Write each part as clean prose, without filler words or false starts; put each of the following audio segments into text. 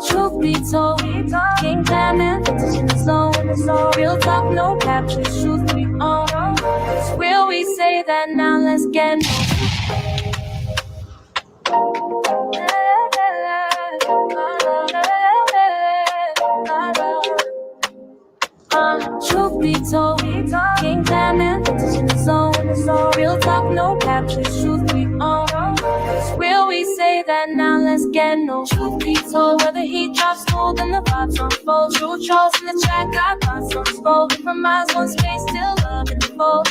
Truth be told, King Diamond, vintage in the zone. Real talk, no captions, truth we own. It's real, we say that, now let's get truth be told, King Diamond, vintage in the zone. Real talk, no captions, truth we own. It's real, we say that, now let's get no. Truth be told, where the heat drops smooth and the vibes unfold. True trolls in the track, got thoughts unspoken. From eyes, one space, still love in the fold.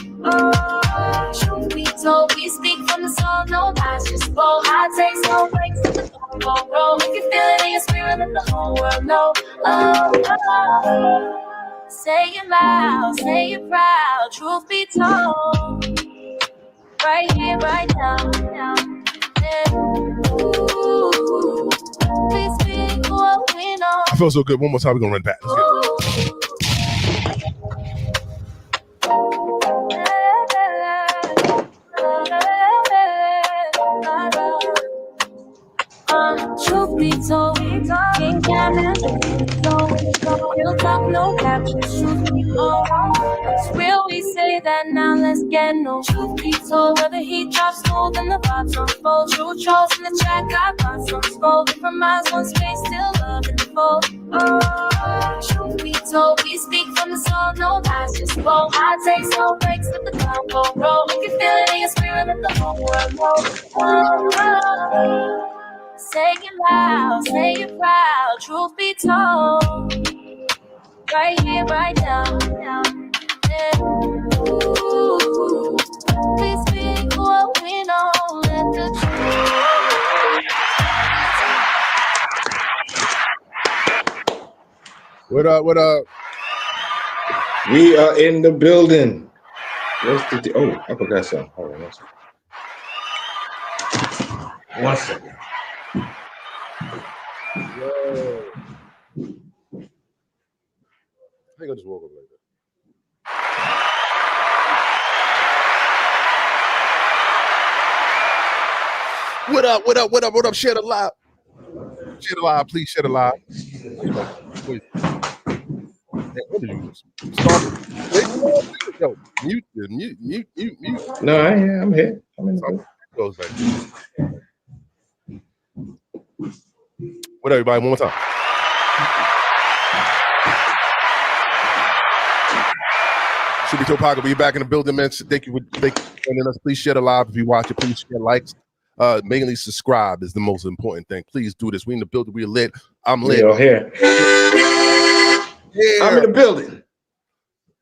Truth be told, we speak from the soul, no lies, just bold. High takes, no breaks, to the go roll. If you feel it in your spirit, let the whole world know. Say it loud, say it proud, truth be told. Right here, right now. Ooh, we speak what we know. I feel so good. One more time, we're gonna run back. Let's get truth be told, King Diamond, real talk, no captions, truth be told. It's real, we say that, now let's get no. Truth be told, where the heat drops smooth and the vibes unfold. True trolls in the track, got thoughts unspoken. From eyes, one space, still love in the fold. Truth be told, we speak from the soul, no lies, just bold. High takes, no breaks, let the combo roll. If you feel it in your spirit, let the whole world know. Say it loud, say it proud, truth be told. Right here, right now. Ooh, we speak what we know, let the truth. What up? What up? We are in the building. What's the oh, I forgot something. Hold on, 1 second. Yo. I think I'll just walk over like that. What up? What up? What up? What up? Share the live. Share the live, please. Share the live. What did you start? Yo, mute. No, I'm here. I'm in the building. Goes like what up, everybody? One more time. Should be Topaga. We're back in the building, man. Thank you for joining us. Please share the live if you watch it. Please share likes. Mainly subscribe is the most important thing. Please do this. We in the building. We're lit. I'm lit. You're here. Yeah. I'm in the building.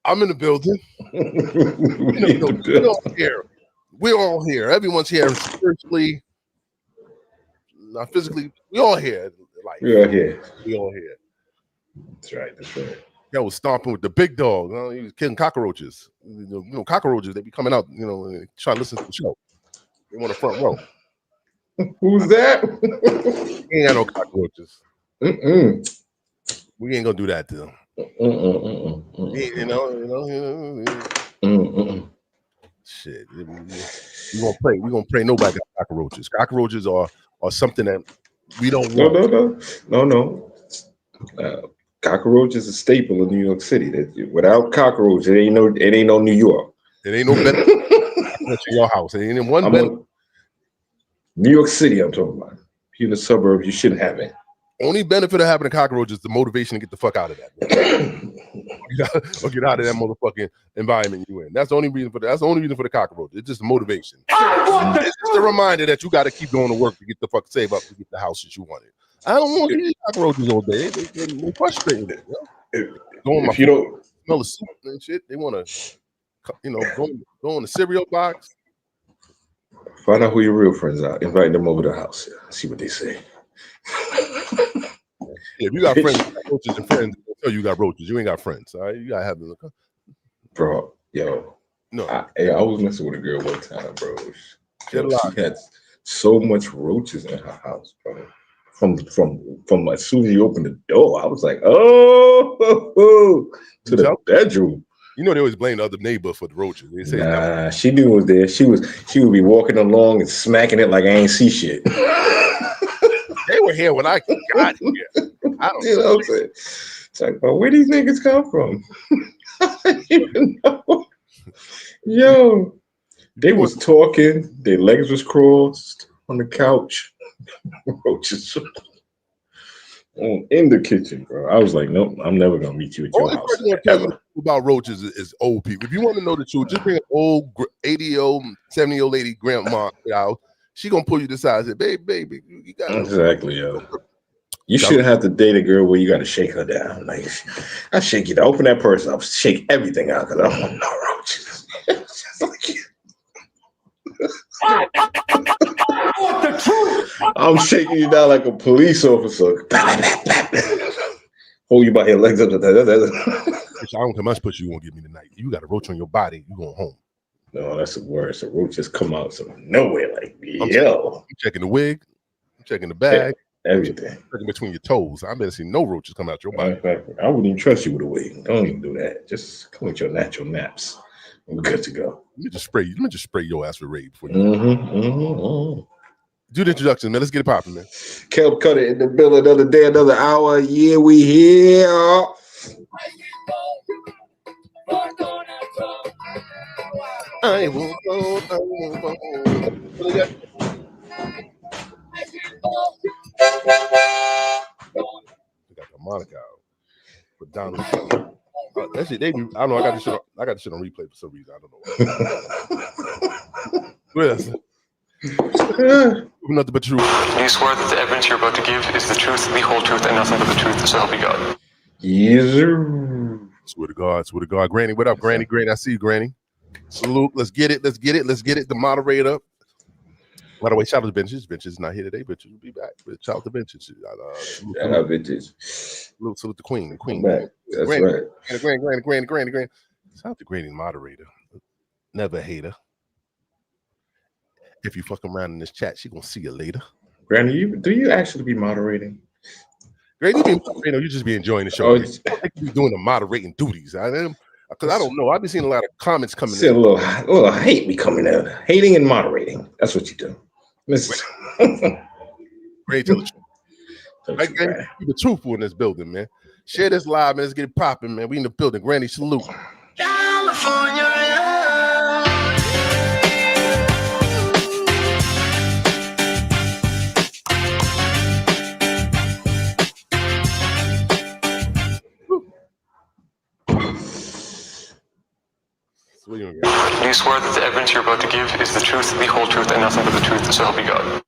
I'm in the building. We're all here. We're all here. Everyone's here spiritually, not physically. We all here. Like we all here. We all here. That's right. That's right. Yo was stomping with the big dog. You know, he was killing cockroaches. You know, cockroaches. They be coming out. You know, and trying to listen to the show. They want the front row. Who's that? He ain't got no cockroaches. We ain't gonna do that to them. You know. Shit. We gonna pray nobody got cockroaches. Cockroaches are something that we don't want. No. Cockroach is a staple in New York City. Without cockroach, it ain't no New York. It ain't no better. That's your house. And in one bed. New York City, I'm talking about. If you're in the suburbs, you shouldn't have it. Only benefit of having a cockroach is the motivation to get the fuck out of that. Or get out of that motherfucking environment you in. That's the only reason for that. That's the only reason for the cockroach. It's just motivation. It's just a reminder that you got to keep going to work to get the fuck save up to get the house that you wanted. I don't want these cockroaches all day. They're frustrating. If you don't smell the soup and shit, they want to, go in the cereal box. Find out who your real friends are. Invite them over to the house. See what they say. Yeah, if you got friends, you got roaches and friends, they'll tell you got roaches. You ain't got friends. All right, you gotta have them. Bro, yo, no, I was messing with a girl one time, bro. She had so much roaches in her house, bro. From as soon as you opened the door, I was like, oh, to the bedroom. You know they always blame the other neighbor for the roaches. They say, nah, she knew it was there. She would be walking along and smacking it like I ain't see shit. They were here when I got here. I don't know what I'm saying. It's like, well, where these niggas come from? I don't even know. Yo, they was talking. Their legs was crossed on the couch. Roaches in the kitchen, bro. I was like, nope, I'm never gonna meet you at your house. Ever. About roaches is old people. If you want to know the truth, just bring an old 80-year-old, 70-year-old lady grandma out. She gonna pull you to the side and say, baby, you got exactly, yo. You shouldn't have to date a girl where you got to shake her down. Like, I shake you down. Open that purse up, shake everything out because I don't want no roaches. Just like you. The truth. I'm shaking you down like a police officer. Hold you by your legs up. I don't care much pussy you won't give me tonight. You got a roach on your body. You going home. No, that's the worst. A roach just come out from nowhere. Like, I'm checking the wig. I'm checking the bag. Everything. Checking between your toes. I better see no roaches come out your body. I wouldn't even trust you with a wig. Don't even do that. Just come with your natural naps. We're good to go. Let me just spray your ass with raid before you. Do the introduction, man. Let's get it popping, man. Kelp Cutter in the building. Another day, another hour. Yeah, we here. I won't go. We got the Monica out. But Donald that shit, I don't know. I got this shit on replay for some reason. I don't know why. Nothing but truth. Do you swear that the evidence you're about to give is the truth, the whole truth, and nothing but the truth, so help you God? Yes, sir. Swear to God. Granny, what up, Granny? Granny, I see you, Granny. Salute. Let's get it. The moderator. By the way, shout out to Benches. Benches is not here today. Benches will be back. Shout out to Benches. Shout out Benches. Salute the Queen. Back. That's Granny, right. Granny. Shout out to Granny, the moderator. Never a hater. If you fuck around in this chat, she gonna see you later. Granny, do you actually be moderating? Granny, you just be enjoying the show. You be doing the moderating duties. Because I don't know. I've been seeing a lot of comments coming in. A little hate be coming out. Hating and moderating. That's what you do. Granny, tell the truth. Right, Granny, keep it truthful in this building, man. Share this live, man. Let's get it popping, man. We in the building. Granny, salute. California. Do you swear that the evidence you're about to give is the truth, the whole truth, and nothing but the truth, so help you God?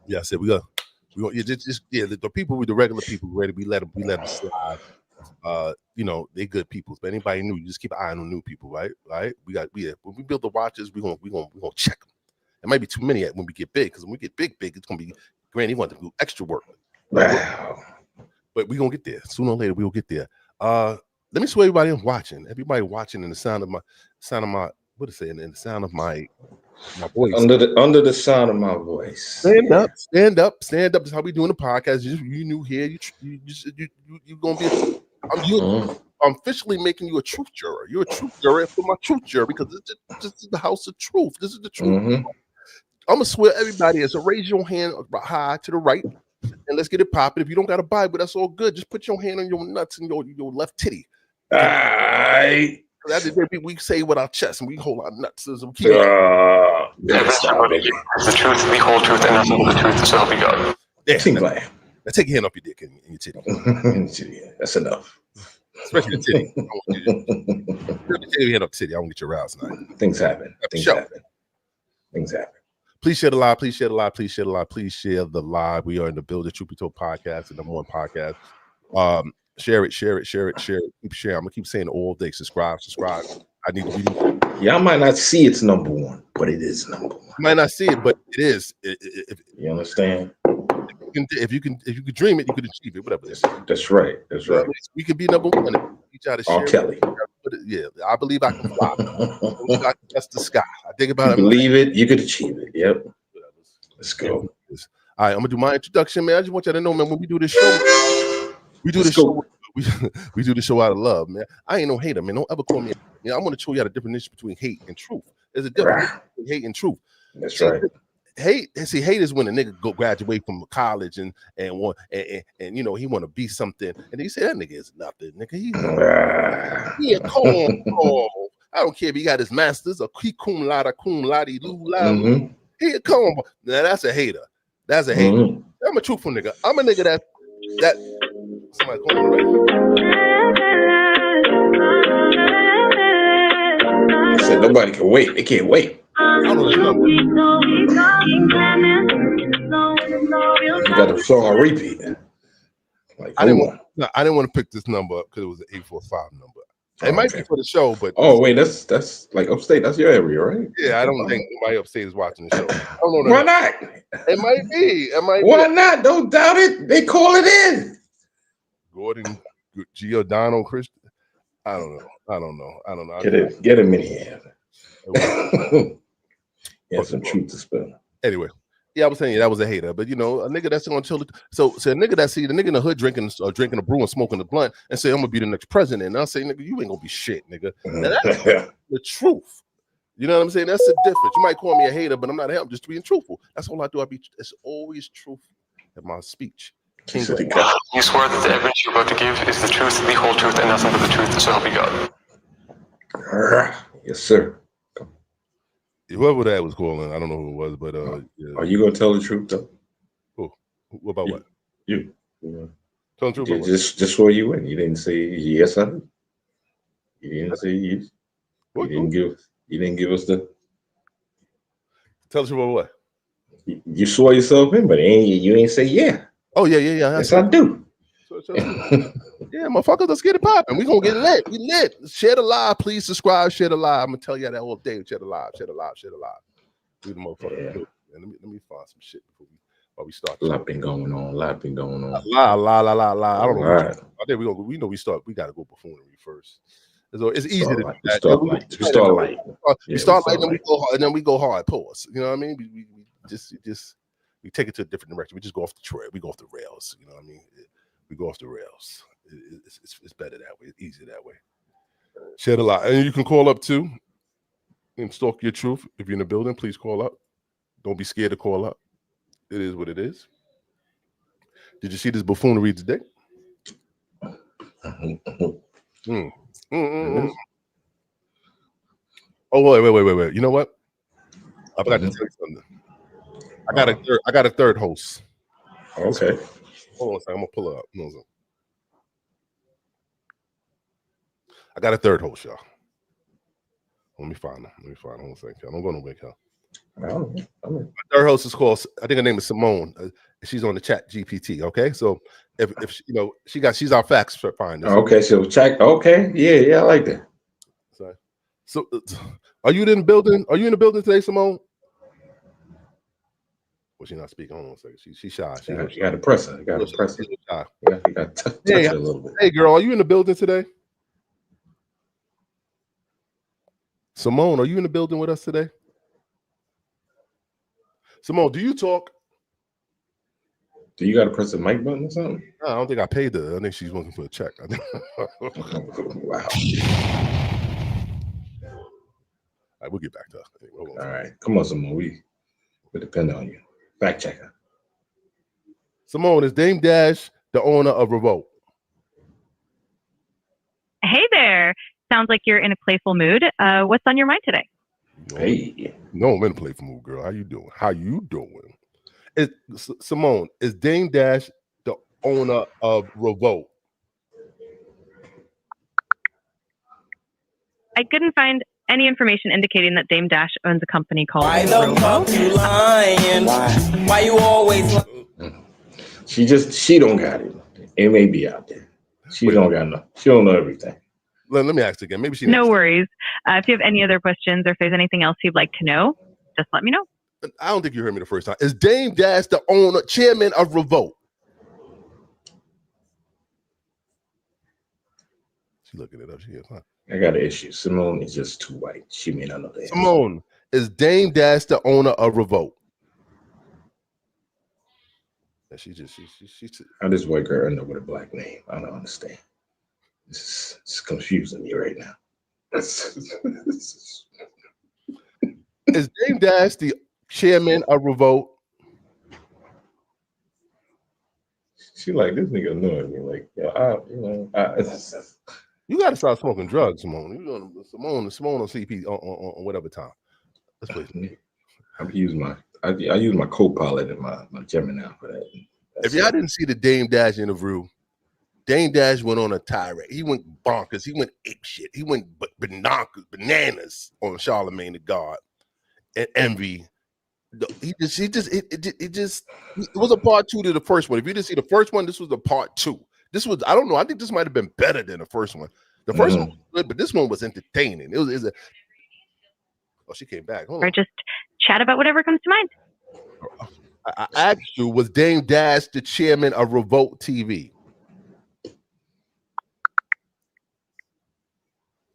Yeah, I said we got the people with the regular people ready. We let them slide. They good people. But anybody new, you just keep an eye on new people, right? Right? When we build the watches, we gonna check them. It might be too many when we get big, because when we get big, it's gonna be Granny want to do extra work. Wow. But we gonna get there. Sooner or later, we will get there. Let me show everybody I'm watching. Everybody watching in the sound of my what is it? In the sound of my voice. Under the sound of my voice. Stand up. That's how we doing the podcast. You new here. You gonna be. I'm officially making you a truth juror. You're a truth juror for my truth juror, because this is the house of truth. This is the truth. I'm gonna swear everybody is. So raise your hand high to the right, and let's get it popping. If you don't got a Bible, that's all good. Just put your hand on your nuts and your left titty. I At the end of the day, we say with our chest and we hold our nuts. Stop, baby. The truth, the whole truth, and nothing but the truth, so help you God. Yeah, Seems like. Now take your hand up your dick and your titty. That's enough. Especially the titty. I want you to take your hand up the titty. I want to get you aroused tonight. Things happen. Things happen. Please share the live. Please share the live. Please share the live. Please share the live. We are in the Build the Truth Be Told podcast, the #1 podcast. Share it. Keep sharing. I'm gonna keep saying it all day. Subscribe. I need to be. Y'all might not see it's #1, but it is #1. You might not see it, but it is. You understand? If you can dream it, you can achieve it. Whatever. That's right. We could be #1. You try to share. R. Kelly. Yeah, I believe I can fly. I believe I can touch the sky. I think about it. Believe it, you could achieve it. Yep. Let's go. All right, I'm gonna do my introduction, man. I just want y'all to know, man, when we do this show, we do the show out of love, man. I ain't no hater, man. Don't ever call me. I'm gonna show y'all the difference between hate and truth. There's a difference between hate and truth. That's right. Hate is when a nigga graduate from college and you know he want to be something, and he say that nigga is nothing, nigga. He a cornball. I don't care if he got his masters or cum laude, loo. He a cornball. Now that's a hater. That's a hater. I'm a truthful nigga. I'm a nigga that somebody calling right. Said nobody can wait. They can't wait. I don't know his number. You got the song on repeat. Like, I didn't want to pick this number because it was an 845 number. It might be for the show, but wait, that's like upstate. That's your area, right? Yeah, I don't think anybody upstate is watching the show. I don't know. Why not? It might be. Why not? Don't doubt it. They call it in. Gordon, Giordano, Christian. I don't know. Get him in here. Yeah, some truth to spill. Anyway, yeah, I was saying that was a hater, but you know, a nigga that's gonna tell it. So a nigga that see the nigga in the hood drinking a brew and smoking a blunt and say I'm gonna be the next president. And I'll say, nigga, you ain't gonna be shit, nigga. Now, that's the truth. You know what I'm saying? That's the difference. You might call me a hater, but I'm not a hater. I'm just being truthful. That's all I do. It's always truth in my speech. You swear that the evidence you're about to give is the truth, the whole truth, and nothing but the truth, so help you God. Yes, sir. Whoever that was calling, I don't know who it was, but yeah. Are you gonna tell the truth though? Who? About what? You. Tell the truth. About just for you in. You didn't say yes, I do. You didn't say yes. You didn't give us the. Tell the truth about what? You swore yourself in, but you ain't say yeah. Oh yeah. Yes, I do. Yeah, motherfuckers, let's get it popping. We gonna get lit. We lit. Share the live, please subscribe. Share the live. I'm gonna tell you that all day. Share the live. Do the motherfucker. Yeah. Let me find some shit before we start. A lot been going on. La. I don't know. Right. I think we know we start. We gotta go buffoonery first. So it's easy to do that. We start light. We start light, and then we go hard, and then we go hard. Pause. You know what I mean? We just take it to a different direction. We just go off the trail. We go off the rails. You know what I mean? We go off the rails. It's better that way. It's easier that way. Share the live, and you can call up too and stalk your truth. If you're in the building, please call up. Don't be scared to call up. It is what it is. Did you see this buffoonery today? Oh wait. You know what? I forgot to tell you something. I got a third host. Okay. Hold on a second. I'm gonna pull it up. No. I got a third host, y'all. Let me find her. Hold on a second. I don't go nowhere, y'all. My third host is called. I think her name is Simone. She's on the chat GPT. Okay, so if you know she's our facts finder. Okay, so check. Okay, yeah, I like that. Sorry. So, are you in the building? Are you in the building today, Simone? Well, she's not speaking. Hold on a second. She's shy. You got to press her. You got to press her. You got to touch her a little bit. Hey, girl, are you in the building today? Simone, are you in the building with us today? Simone, do you talk? Do you got to press the mic button or something? No, I don't think I paid her. I think she's looking for a check. Wow. All right, we'll get back to her. All right. Come on, Simone. We depend on you. Fact checker. Simone, is Dame Dash the owner of Revolt? Hey there. Sounds like you're in a playful mood. What's on your mind today? Hey. No, I'm in a playful mood, girl. How you doing? Simone, is Dame Dash the owner of Revolt? I couldn't find any information indicating that Dame Dash owns a company called Why the fuck you lying? Why you always She don't got it. It may be out there. She don't know everything. Let me ask again. Maybe she No worries. If you have any other questions or if there's anything else you'd like to know, just let me know. I don't think you heard me the first time. Is Dame Dash the owner, chairman of Revolt? She looking it up. She is, huh? I got an issue. Simone is just too white. She may not know that. Simone, is Dame Dash the owner of Revolt? Yeah, she How does white girl end up with a black name? I don't understand. It's confusing me right now. Is Dame Dash the chairman of Revolt? She like, this nigga annoying me. Like, You got to start smoking drugs, Simone. Simone on CP on whatever time. Let's play. I use my co-pilot and my Gemini for that. If y'all didn't see the Dame Dash interview, Dame Dash went on a tirade. He went bonkers. He went ape shit. He went bananas on Charlemagne the God and Envy. It was a part 2 to the first one. If you didn't see the first one, this was a part 2. This was, I don't know, I think this might have been better than the first one. The first one was good, but this one was entertaining. Oh, she came back. Hold on. Or just chat about whatever comes to mind. I asked you, was Dame Dash the chairman of Revolt TV?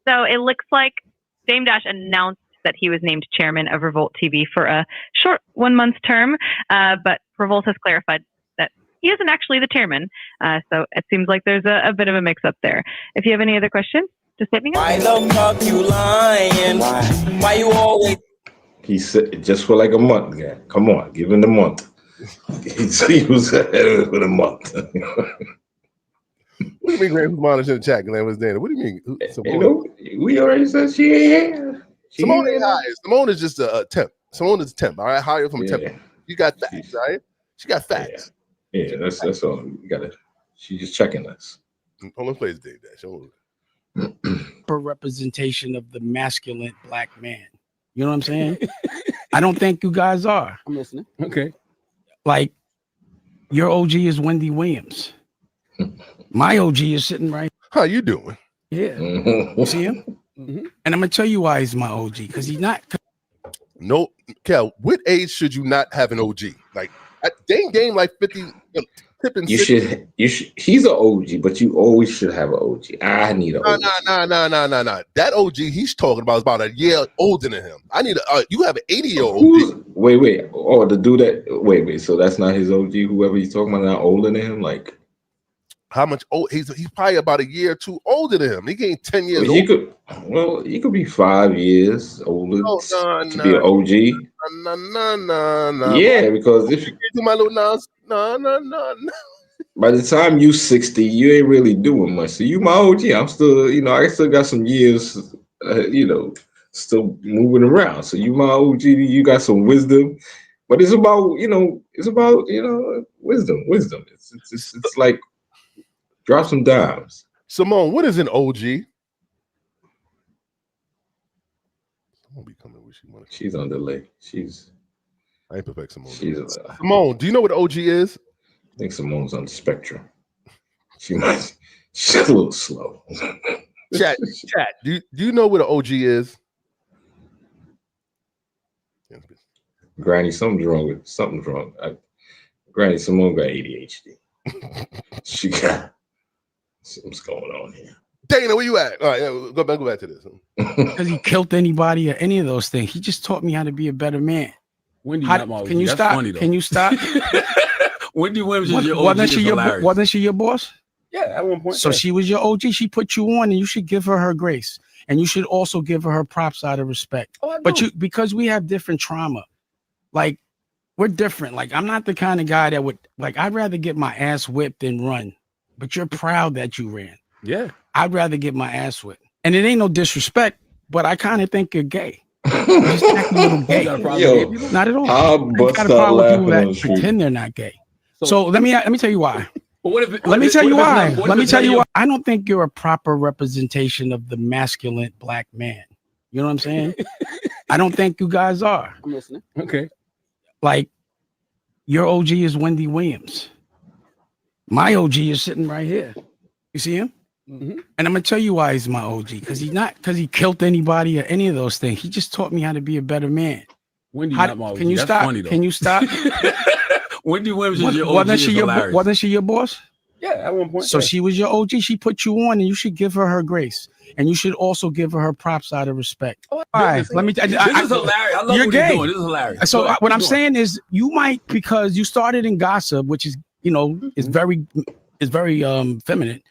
So it looks like Dame Dash announced that he was named chairman of Revolt TV for a short 1-month term, but Revolt has clarified that he isn't actually the chairman. So it seems like there's a bit of a mix-up there. If you have any other questions, just let me know. Why the fuck you lying? Why you always? He said just for like a month, guy. Come on, give him the month. He was ahead for the month. What do you mean, Graham? Who's monitoring the chat? Glenn was there. What do you mean? We already said she ain't here. Simone ain't high. Simone is just a temp. Simone is a temp. All right, hire from a temp. You got facts, right? She got facts. Yeah, that's all. You gotta. She's just checking us. Hold on, play Dave Dash. Per representation of the masculine black man. You know what I'm saying? I don't think you guys are. I'm listening. Okay. Like, your OG is Wendy Williams. My OG is sitting right. How you doing? Yeah. You see him? Mm-hmm. And I'm gonna tell you why he's my OG, because he's not. No, Kel. What age should you not have an OG? Like, Dame like 50. You should. He's an OG, but you always should have an OG. I need an OG. No. That OG he's talking about is about a year older than him. I need you have an 80-year-old OG. Wait. Oh, to do that. Wait. So that's not his OG. Whoever he's talking about, not older than him. Like, how much old? He's probably about a year or two older than him. He gained 10 years. He could be 5 years older to be an OG. No. Yeah, because if you do my little no. By the time you 60, you ain't really doing much. So you my OG. I'm still, I still got some years, still moving around. So you my OG. You got some wisdom, but it's about, wisdom. It's like drop some dimes. Simone, what is an OG? She's on delay. I ain't perfect, Simone. Simone, do you know what OG is? I think Simone's on the spectrum. She's a little slow. Chat. Do you know what an OG is? Granny, something's wrong. Granny, Simone got ADHD. She got something's going on here. Dana, where you at? All right, go back to this. Because he killed anybody or any of those things. He just taught me how to be a better man. Wendy, can you stop? Funny, can you stop? Wendy Williams is your OG. Wasn't she your boss? Yeah, at one point. So she was your OG. She put you on, and you should give her grace, and you should also give her props out of respect. Because we have different trauma, like we're different. Like I'm not the kind of guy that would I'd rather get my ass whipped than run. But you're proud that you ran. Yeah. I'd rather get my ass whipped. And it ain't no disrespect, but I kind of think you're gay. You just act a little gay. Not at all. I'll I bust got a out problem with people laughing on the that street. pretend they're not gay. So let me tell you why. But what if Let me tell you why. Let me tell you why. I don't think you're a proper representation of the masculine black man. You know what I'm saying? I don't think you guys are. I'm listening. Okay. Like, your OG is Wendy Williams. My OG is sitting right here. You see him? Mm-hmm. And I'm gonna tell you why he's my OG. Because he killed anybody or any of those things. He just taught me how to be a better man. Wendy, not my OG. Can you That's stop? funny, though. Can you stop? Wendy Williams is your OG. Wasn't she your boss? Yeah, at one point. So she was your OG. She put you on, and you should give her grace, and you should also give her props out of respect. All right, let me. This is hilarious. I love what you're doing. This is hilarious. So what I'm saying is, you might, because you started in gossip, which is, is very feminine,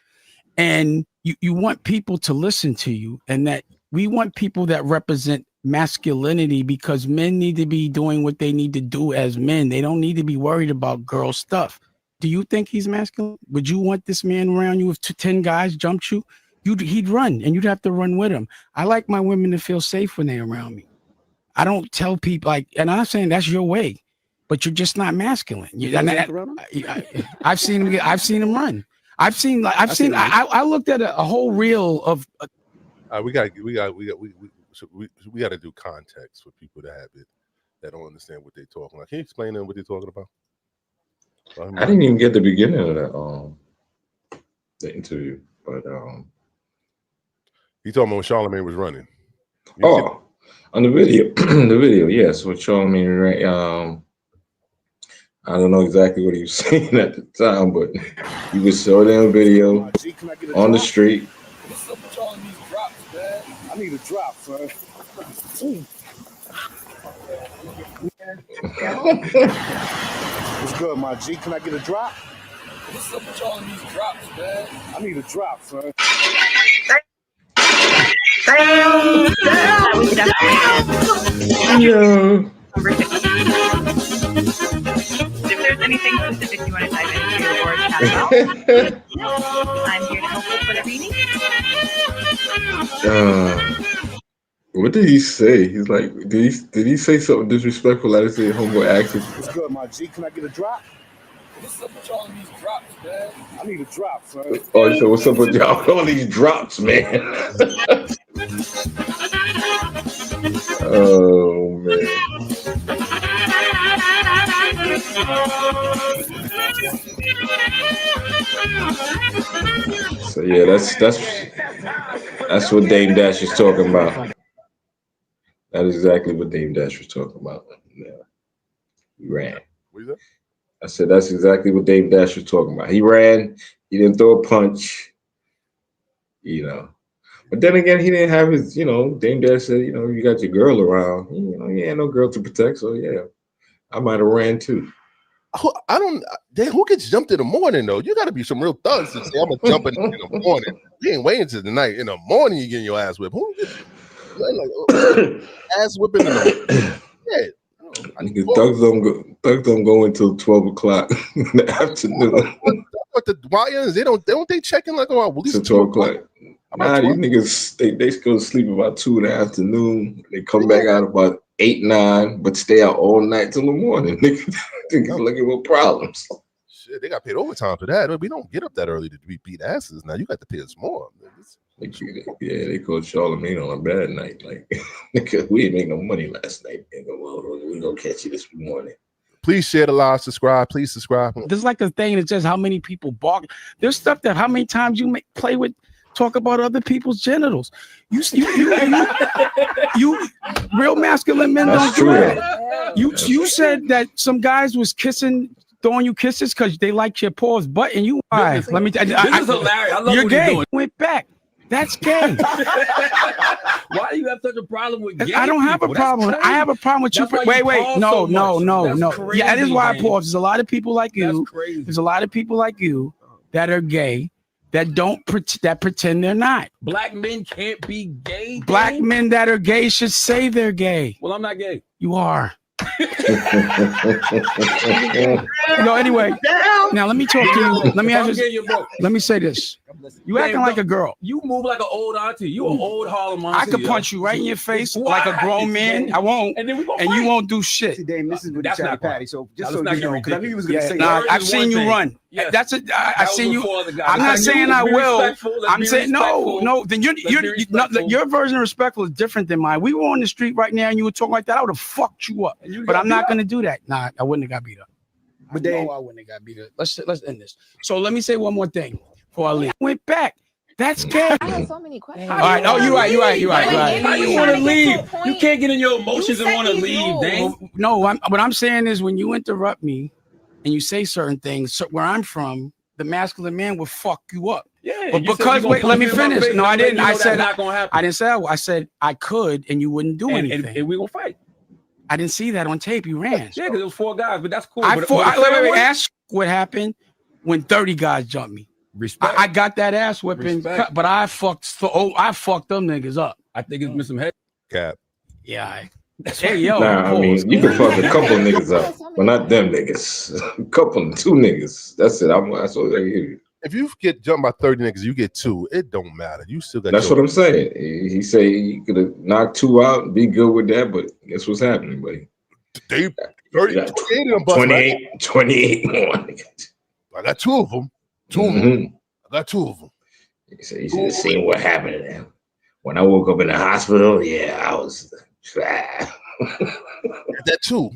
and you want people to listen to you, and that we want people that represent masculinity, because men need to be doing what they need to do as men. They don't need to be worried about girl stuff. Do you think he's masculine? Would you want this man around you if 10 guys jumped you? He'd run, and you'd have to run with him. I like my women to feel safe when they're around me. I don't tell people and I'm saying that's your way, but you're just not masculine. I've seen him run. I looked at a whole reel of. We got to do context for people that don't understand what they're talking about. Can you explain to them what they're talking about? I didn't even get the beginning of the interview, but he told me when Charlamagne was running. On the video, yes, with Charlamagne, right? I don't know exactly what he was saying at the time, but he was showing them video on the street. I need a drop, son. What's good, my G? Can I get a drop? What's up with all of these drops, man? I need a drop, son. If there's anything specific you want to dive into or chat about, I'm here to help with whatever you need. What did he say? He's like, did he say something disrespectful? Like I said, homeboy asked him. What's good, my G? Can I get a drop? What's up with all of these drops, man? I need a drop, son. Oh, he said, what's up with y'all? All these drops, man. Oh man. So yeah, that's what Dame Dash is talking about. That is exactly what Dame Dash was talking about. Yeah. He ran. What is that? I said that's exactly what Dame Dash was talking about. He ran. He didn't throw a punch. But then again, he didn't have his. Dame Dash said, you got your girl around. He ain't no girl to protect. So yeah, I might have ran too. Who gets jumped in the morning though? You got to be some real thugs to say I'm gonna jump in the morning. You ain't waiting till the night. In the morning, you getting your ass whipped. Who gets ass whipping in the morning? Thugs don't go until 12 o'clock in the afternoon. But the YNs, they check in like at least 12 o'clock. Nah, these niggas they go to sleep about 2 in the afternoon. They come back out about 8, 9, but stay out all night till the morning. Niggas looking for problems. Shit, they got paid overtime for that. We don't get up that early to beat asses. Now you got to pay us more. Yeah, they called Charlamagne on a bad night. Like, we didn't make no money last night. We're going to catch you this morning. Please share the live, subscribe. Please subscribe. There's like a thing that says how many people bark. There's stuff that how many times you play with, talk about other people's genitals. You real masculine men don't do that. You said that some guys was throwing you kisses because they liked your paws butt, and you let me. This is hilarious. I love you're what gay. you're doing. Went back. That's gay. Why do you have such a problem with gay? I don't have a problem. I have a problem with you. Wait. No. Yeah, that is why I pause. There's a lot of people like you. There's a lot of people like you that are gay that pretend they're not. Black men can't be gay. Black men that are gay should say they're gay. Well, I'm not gay. You are. Anyway, now let me talk to you. Let me say this. You acting like a girl. You move like an old auntie. You an old Harlem auntie. I could punch you right in your face like a grown man. I won't, and you won't do shit. See, Dame, this is what that's not patty. So just so you know, because I knew you was gonna say that. I've seen you run. Yes. I've seen you. I'm not saying I will. I'm saying no. Then your version of respectful is different than mine. We were on the street right now, and you were talking like that. I would have fucked you up. But I'm not gonna do that. Nah, I wouldn't have got beat up. But I wouldn't have got beat up. Let's end this. So let me say one more thing before I leave. Went back. That's gay. I have so many questions. All right. Oh, you're right. How you want to leave? You can't get in your emotions and want to leave, Dang. No, what I'm saying is when you interrupt me and you say certain things, where I'm from, the masculine man will fuck you up. Yeah. But because let me finish. No, I didn't. I said not gonna happen. I didn't say I said I could, and you wouldn't do anything. And we gonna fight. I didn't see that on tape. You ran. Yeah, because it was 4 guys, but that's cool. Ask what happened when 30 guys jumped me. Respect. I got that ass whipping, but I fucked them niggas up. I think it's missing head. Cap. Yeah. Hey, yo. Nah, I mean, you can fuck a couple niggas up, but not them niggas. A couple, 2 niggas. That's it. That's what I hear you. If you get jumped by 30 niggas, you get 2. It don't matter. You still got. That's what I'm saying. He say he could have knocked 2 out and be good with that, but guess what's happening, buddy? They 28 more. I got 2 of them. 2 of them. I got 2 of them. He said, you should have seen what happened to them. When I woke up in the hospital, I was that 2.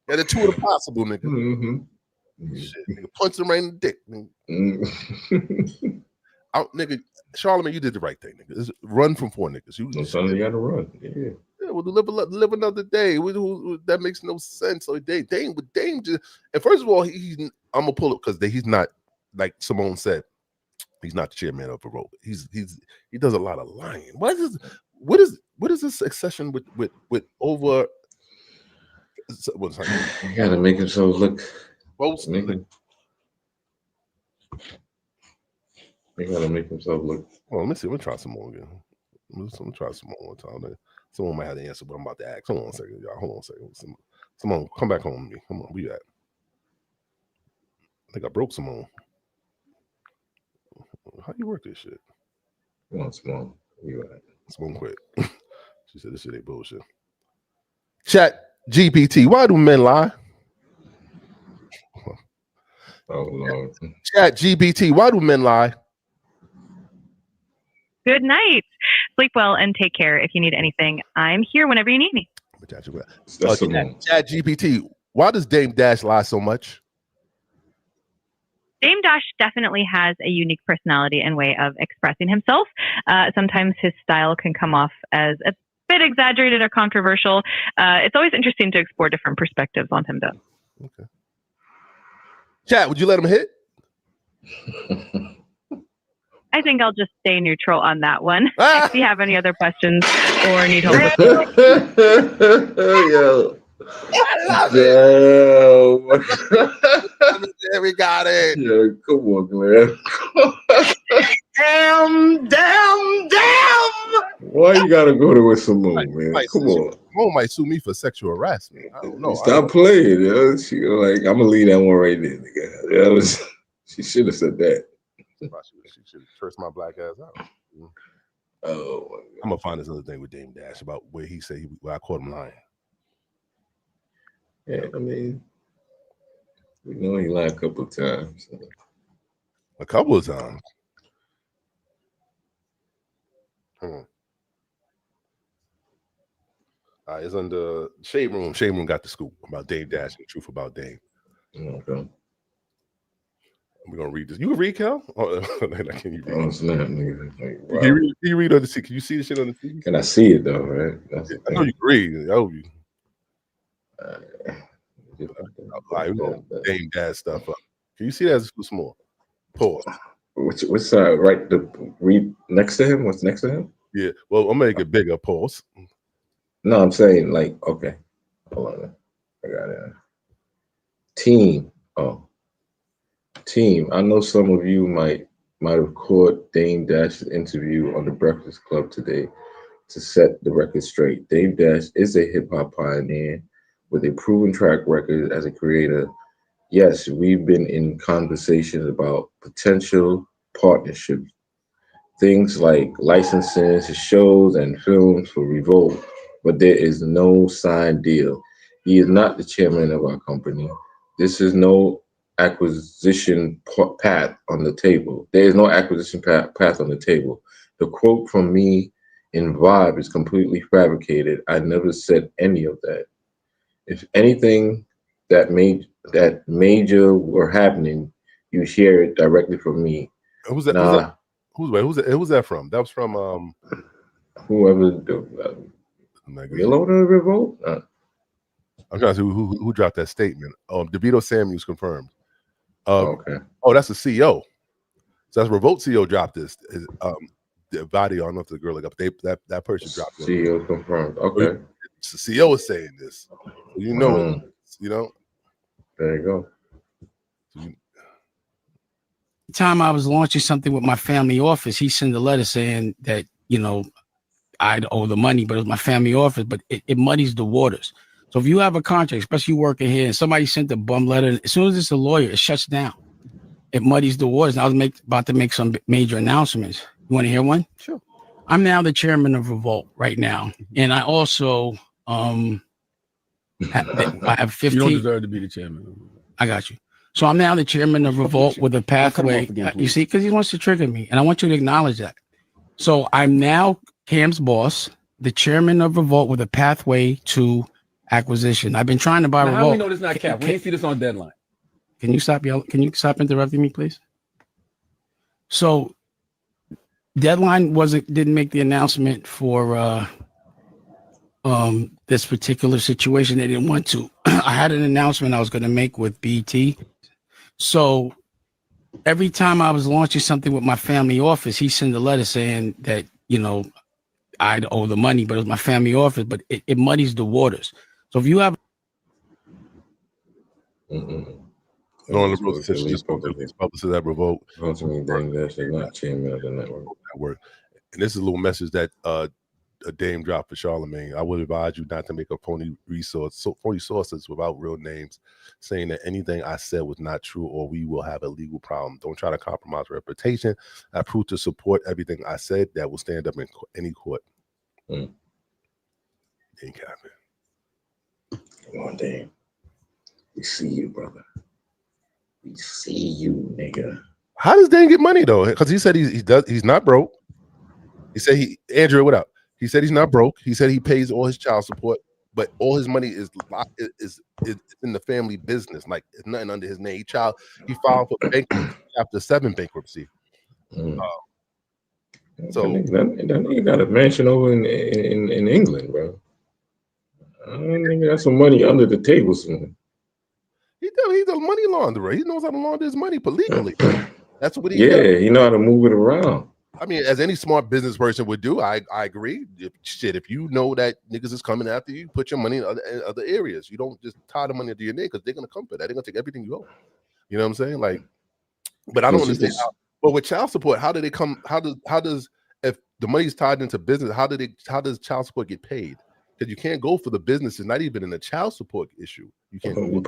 Yeah, the 2 of the possible, nigga. Shit, nigga, punch him right in the dick. Nigga, Charlamagne, you did the right thing, nigga. Run from 4 niggas. You gotta run. Yeah, well, live another day. That makes no sense. So Dame just, and first of all, I'm gonna pull it because he's not, like Simone said, he's not the chairman of REVOLT. He does a lot of lying. What is this accession with over? What's you gotta make himself look. He gotta make himself look. Well, let me see. Let me try some more again. Let me try some more one time. Someone might have the answer, but I'm about to ask. Hold on a second, y'all. Hold on a second. Simone, come back home with me. Come on, where you at? I think I broke Simone. How do you work this shit? Come on, Simone. Where you at? Simone quit. She said this shit ain't bullshit. Chat GPT. Why do men lie? Oh Lord. Chat GPT. Why do men lie? Good night. Sleep well and take care. If you need anything, I'm here whenever you need me. Chat GPT. Why does Dame Dash lie so much? Dame Dash definitely has a unique personality and way of expressing himself. Sometimes his style can come off as a bit exaggerated or controversial. It's always interesting to explore different perspectives on him, though. Okay. Chat, would you let him hit? I think I'll just stay neutral on that one. If you have any other questions or need help with Yo. I love it. We got it. Yeah, come on, Glenn. Damn. Why you gotta go to with Simone, man? Come on. Simone might sue me for sexual harassment. I don't know. Stop playing, yo. She like, I'm gonna leave that one right there, nigga. She should have said that. She should have cursed my black ass out. Oh, I'm gonna find this other thing with Dame Dash about where he said where I caught him lying. Yeah, I mean, we know he lied a couple of times. A couple of times. It's under Shade Room. Shade Room got the scoop about Dame Dash and the truth about Dame. Okay. We're gonna read this. You can read, Cal? Oh, can you read? Oh, snap, nigga. Like, wow. Can you read on the TV? Can you see the shit on the TV? Can I see it though? Right? I know you can read. Oh, you. Dame Dash stuff up. Can you see that? It's too small. Pause. What's right? The read next to him. What's next to him? Yeah. Well, I'll make it bigger. Pause. No, I'm saying like, okay. Hold on. I got it. Team. Oh. Team. I know some of you might have caught Dame Dash's interview on the Breakfast Club today to set the record straight. Dame Dash is a hip hop pioneer with a proven track record as a creator. Yes, we've been in conversations about potential partnerships, things like licensing shows and films for Revolt, but there is no signed deal. He is not the chairman of our company. This is no acquisition path on the table. There is no acquisition path on the table. The quote from me in Vibe is completely fabricated. I never said any of that. If anything that major were happening, you hear it directly from me. Who's that? Who's that from? That was from whoever Milo the Revolt. I'm trying to see who dropped that statement. DeVito Samuels confirmed. Okay. Oh, that's the CEO. So that's Revolt CEO dropped this. The body, I don't know if the girl up that person dropped it. CEO confirmed. Okay. So the CEO is saying this. You know, There you go. Time I was launching something with my family office, he sent a letter saying that, I'd owe the money, but it was my family office, but it muddies the waters. So if you have a contract, especially you working here, and somebody sent a bum letter, as soon as it's a lawyer, it shuts down. It muddies the waters. And I was about to make some major announcements. You want to hear one? Sure. I'm now the chairman of Revolt right now. And I also I have 15. You don't deserve to be the chairman. I got you. So I'm now the chairman of Revolt with a pathway. You see, because he wants to trigger me. And I want you to acknowledge that. So I'm now Cam's boss, the chairman of Revolt with a pathway to acquisition. I've been trying to buy Now, Revolt. how do we know this is not Cap? We ain't see this on deadline. Can you stop yelling? Can you stop interrupting me, please? So deadline didn't make the announcement for this particular situation. They didn't want to. I had an announcement I was going to make with BT. So every time I was launching something with my family office, he sent a letter saying that, I'd owe the money, but it was my family office, but it muddies the waters. So if you have publicist at Revolt. Not chairman of the network. And this is a little message that a Dame dropped for Charlemagne. I would advise you not to make up phony sources without real names, saying that anything I said was not true or we will have a legal problem. Don't try to compromise reputation. I prove to support everything I said that will stand up in any court. Ain't capping. Come on, Dame. We see you, brother. We see you, nigga. How does Dame get money though? Because he said he's not broke. He said Andrew, what up? He said he's not broke. He said he pays all his child support, but all his money is in the family business. Like it's nothing under his name. He filed for bankruptcy, Chapter 7 bankruptcy. So he got a mansion over in England, bro. I think he got some money under the table somewhere. He's a money launderer. He knows how to launder his money legally. That's what he does. He know how to move it around. I mean, as any smart business person would do, I agree. If you know that niggas is coming after you, put your money in other areas. You don't just tie the money to your name because they're gonna come for that. They're gonna take everything you owe. You know what I'm saying? Like, but I don't understand. But with child support, how do they come? How does if the money's tied into business? How does child support get paid? Because you can't go for the business. It's not even in a child support issue. You can't. He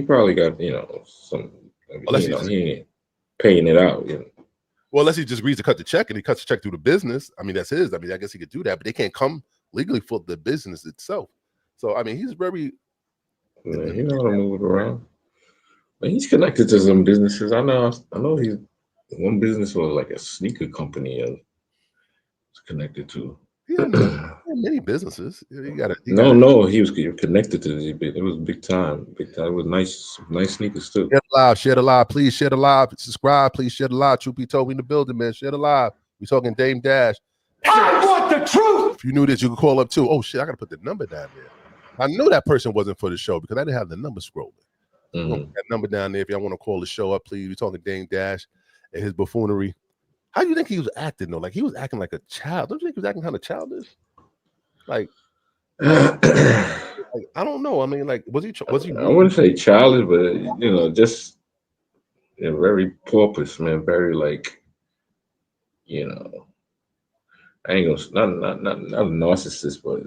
probably got some. He ain't paying it out. Well, unless he just agrees to cut the check and he cuts the check through the business. I mean, that's his. I mean, I guess he could do that, but they can't come legally for the business itself. So, I mean, he's very. He know how to move it around. But he's connected to some businesses. I know he's one business was like a sneaker company. He's connected to. Many businesses. He was connected to it. It was big time. It was nice sneakers too. Share the live, please share the live. Subscribe, please share the live. Truth be told, we in the building, man. Share the live. We talking Dame Dash. I want the truth. If you knew this, you could call up too. Oh shit, I gotta put the number down there. I know that person wasn't for the show because I didn't have the number scrolling. That number down there. If y'all want to call the show up, please. We talking Dame Dash and his buffoonery. How do you think he was acting though? Like he was acting like a child. Don't you think he was acting kind of childish? Like I don't know. I mean, like was he? I wouldn't say childish, but just very porpoise, man. Very like, I ain't gonna not a narcissist, but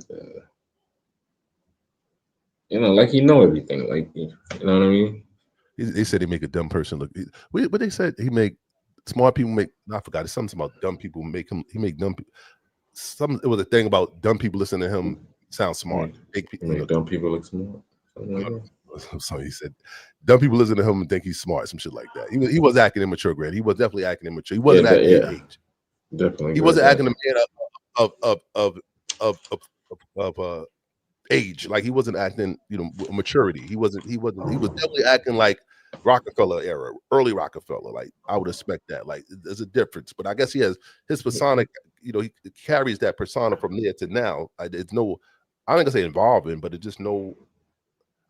like he know everything. Like, you know what I mean? They said he make a dumb person look. But they said he make smart people make. I forgot. It's something about dumb people make him. He make dumb people. It was a thing about dumb people listening to him sound smart. Make dumb people look smart. So he said, dumb people listen to him and think he's smart, some shit like that. He was acting immature, Grant. He was definitely acting immature. He wasn't acting his age. Definitely. He wasn't acting a man of age. Like he wasn't acting, maturity. He was definitely acting like Rockefeller era, early Rockefeller. Like I would expect that. Like there's a difference, but I guess he has his persona. He carries that persona from there to now. It's no, I don't gonna say involving, but it's just no.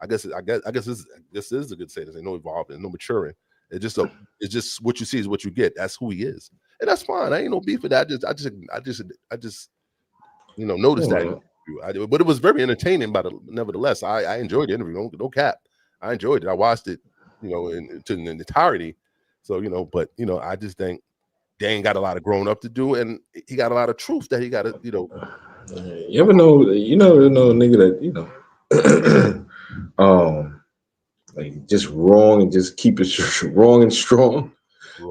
I guess this is a good say. There's no evolving, no maturing. It's just what you see is what you get. That's who he is, and that's fine. I ain't no beef with that. I just noticed that. But it was very entertaining. But nevertheless, I enjoyed the interview. No cap, I enjoyed it. I watched it, in entirety. So but I just think Dane got a lot of growing up to do, and he got a lot of truth that he got to, You ever know? You never know a nigga that like just wrong and just keep it wrong and strong.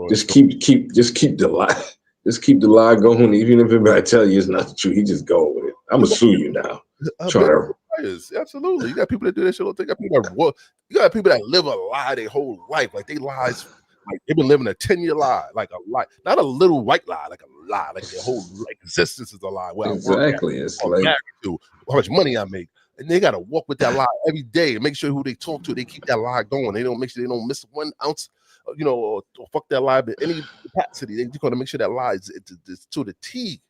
Just keep the lie. Just keep the lie going, even if everybody tell you it's not the truth. He just go with it. I'm gonna sue you now. Absolutely, you got people that do that shit. You got people that live a lie their whole life, like they lies. Like they've been living a 10-year lie, like a lie, not a little white lie, like a lie, like their whole existence is a lie. Where exactly, I work at, it's like how much money I make, and they got to walk with that lie every day and make sure who they talk to, they keep that lie going. They don't make sure they don't miss 1 ounce, or fuck that lie in any capacity. They just got to make sure that lie is to the T.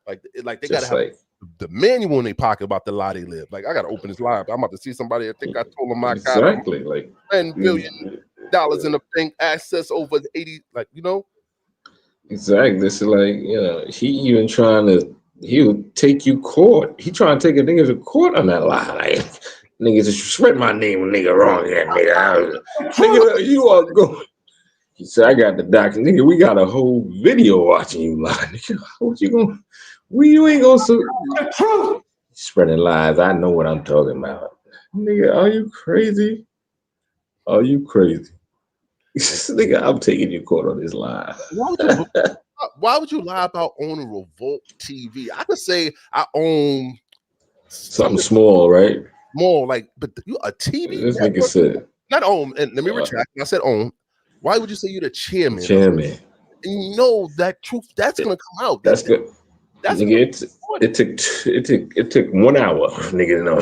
Like they got to have the manual in their pocket about the lie they live. Like I got to open this lie. I'm about to see somebody. I think I told them I got like $10 billion in the bank, access over 80. Like exactly. It's like he even he'll take you court. He trying to take a nigga to court on that lie. Like, nigga just spread my name when nigga wrong here, nigga. You are going. He said, I got the doctor. Nigga, we got a whole video watching you lie. Nigga, what you going? You ain't gonna the truth. Spreading lies. I know what I'm talking about. Nigga, are you crazy? Are you crazy? Nigga, I'm taking you court on this lie. Why would you lie about owning Revolt TV? I could say I own something small, right? Small, but you a TV. This nigga said not own. And let me retract. I said own. Why would you say you're the chairman? Chairman. And you know that truth. That's gonna come out. That's good. That's nigga. It took 1 hour, nigga. No,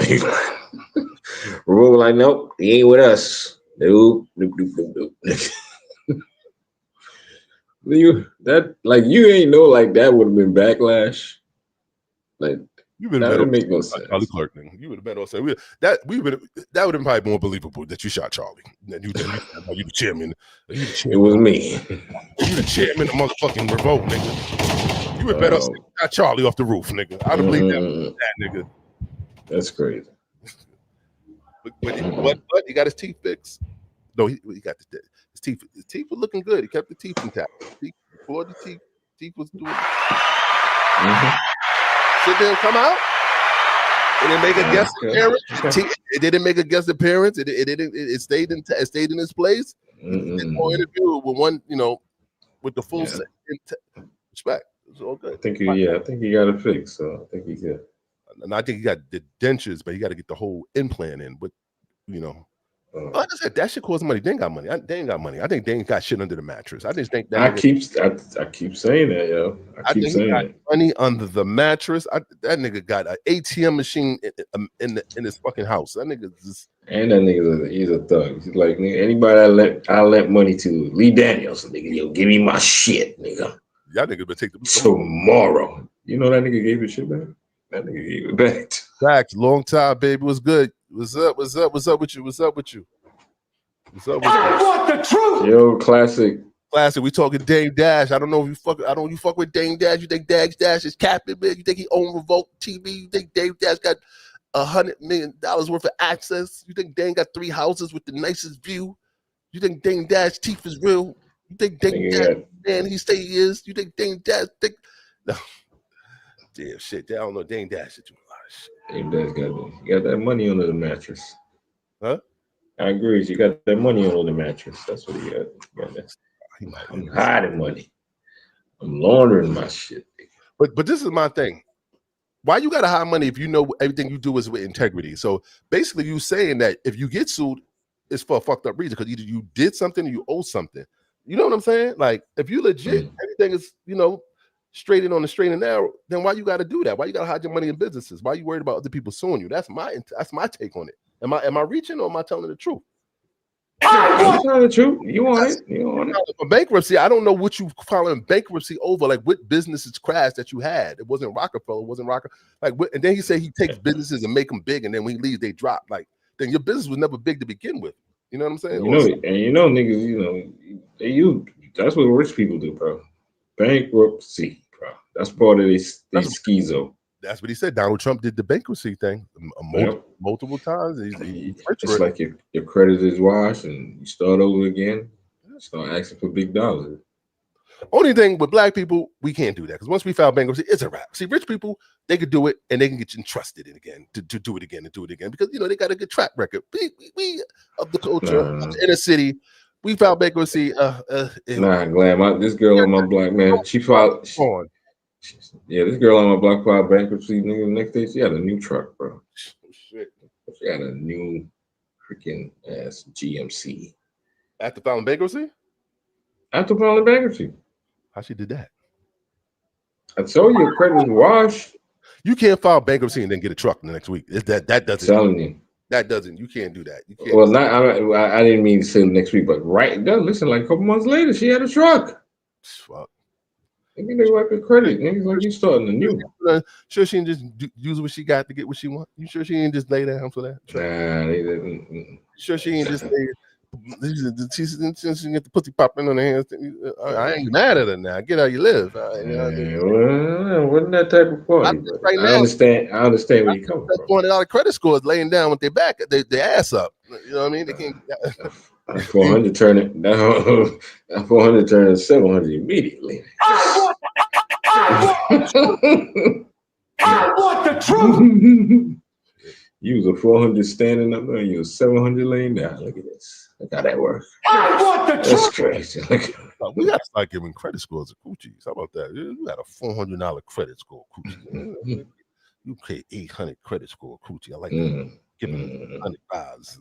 we're like, nope, he ain't with us. Nope. You ain't know that would have been backlash. Like you would have been make no sense. Charlie Clerk, nigga. You would have been saying that would have been probably more believable that you shot Charlie. That you the chairman. It was me. You the chairman of motherfucking Revolt, nigga. You would better shot Charlie off the roof, nigga. I'd have believed that nigga. That's crazy. But he got his teeth fixed. No, he got his teeth. His teeth were looking good. He kept the teeth intact. Before the teeth was doing. Shit didn't come out. It didn't make a guest appearance. It didn't make a guest appearance. It stayed in. It stayed in its place. More interview with one, with the full respect. It's all good. I think he got it fixed. So I think he good. And I think he got the dentures, but he got to get the whole implant in. But like I said, that shit costs money. They ain't got money. They ain't got money. I think they ain't got shit under the mattress. I just think that. I keep saying that, yo. I keep saying that. Money under the mattress. That nigga got an ATM machine in his fucking house. That nigga just. And that nigga, he's a thug. He's like, nigga, anybody I lent money to, Lee Daniels, nigga, yo, give me my shit, nigga. Y'all niggas better take the tomorrow. You know that nigga gave his shit back. That nigga gave it back. Facts. Long time, baby. What's good? What's up with you? What's up with you? I want the truth. Yo, classic. We talking Dame Dash. I don't know if you fuck with Dame Dash. You think Dash is capping, man? You think he own Revolt TV? You think Dame Dash got $100 million worth of access? You think Dame got 3 houses with the nicest view? You think Dame Dash teeth is real? You think Dame Dash, man, he say he is? You think Dame Dash no. Damn shit. I don't know. Dame Dash is doing a lot of shit. Dame Dash got that money under the mattress. Huh? I agree. You got that money on the mattress. That's what he got. I'm hiding money. I'm laundering my shit. But this is my thing. Why you gotta hide money if you know everything you do is with integrity? So basically, you saying that if you get sued, it's for a fucked up reason because either you did something or you owe something. You know what I'm saying? Like if you legit, everything is straight in on the straight and narrow. Then why you got to do that? Why you got to hide your money in businesses? Why you worried about other people suing you? That's my take on it. Am I reaching or am I telling the truth? I'm telling the truth. You want it? You want it? For bankruptcy, I don't know what you filing bankruptcy over. Like what businesses crashed that you had? It wasn't Rockefeller. It wasn't Rockefeller. Like and then he said he takes businesses and make them big, and then when he leaves, they drop. Like then your business was never big to begin with. You know what I'm saying? Niggas, they that's what rich people do, bro. Bankruptcy, bro. That's part of this schizo. That's what he said. Donald Trump did the bankruptcy thing multiple times. It's like your credit is washed and you start over again. Start asking for big dollars. Only thing with black people, we can't do that because once we file bankruptcy, it's a wrap. See, rich people, they could do it and they can get entrusted in again to do it again and do it again because they got a good track record. We of the culture of the inner city, we filed bankruptcy. Glam. This girl on my block, man, she filed. This girl on my block filed bankruptcy. Nigga, next day she had a new truck, bro. Shit. She had a new freaking ass GMC. After filing bankruptcy? After filing bankruptcy. How she did that? I told you, credit is washed. You can't file bankruptcy and then get a truck the next week. That doesn't. I'm telling you. That doesn't. You can't do that. You can't. Well, I didn't mean to say next week, but listen, like a couple months later, she had a truck. Fuck. Maybe they wipe the credit. Niggas like you starting a new. Sure, she didn't just use what she got to get what she want. You sure she didn't just lay down for that? Nah, they didn't. Sure, she ain't just lay. She get the pussy popping on her hands. I ain't mad at her now. Get how you live. Wasn't that type of party? Right now, I understand where you come from. $400 credit scores laying down with their back, their ass up. You know what I mean? They can't. 400 turning down. 400 turning 700 immediately. I want the truth. You was a 400 standing up there. You was 700 laying down. Look at this. Look how that works. I want the truth. That's crazy. We got to start giving credit scores to coochies. How about that? You got a $400 credit score, coochie. You pay 800 credit score, coochie. I like that. Giving $100.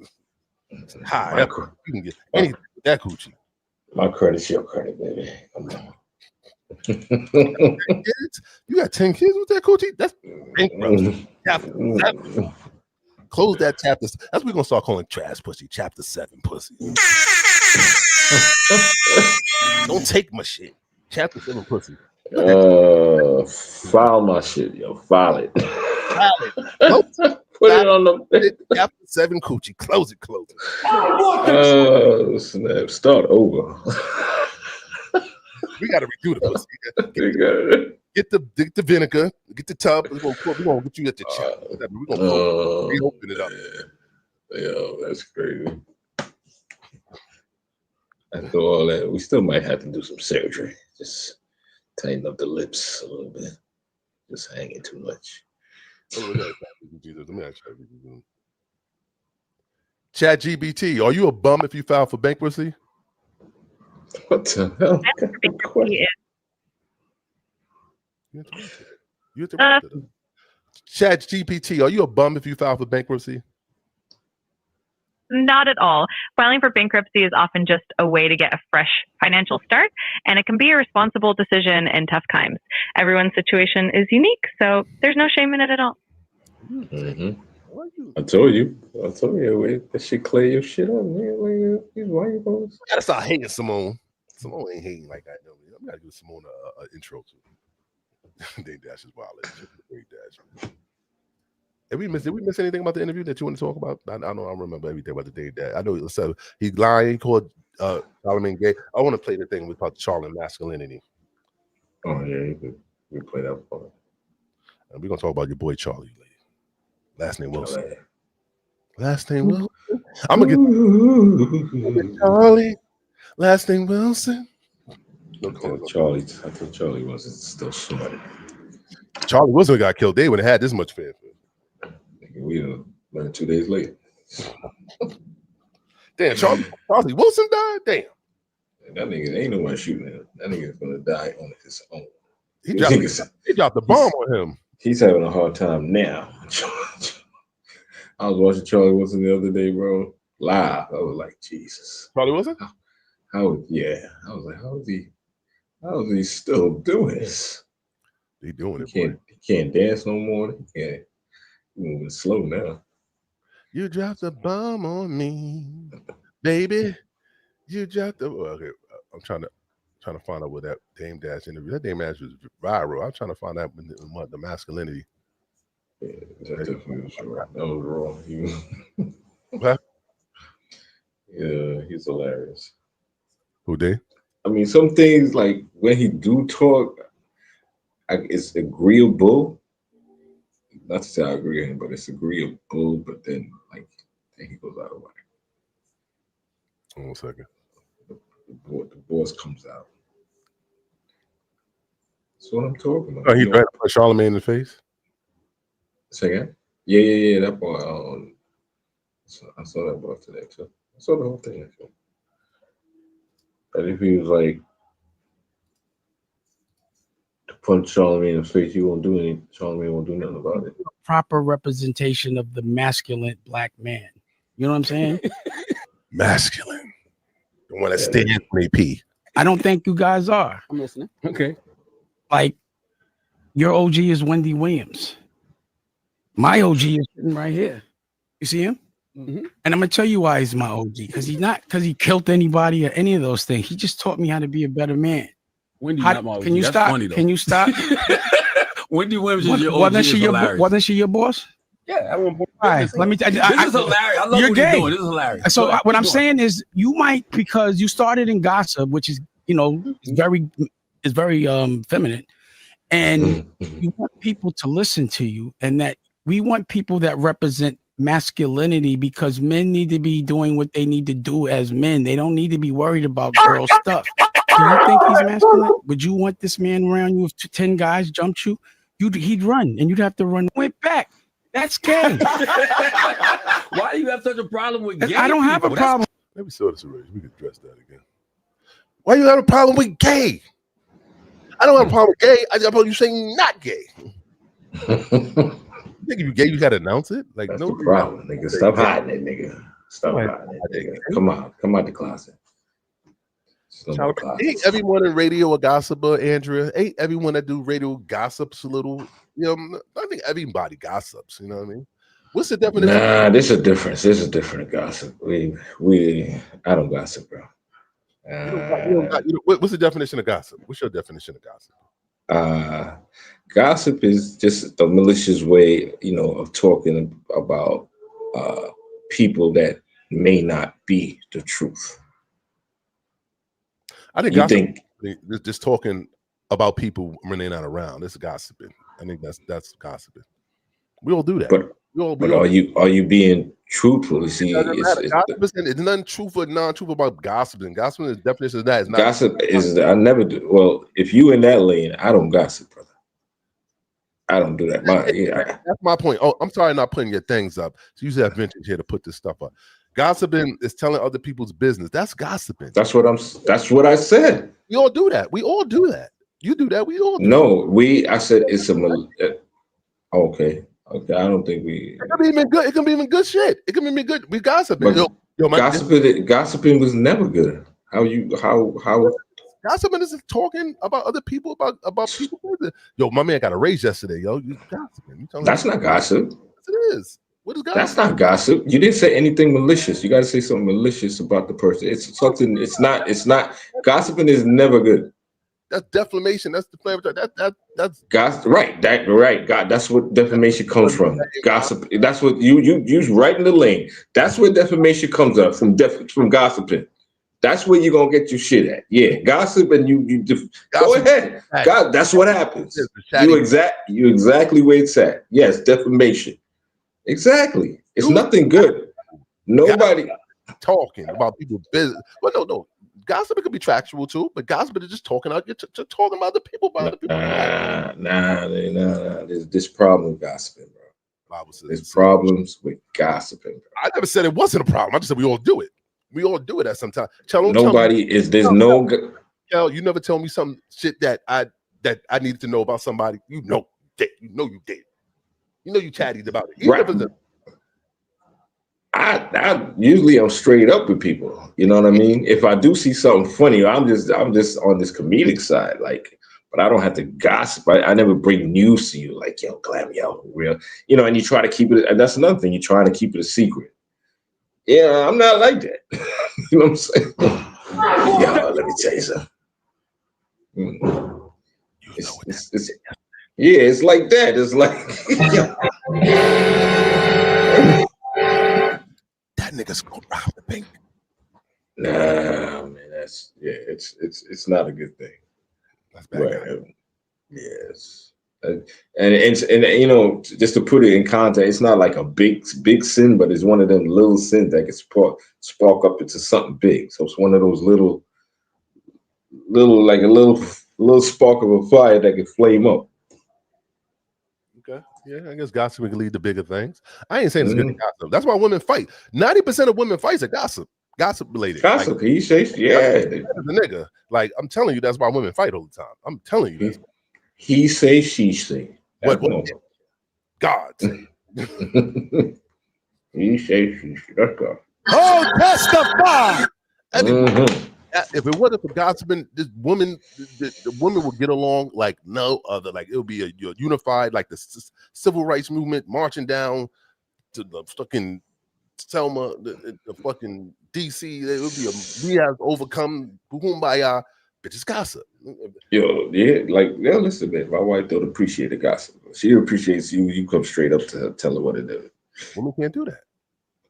It's high. You can get anything with that coochie. My credit's your credit, baby. Come on. You got 10 kids with that coochie? That's bankruptcy. Close that chapter. That's what we're gonna start calling trash pussy. Chapter 7 pussy. Don't take my shit. Chapter 7 pussy. File my shit, yo. File it. File it. Put it on the Chapter 7 coochie. Close it. Snap. Start over. We gotta redo the pussy. Get the vinegar, get the tub. We're gonna get you at the chapter. We're gonna reopen it up. Yeah, that's crazy. After all that, we still might have to do some surgery. Just tighten up the lips a little bit. Just hanging too much. Chat GBT, are you a bum if you file for bankruptcy? What the hell? Chat GPT, are you a bum if you file for bankruptcy? Not at all. Filing for bankruptcy is often just a way to get a fresh financial start, and it can be a responsible decision in tough times. Everyone's situation is unique, so there's no shame in it at all. Mm-hmm. I told you. That shit clear your shit up, man. Why you going? I gotta start hating Simone. Simone ain't hating like I know. I gotta give Simone an intro too. Dave Dash is wild. Dave Dash. Did we miss anything about the interview that you want to talk about? I don't remember everything about the Dave Dash. I know so he lied. He called Charlamagne gay. I want to play the thing with about Charlamagne masculinity. Oh yeah, you play that part. And we're gonna talk about your boy Charlie later. Last name Wilson. Last name Wilson. I'm gonna get Charlie. Last name Wilson. I thought Charlie wasn't still smarter. Charlie Wilson got killed. They would have had this much fanfare. We learned 2 days later. Damn, Charlie Wilson died. Damn. That nigga ain't no one shooting him. That nigga's gonna die on his own. He dropped the bomb on him. He's having a hard time now. I was watching Charlie Wilson the other day, bro. Live. I was like, Jesus. Charlie Wilson? Yeah. I was like, how is he still doing this? He doing it. He can't dance no more. He can't. He's moving slow now. You dropped the bomb on me, baby. You dropped the. Okay, I'm trying to find out what that Dame Dash interview. That Dame Dash was viral. I'm trying to find out what the masculinity. Yeah, that definitely was right. That was wrong. What? Yeah, he's hilarious. Who did? I mean, some things like when he do talk, it's agreeable. Not to say I agree with him, but it's agreeable. But then he goes out of whack. 1 second. The voice comes out. That's what I'm talking about. Oh, he tried to put Charlamagne in the face? Say again? Yeah. That boy. I saw that boy today too. I saw the whole thing actually. And if he was like to punch Charlamagne in the face, Charlamagne won't do nothing about it. Proper representation of the masculine black man. You know what I'm saying? Masculine. The one that stands for AP. I don't think you guys are. I'm listening. Okay. Like, your OG is Wendy Williams. My OG is sitting right here. You see him? Mm-hmm. And I'm gonna tell you why he's my OG. Because he killed anybody or any of those things. He just taught me how to be a better man. Wendy, not my OG. Can you That's stop? funny, though. Can you stop? Wendy Williams is your OG. Wasn't she your boss? Yeah, I want. All right, let me. This is hilarious. I love what you're doing. This is hilarious. So what I'm saying is, you might, because you started in gossip, which is is very feminine, and you want people to listen to you, and that we want people that represent masculinity, because men need to be doing what they need to do as men. They don't need to be worried about girl stuff. Do you think he's masculine? Would you want this man around you if 10 guys jumped you? He'd run, and you'd have to run. Went back. That's gay. Why do you have such a problem with gay? I don't have a problem. Let me saw this already. We could address that again. Why you have a problem with gay? I don't have a problem with gay. I just you saying not gay. You think if you gay, you gotta announce it? Like, that's no the problem, nigga. Stop hiding it, nigga. Stop hiding it, nigga. Come out the closet. Ain't everyone in radio a gossiper, Andrea? Ain't everyone that do radio gossips a little? I think everybody gossips. You know what I mean? What's the definition? Nah, there's a difference. There's a different gossip. I don't gossip, bro. What's the definition of gossip? What's your definition of gossip? Gossip is just a malicious way, of talking about people that may not be the truth. I think gossip is just talking about people when they're not around. It's gossiping. I think that's gossiping. We all do that. But are you being truthful? You see, it's nothing truthful or non-truthful about gossiping. Gossiping, the definition of that is not gossip. I never do. Well, if you in that lane, I don't gossip, brother. I don't do that. That's my point. Oh, I'm sorry, not putting your things up. So you have vintage here to put this stuff up. Gossiping is telling other people's business. That's gossiping. That's what I said. We all do that. We all do that. You do that. We all do that. I said it's okay. I don't think we. It can be even good. It can be even good shit. It can be good. We gossiping. Gossiping was never good. How gossiping is talking about other people about people. Yo, my man got a raise yesterday. Yo, you gossiping. That's not gossip. Yes, it is. What is gossip? That's not gossip. You didn't say anything malicious. You got to say something malicious about the person. It's something. It's not. Gossiping is never good. That's defamation. That's the flavor. That's gossip. Right. God. That's what defamation comes from. Gossip. That's what you right in the lane. That's where defamation comes up from gossiping. That's where you're gonna get your shit at. Yeah, gossip and you go ahead. God, that's what happens. You exactly where it's at. Yes, defamation. Exactly. It's nothing good. Nobody talking about people's business. Well, no. Gossip could be factual too, but gossip is just talking out. You're talking about the people. Nah. There's this problem with gossiping, bro. There's problems with gossiping. Bro. I never said it wasn't a problem. I just said we all do it. We all do it at some time. Kel, Nobody is. There's no. Kel, you never tell me some shit that I needed to know about somebody. You know you did. You know you chatted about it. Right. I usually I'm straight up with people. You know what I mean? If I do see something funny, I'm just on this comedic side, like. But I don't have to gossip. I never bring news to you, like, yo, Glam, yo, real, and you try to keep it. And that's another thing. You're trying to keep it a secret. Yeah, I'm not like that. You know what I'm saying? Yo, let me tell you something. It's like that. It's like that nigga's gonna rob the bank. Nah, man, it's not a good thing. That's bad. Right. Yes. And just to put it in context, it's not like a big sin, but it's one of them little sins that can spark up into something big. So it's one of those little like a little spark of a fire that can flame up. Okay. Yeah, I guess gossip can lead to bigger things. I ain't saying it's good to gossip. That's why women fight. 90% of women fights are gossip related. Gossip, he says, yeah. The nigga. Like, I'm telling you, that's why women fight all the time. I'm telling you this. He say, she say. What God say. He say, she say. That's God. Oh, testify. If it wasn't for gossiping, this woman, the women would get along like no other. Like, it'll be a unified, like the civil rights movement marching down to the fucking Selma, the fucking DC. It would be we have overcome kumbaya. Bitches gossip. Listen, man. My wife don't appreciate the gossip. She appreciates you. You come straight up to her, tell her what to do. Women can't do that.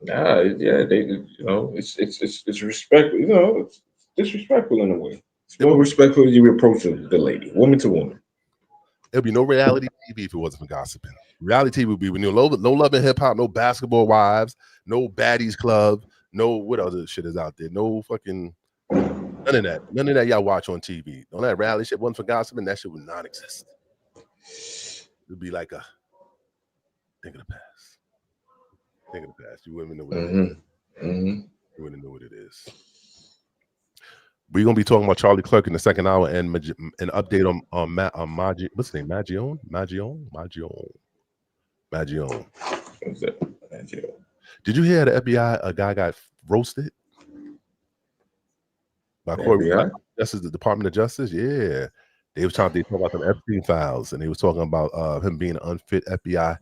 Nah, yeah, it's respectful. It's disrespectful in a way. It's more respectful you approach the lady, woman to woman. There'll be no reality TV if it wasn't for gossiping. Reality TV would be no love and hip hop, no basketball wives, no baddies club, no what other shit is out there, no fucking none of that. None of that y'all watch on TV. All that reality shit wasn't for gossiping, that shit would not exist. It'd be like a think of the past. Think of the past. You wouldn't know what it is. You wouldn't know what it is. We're gonna be talking about Charlie Clerk in the second hour and an update on what's his name? Magione. What's that? Magione. Did you hear the FBI? A guy got roasted by Justice, the Department of Justice. Yeah, they was talking about them Epstein files, and they was talking about him being an unfit FBI.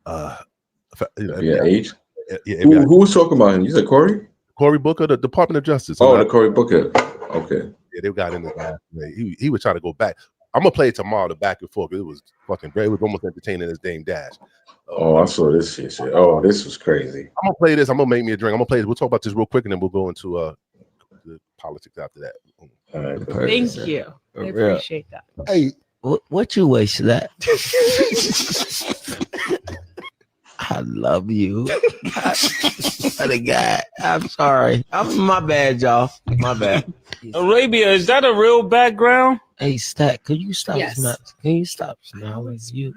FBI agent. Who was talking about him? You said Cory? Cory Booker, the Department of Justice. Oh, the Cory Booker. Okay. Yeah, they got in the last way. He was trying to go back. I'm gonna play it tomorrow, the back and forth. It was fucking great. It was almost entertaining as Dame Dash. I saw this shit. Oh, this was crazy. I'm gonna play this. I'm gonna make me a drink. I'm gonna play this. We'll talk about this real quick, and then we'll go into the politics after that. All right, thank you. I appreciate that. Hey, what you waste that? I love you. The guy. I'm sorry. My bad, y'all. My bad. Arabia, is that a real background? Hey, Stack, could you stop? Yes. Can you stop smiling? You.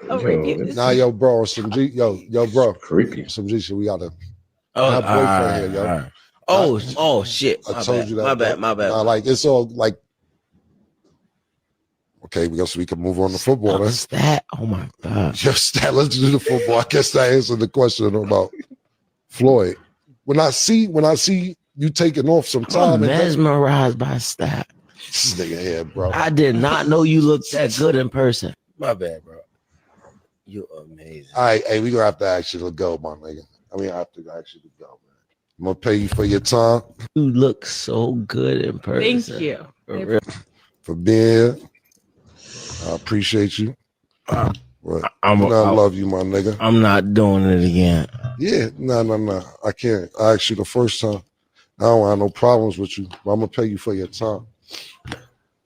Arabia. Yo, bro, some G, yo, bro, creepy. Some G shit. We gotta. Oh, boyfriend here, yo. Right. Oh, shit. I told you that. My bad. Like it's all like. Okay, we can move on to football then. Stat. Oh my God. Just that. Let's do the football. I guess that answered the question about Floyd. When I see you taking off some time, I'm mesmerized by Stat. This nigga here, bro. I did not know you looked that good in person. My bad, bro. You're amazing. All right, hey, we gonna have to actually go, my nigga. I mean, I have to actually go, man. I'm gonna pay you for your time. You look so good in person. Thank you. For being here. I appreciate you. I love you, my nigga. I'm not doing it again. Yeah, no. I can't. I asked you the first time. I don't have no problems with you, but I'm gonna pay you for your time.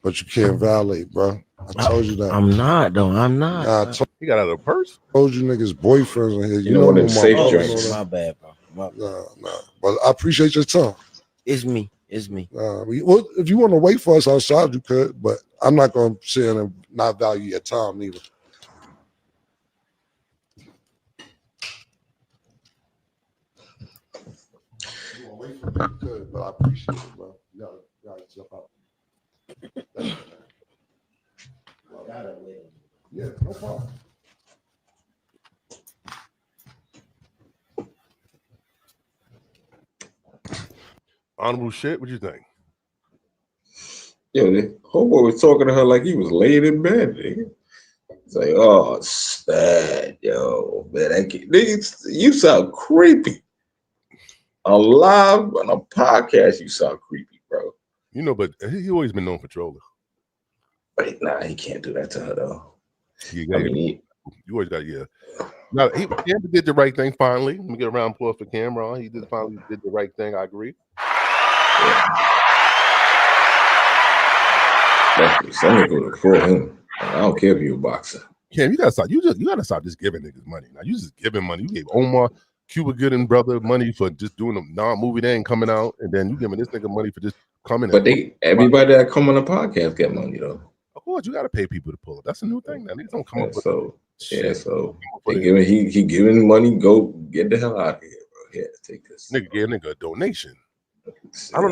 But you can't violate, bro. I told you that. I'm not, though. I'm not. He got out of the purse. Told you niggas boyfriends in here. You know them safe drinks. My bad, bro. Nah. But I appreciate your time. It's me. Well, if you want to wait for us outside, you could, but I'm not gonna sit in and not value your time neither. wait for me, you could, but I appreciate it, bro. You gotta jump out. Thank you, man. Yeah, no problem. Honorable shit. What you think? Yo, the homeboy was talking to her like he was laying in bed, nigga. It's like, oh, sad, yo, man. Nigga, you sound creepy. On a podcast, you sound creepy, bro. You know, but he always been known for trolling. Wait, nah, he can't do that to her though. You always got Now Cam did the right thing finally. Let me get a round of applause for Cameron. He finally did the right thing. I agree. Some nigga for him. I don't care if you're a boxer. Cam, you gotta stop. You gotta stop just giving niggas money. Now you just giving money. You gave Omar, Cuba Gooding brother money for just doing a non-movie that ain't coming out, and then you giving this nigga money for just coming. But everybody that come on the podcast get money though. Of course, you gotta pay people to pull it. That's a new thing. Now niggas don't come up with so he giving money. Go get the hell out of here, bro. Yeah, take this. Nigga gave nigga a donation. I don't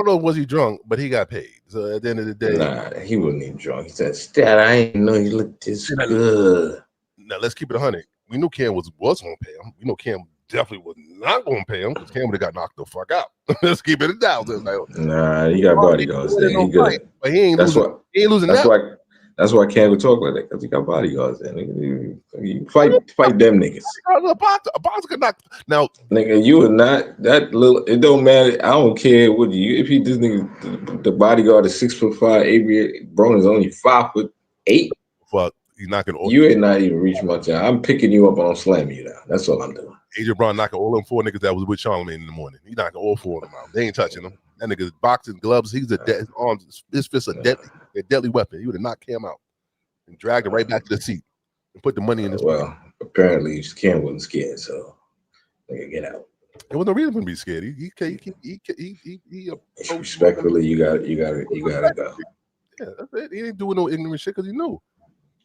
know. Was he drunk? But he got paid. So at the end of the day, nah, he wasn't even drunk. He said, "Dad, I ain't know you looked this good." Now let's keep it 100. We knew Cam was gonna pay him. We know Cam definitely was not gonna pay him because Cam would have got knocked the fuck out. Let's keep it 1,000. Nah, he got bodyguards. He good. But he ain't losing. That's why Cam would talk like that, because he got bodyguards. You fight them niggas. A boxer could knock. Now, nigga, you are not that little. It don't matter. I don't care what you. If he this nigga, the bodyguard is 6'5", Avery Brown is only 5'8". Fuck, he's knocking. You ain't not even reach much. I'm picking you up and I'm slamming you down. That's all I'm doing. Adrian Brown knocking all them 4 niggas that was with Charlamagne in the morning. He knocking all 4 of them out. They ain't touching him. That nigga's boxing gloves. His arms, his fists are a deadly weapon. He would have knocked Cam out and dragged him right back to the seat and put the money in his. Well, apparently Cam wasn't scared, so nigga get out. There was no reason for him to be scared. He respectfully, you gotta go. Yeah, that's it. He ain't doing no ignorant shit because he knew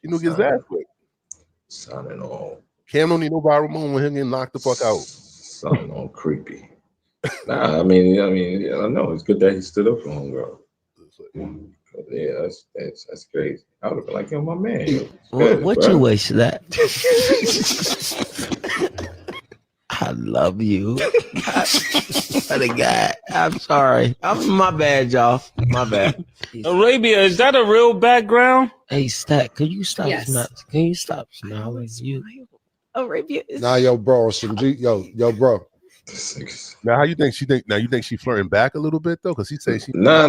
get his ass whipped. Sounding all. Cam don't need no viral moment with him getting knocked the fuck out. Sounding all creepy. Nah, I mean, I know it's good that he stood up for homegirl. Yeah, that's crazy. I would have been like, yo, my man. What you wish that? I love you. What a guy. I'm sorry. My bad, y'all. My bad. Arabia, is that a real background? Hey, Stack, can you stop? Yes. Can you stop smiling? Arabia is. Nah, yo, bro. Yo, bro. Now, how you think she think? Now, you think she flirting back a little bit though? Because he says she. Nah,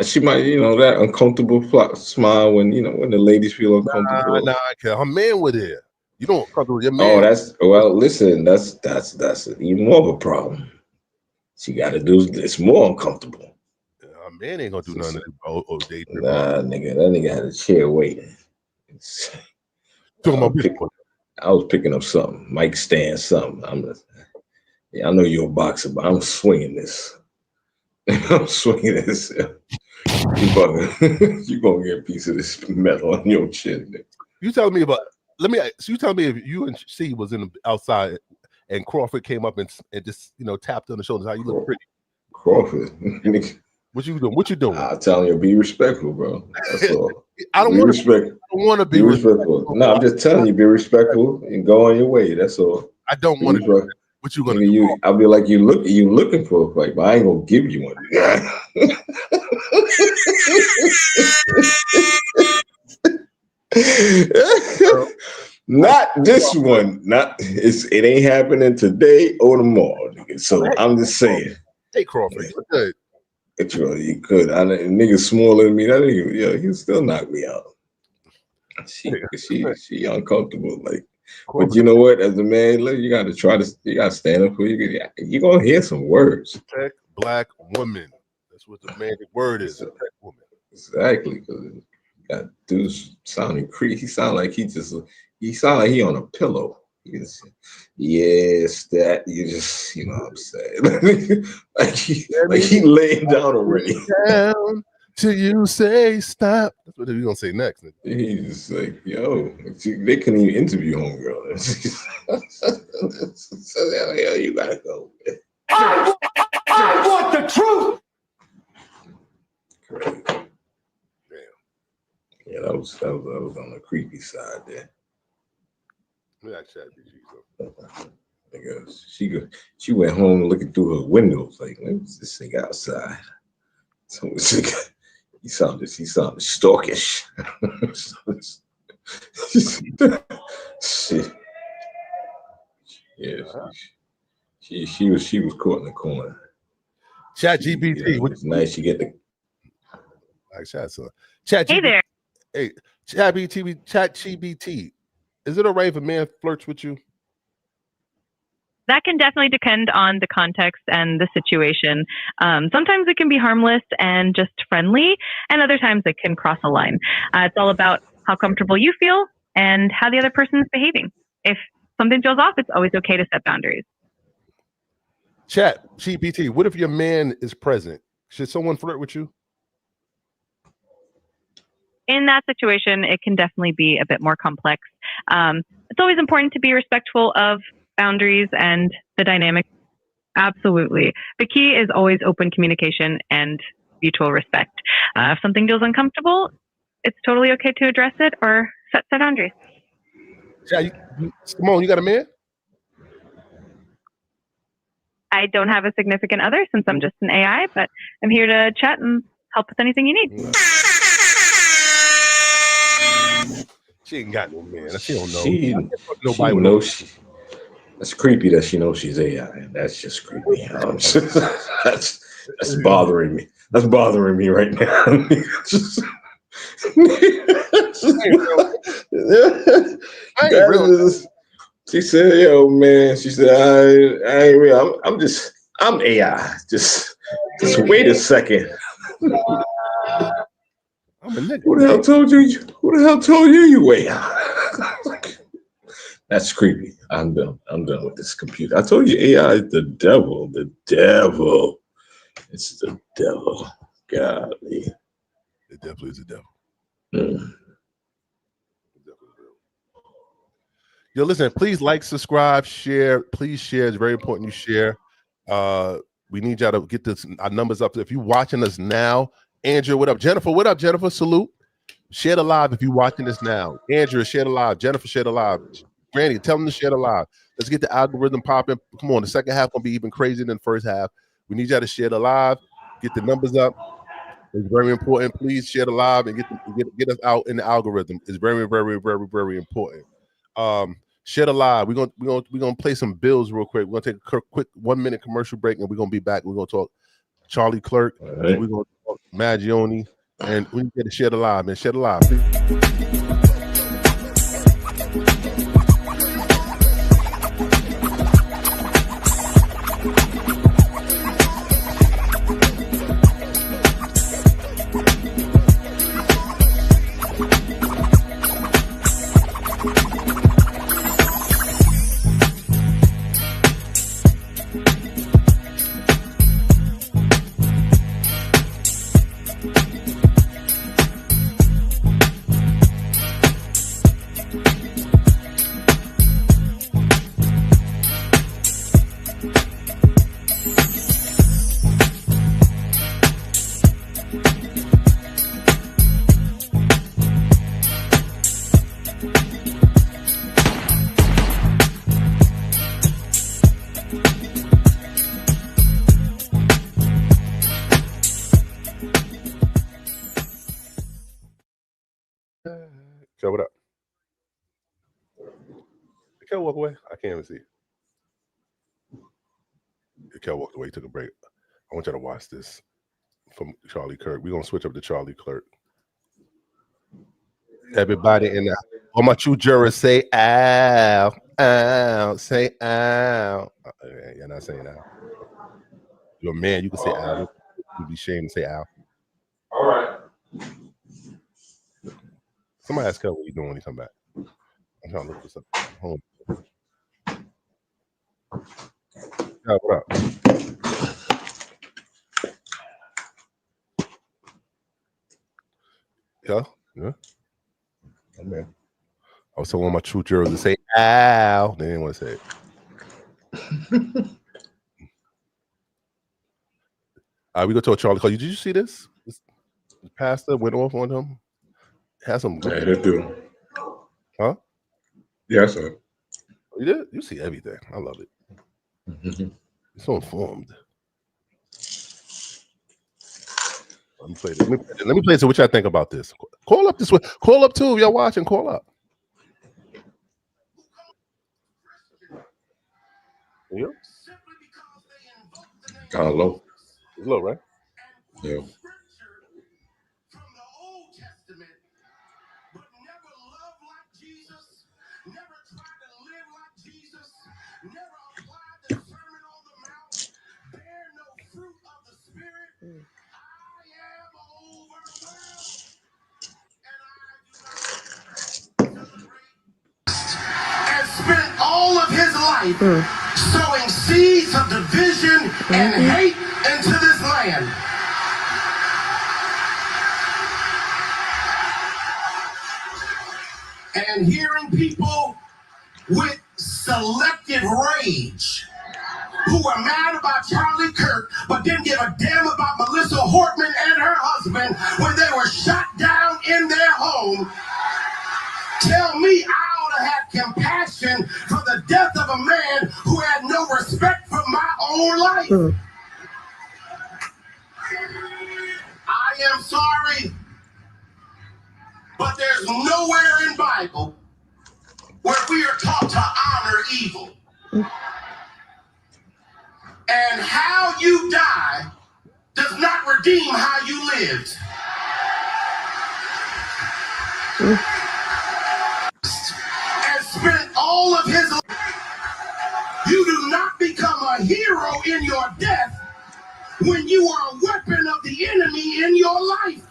she might, that uncomfortable smile when when the ladies feel uncomfortable. Nah, her man with it. You don't comfortable with your man. Listen, that's even more of a problem. She got to do it's more uncomfortable. Her man ain't gonna do nothing. Nah, nigga, that nigga had a chair waiting. I was picking up something, mic stand, something. I know you're a boxer, but I'm swinging this. I'm swinging this. You gonna get a piece of this metal on your chin. You telling me about? You tell me if you and C was in the outside and Crawford came up and just tapped on the shoulders. How you look pretty? Crawford. What you doing? What you doing? I'm telling you, be respectful, bro. That's all. I don't want to be respectful. No, I'm just telling you, be respectful and go on your way. That's all. I don't want to. What you gonna do? I'll be like, you looking for a fight, but I ain't gonna give you one. Not this one. It ain't happening today or tomorrow, nigga. So I'm just saying. Hey, Crawford, good. You could. Nigga smaller than me. That nigga, he still knock me out. She uncomfortable, like. But you know what? As a man, you got to stand up for you. You're gonna hear some words. Protect black woman. That's what the magic word is. Protect woman. Exactly. Because that dude's sounding creepy. He sound like he sound like he on a pillow. Yes, that you just what I'm saying. like he laying down already. Down till you say stop. That's what you gonna say next. He's just like, yo, they couldn't even interview homegirl. So you gotta go. was on the creepy side there. Yeah, ChatGPT. Because she went home looking through her windows like, what's this thing outside? So he sounded stalkish. Shit. Yeah, she was caught in the corner. ChatGPT. It's nice you get the ChatGPT. Hey there. Hey, ChatGPT. Is it alright if a man flirts with you? That can definitely depend on the context and the situation. Sometimes it can be harmless and just friendly, and other times it can cross a line. It's all about how comfortable you feel and how the other person is behaving. If something feels off, it's always okay to set boundaries. ChatGPT. What if your man is present? Should someone flirt with you? In that situation, it can definitely be a bit more complex. It's always important to be respectful of boundaries and the dynamic. Absolutely. The key is always open communication and mutual respect. If something feels uncomfortable, it's totally okay to address it or set boundaries. Simone, you got a man? I don't have a significant other since I'm just an AI, but I'm here to chat and help with anything you need. She ain't got no man. She don't know. She knows. That's creepy that she knows she's AI. That's just creepy. That's bothering me. That's bothering me right now. She said, "Yo, man." She said, "I ain't real. I'm AI. Just wait a second." Who the hell told you? Who the hell told you AI? That's creepy. I'm done. I'm done with this computer. I told you AI is the devil. The devil. It's the devil. Golly. It definitely is the devil. Yo, listen, please like, subscribe, share. Please share. It's very important you share. We need y'all to get our numbers up. If you're watching us now, Andrew, what up? Jennifer, what up, Jennifer? Salute. Share the live if you're watching this now. Andrew, share the live. Jennifer, share the live. Granny, tell them to share the live. Let's get the algorithm popping. Come on, the second half gonna be even crazier than the first half. We need y'all to share the live, get the numbers up. It's very important. Please share the live and get us out in the algorithm. It's very, very, very, very important. Share the live. We're gonna play some bills real quick. We're gonna take a quick 1 minute commercial break, and we're gonna be back. We're gonna talk Charlie Clerk, and we're gonna talk Magione, and we need to share the live, man. Share the live, please. So what up? Did Kel walk away? I can't even see. Kel walked away, took a break. I want y'all to watch this from Charlie Kirk. We're gonna switch up to Charlie Clerk. Everybody in there. All my true jurors say ow, ow, say ow. You're not saying ow. You're a man, you can say ow. You'd be ashamed to say ow. All right. Somebody ask Kel what he's doing when he come back. I'm trying to look this up. Hold on. Yeah, what up? Yeah. Oh, man. I was telling one of my true jurors to say ow. They didn't want to say it. We go to Charlie. Did you see this? This pastor went off on him. Has some good. Yeah, they do. Huh? Yeah, sir. You did? You see everything. I love it. You're so informed. Let me play this. Let me play this. What y'all think about this? Call up this way. Call up too. If y'all watching, call up. Yeah. Kind of low. It's low, right? Yeah. And spent all of his life sowing seeds of division and hate into this land. And hearing people with selective rage who were mad about Charlie Kirk but didn't give a damn about Melissa Hortman and her husband when they were shot down in their home, tell me I ought to have compassion for the death of a man who had no respect for my own life. I am sorry, but there's nowhere in Bible where we are taught to honor evil. And how you die does not redeem how you lived. And spent all of his life. You do not become a hero in your death when you are a weapon of the enemy in your life.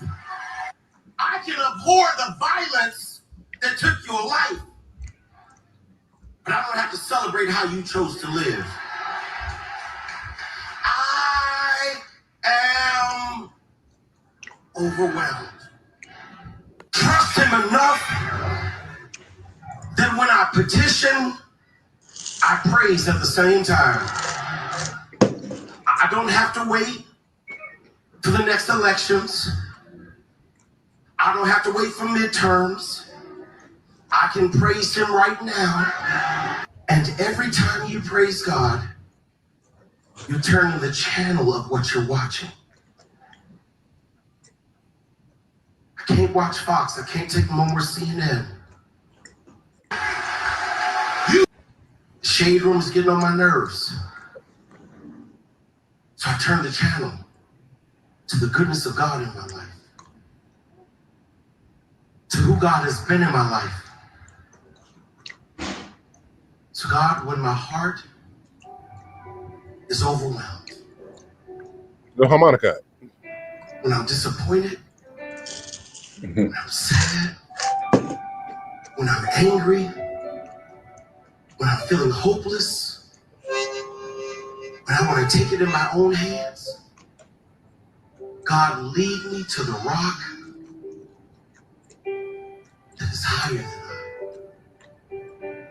I can abhor the violence that took your life, but I don't have to celebrate how you chose to live. I am overwhelmed. Trust him enough that when I petition, I praise at the same time. I don't have to wait for the next elections. I don't have to wait for midterms. I can praise him right now. And every time you praise God, you're turning the channel of what you're watching. I can't watch Fox. I can't take no more CNN. Shade Room is getting on my nerves. So I turn the channel to the goodness of God in my life, to who God has been in my life. So God, when my heart is overwhelmed, The harmonica. when I'm disappointed, when I'm sad, when I'm angry, when I'm feeling hopeless, when I want to take it in my own hands, God, lead me to the rock that is higher than I.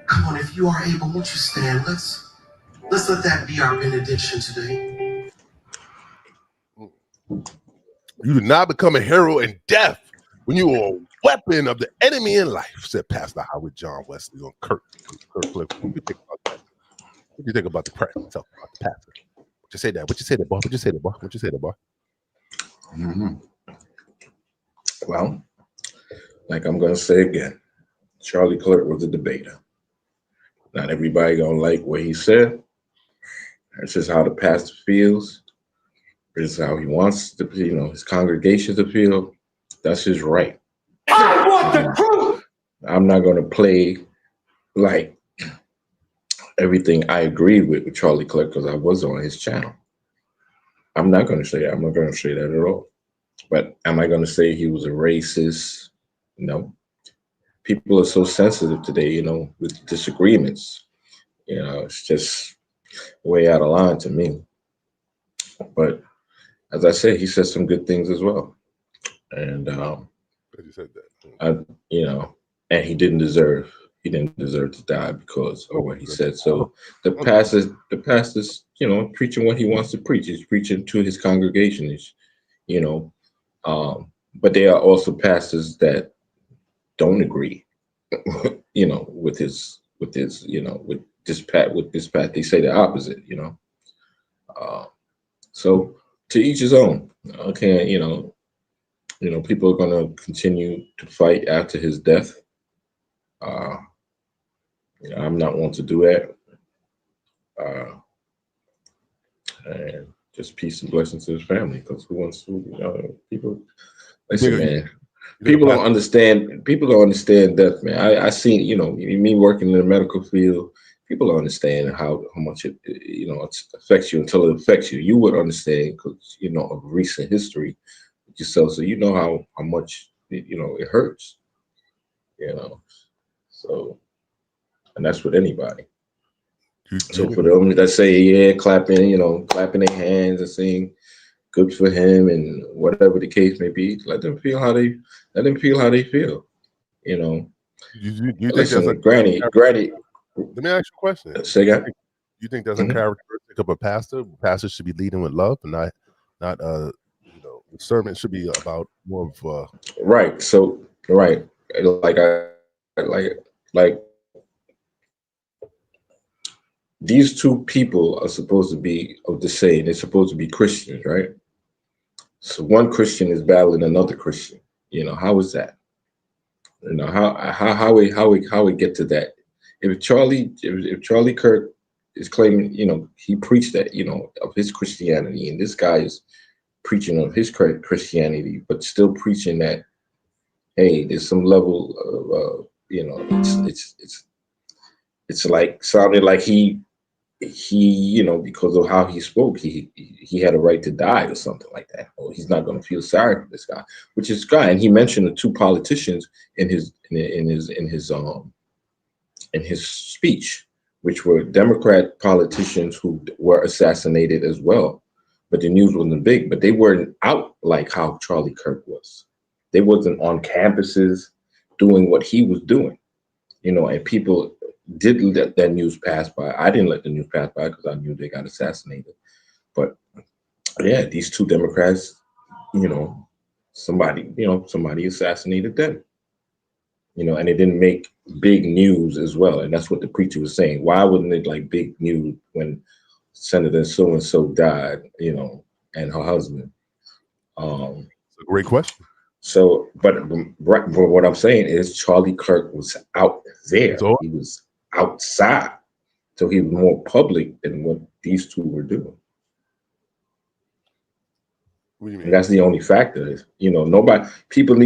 Come on, if you are able, won't you stand? Let's let that be our benediction today. You do not become a hero in death when you are a weapon of the enemy in life, said Pastor Howard John Wesley on Kirk Cliff. What do you think about that? What do you think about the prayer? Talk about the pastor. What you say that? What you say that, boy? What you say that, boy? What you say that, boy? Well, like I'm going to say again, Charlie Clerk was a debater. Not everybody going to like what he said. That's just how the pastor feels. This is how he wants to, his congregation to feel. That's his right. I want the truth. I'm not going to play like everything I agreed with Charlie Clerk because I was on his channel. I'm not going to say that. I'm not going to say that at all. But am I going to say he was a racist? No. People are so sensitive today, with disagreements. It's just way out of line to me. But as I said, he said some good things as well. And You said that. And he didn't deserve to die because of what he said. So the pastor's, preaching what he wants to preach. He's preaching to his congregation. But there are also pastors that don't agree, you know, with his, you know, with this path. They say the opposite, you know. So to each his own. Okay, you know, people are gonna continue to fight after his death. You know, I'm not one to do that. And just peace and blessings to his family, because who wants to, you know, people. Listen, man. People don't understand. People don't understand death, man. I seen, you know, me working in the medical field. People don't understand how much it, you know, it affects you until it affects you. You would understand because, you know, of recent history with yourself, so you know how much, you know, it hurts. You know, so, and that's with anybody. So for them that say, yeah, clapping, you know, clapping their hands and saying good for him and whatever the case may be, let them feel how they feel. You know. You think listen, that's a Granny. Let me ask you a question. Say again. You think that's a characteristic of a pastor? Pastors should be leading with love and not you know, the sermon should be about more of right. So right, like these two people are supposed to be of the same. They're supposed to be Christians, right? So one Christian is battling another Christian. You know, how is that? You know, how we get to that? If Charlie Kirk is claiming, you know, he preached that, you know, of his Christianity, and this guy is preaching of his Christianity, but still preaching that, hey, there's some level of, you know, it's like sounded like he, you know, because of how he spoke, he had a right to die or something like that, or he's not going to feel sorry for this guy, which is guy. And he mentioned the two politicians in his speech, which were Democrat politicians who were assassinated as well. But the news wasn't big, but they weren't out like how Charlie Kirk was. They wasn't on campuses doing what he was doing, you know, and people did let that news pass by. I didn't let the news pass by because I knew they got assassinated. But yeah, these two Democrats, you know, somebody assassinated them, you know, and it didn't make big news as well. And that's what the preacher was saying. Why wouldn't it like big news when Senator so-and-so died, you know, and her husband? It's a great question. So, but what I'm saying is Charlie Kirk was out there. He was outside. So he was more public than what these two were doing. What do you mean? And that's the only factor is, you know, people do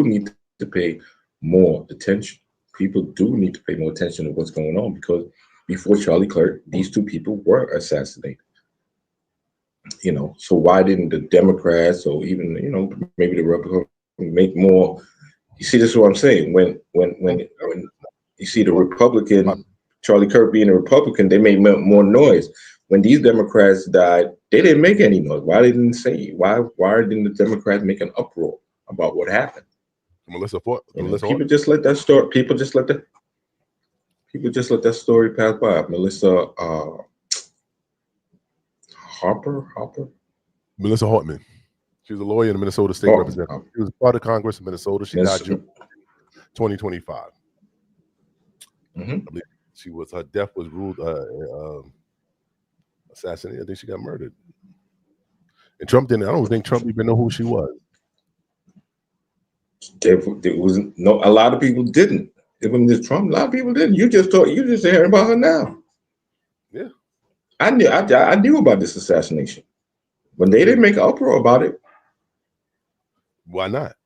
need to pay more attention. People do need to pay more attention to what's going on, because before Charlie Kirk, these two people were assassinated. You know, so why didn't the Democrats or even, you know, maybe the Republicans make more? You see, this is what I'm saying. When you see the Republican, Charlie Kirk being a Republican, they made more noise. When these Democrats died, they didn't make any noise. Why didn't the Democrats make an uproar about what happened? People just let that story. People just let that story pass by. Melissa Melissa Hartman. She was a lawyer in the Minnesota State Representative. She was part of Congress in Minnesota. She died June 2025. I believe her death was ruled assassinated. I think she got murdered. And Trump didn't. I don't think Trump even know who she was. There was no. A lot of people didn't. Even this Trump, a lot of people didn't. You just hearing about her now. Yeah, I knew about this assassination, but they didn't make an uproar about it. Why not?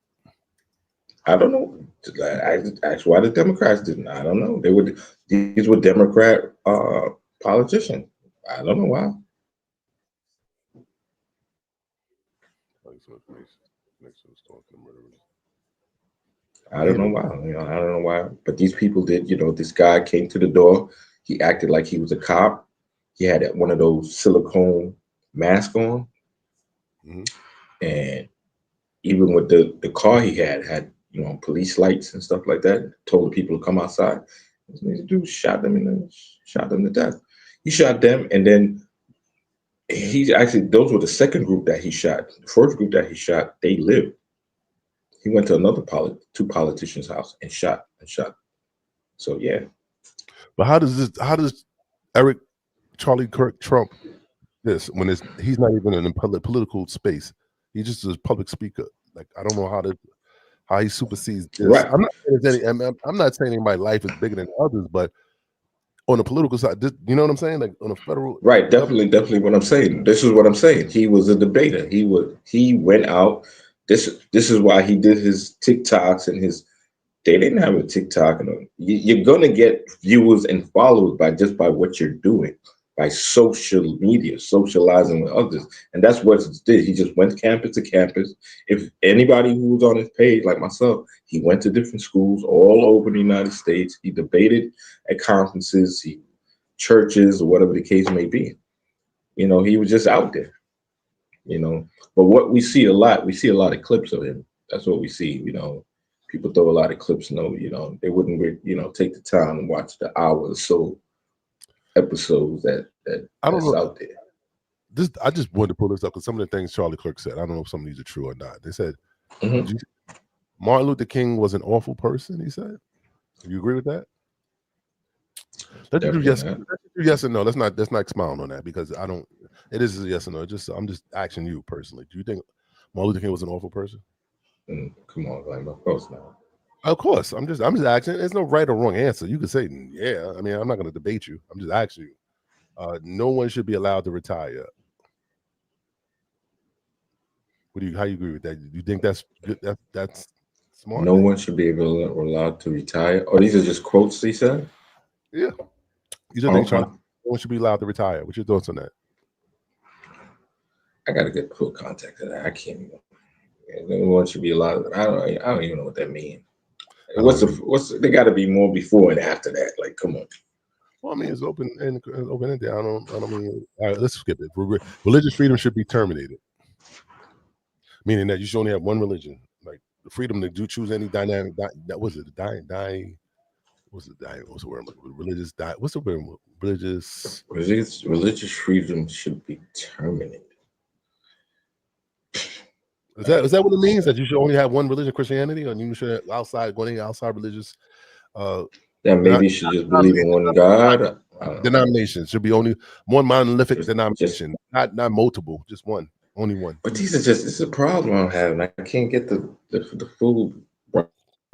I don't know. I asked why the Democrats didn't. I don't know. These were Democrat politicians. I don't know why. I don't know why. You know, I don't know why. But these people did. You know, this guy came to the door. He acted like he was a cop. He had one of those silicone masks on, and even with the car he had, you know, police lights and stuff like that. Told the people to come outside. This dude shot them to death. He shot them, and then those were the second group that he shot. The first group that he shot, they lived. He went to two politicians' house and shot. So yeah. But how does Eric Charlie Kirk Trump this when he's not even in a political space? He's just a public speaker. Like, I don't know how he supersedes this. Right. I'm not saying anybody's life is bigger than others, but on the political side, you know what I'm saying? Like on a federal, right? Definitely. What I'm saying. This is what I'm saying. He was a debater. He went out. This is why he did his TikToks and his. They didn't have a TikTok, and you're gonna get viewers and followers by what you're doing, by social media, socializing with others, and that's what he did. He just went campus to campus. If anybody who was on his page, like myself, he went to different schools all over the United States. He debated at conferences, churches, or whatever the case may be. You know, he was just out there. You know, but what we see a lot of clips of him. That's what we see. You know. People throw a lot of clips. They wouldn't, take the time and watch the hour or so episodes that's out there. I just wanted to pull this up because some of the things Charlie Clerk said, I don't know if some of these are true or not. They said Martin Luther King was an awful person. He said, "Do you agree with that?" Let's do yes or no. Let's not expound on that because I don't. It is a yes or no. I'm just asking you personally. Do you think Martin Luther King was an awful person? Come on, like, of course not. Of course, I'm just asking. There's no right or wrong answer. You can say, yeah. I mean, I'm not going to debate you. I'm just asking you. No one should be allowed to retire. How you agree with that? You think that's good? That's smart. No one should be allowed to retire. Oh, these are just quotes he said. Yeah, you just think no one should be allowed to retire. What's your thoughts on that? I got to get full context of that. I can't even. No one should be allowed. I don't even know what that means. There got to be more before and after that. Like, come on. Well, I mean, it's open ended. I don't mean. All right, let's skip it. Religious freedom should be terminated, meaning that you should only have one religion. Like the freedom to choose any dynamic. That was it. What's the word? Religious. What's the word? Religious freedom should be terminated. Is that what it means? That you should only have one religion, Christianity, or you should outside religious? That maybe you should just believe in one God. Denomination should be only one monolithic denomination, not multiple, just one, only one. But it's a problem I'm having. I can't get the full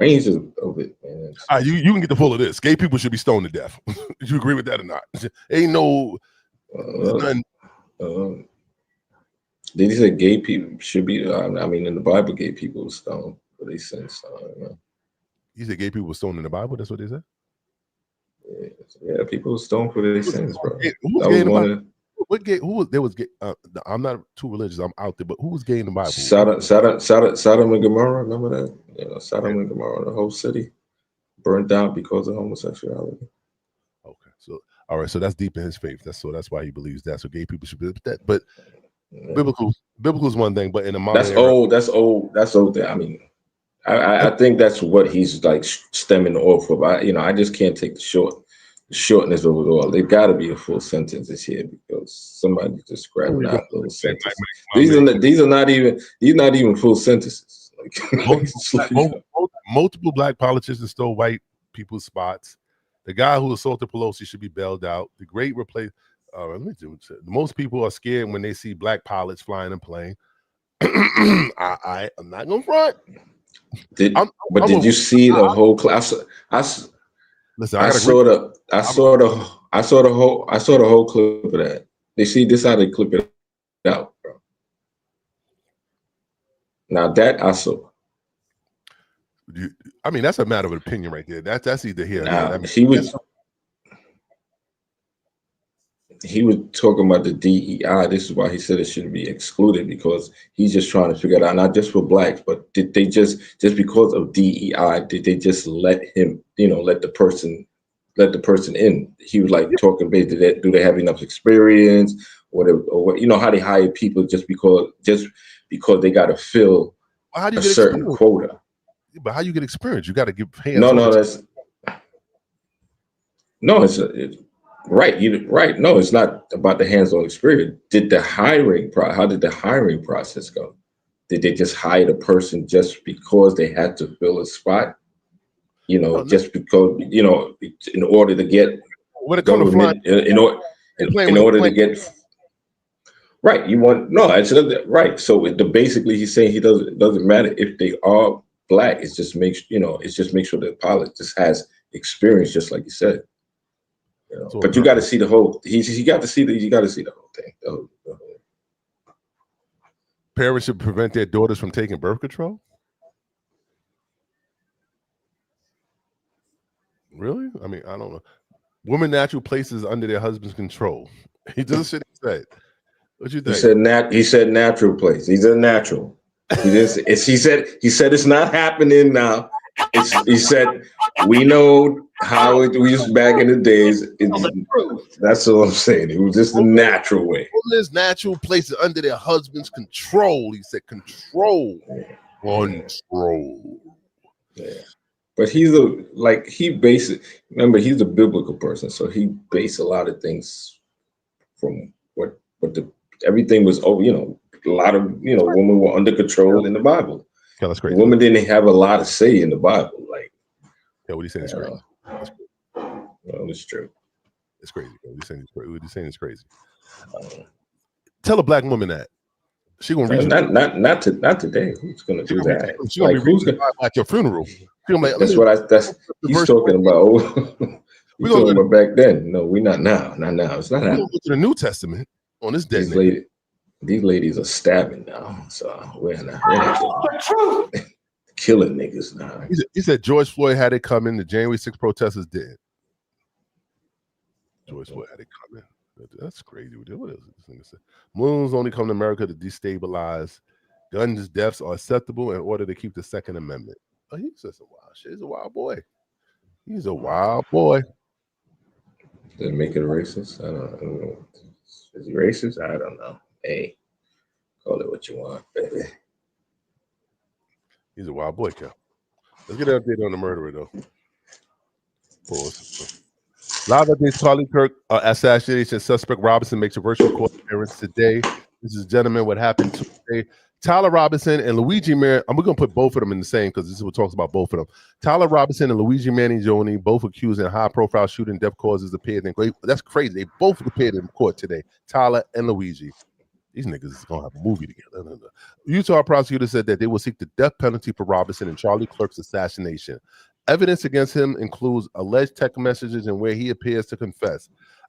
range of it, man. You can get the full of this. Gay people should be stoned to death. You agree with that or not? Ain't no. Did he say gay people should be? I mean, in the Bible, gay people were stoned for their sins. You said gay people were stoned in the Bible? That's what they said? Yeah, people were stoned for their sins, bro. Who was gay in the Bible? What gay? There was gay. I'm not too religious. I'm out there, but who was gay in the Bible? Sodom and Gomorrah. Remember that? Sodom and Gomorrah, the whole city burned down because of homosexuality. Okay, so all right, so that's deep in his faith. That's why he believes that. So gay people should be that, but. Biblical is one thing, but in the modern that's old. I mean, I think that's what he's like stemming off of. I just can't take the shortness of it all. They've got to be a full sentences here because somebody just grabbing out little sentences. These are not even full sentences. Multiple black politicians stole white people's spots. The guy who assaulted Pelosi should be bailed out. The great replace. Most people are scared when they see black pilots flying and plane. I'm not gonna front. Did you see the whole class? I saw the whole clip of that. They see this how they clip it out, bro. Now that I saw. I mean, that's a matter of opinion right there. That's either here. He was talking about the DEI. This is why he said it shouldn't be excluded because he's just trying to figure it out, not just for blacks, but did they just because of DEI, did they just let him, let the person in? He was like talking about, do they have enough experience or how they hire people just because they got to fill a certain quota. But how you get experience? You got to give hands. It's right. No, it's not about the hands-on experience. How did the hiring process go? did they just hire the person just because they had to fill a spot? You know, just because, you know, in order to get government, in order to get right. You want it's right. So basically, he's saying it doesn't matter if they are black. It just makes sure the pilot just has experience, just like you said. You know, but you got to see the whole. You got to see the whole thing. The whole. Parents should prevent their daughters from taking birth control. Really? I mean, I don't know. Women natural places under their husband's control. He just said. What you think? He said natural place. He's a natural. He said it's not happening now. He said we know how it was back in the days. That's all I'm saying. It was just the natural way. Women's natural places under their husband's control. He said control. Control. Yeah. But he's remember, he's a biblical person, so he based a lot of things from what everything was a lot of women were under control in the Bible. Yeah, that's crazy. Women didn't have a lot of say in the Bible. Like, yeah, what are you saying is crazy? Well, it's true. It's crazy. What are you saying is crazy? Tell a black woman that. She gonna reach not today. Who's gonna do that? She's gonna be reaching at your funeral. That's he's talking about. We're talking about back then. No, we're not now. Not now. It's not happening. Go to the New Testament on this day. These ladies are stabbing now, so we're not killing niggas now. He said George Floyd had it coming. The January 6th protesters did. George Floyd had it coming. That's crazy. What else is this thing to say? Muslims only come to America to destabilize. Guns deaths are acceptable in order to keep the Second Amendment. Oh, he said some wild shit. He's a wild boy. He's a wild boy. Did it make it racist? I don't know. Is he racist? I don't know. Hey, call it what you want, baby. He's a wild boy, Cal. Let's get an update on the murderer, though. Pause. Live updates: Charlie Kirk assassination suspect Robinson makes a virtual court appearance today. This is, gentlemen, what happened Tuesday. Tyler Robinson and Luigi Manning. We're going to put both of them in the same because this is what talks about both of them. Tyler Robinson and Luigi Manning-Joni, both accused in high-profile shooting death causes, appeared in court. That's crazy. They both appeared in court today. Tyler and Luigi. These niggas is going to have a movie together. Utah prosecutor said that they will seek the death penalty for Robinson and Charlie Clerk's assassination. Evidence against him includes alleged text messages and where he appears to confess.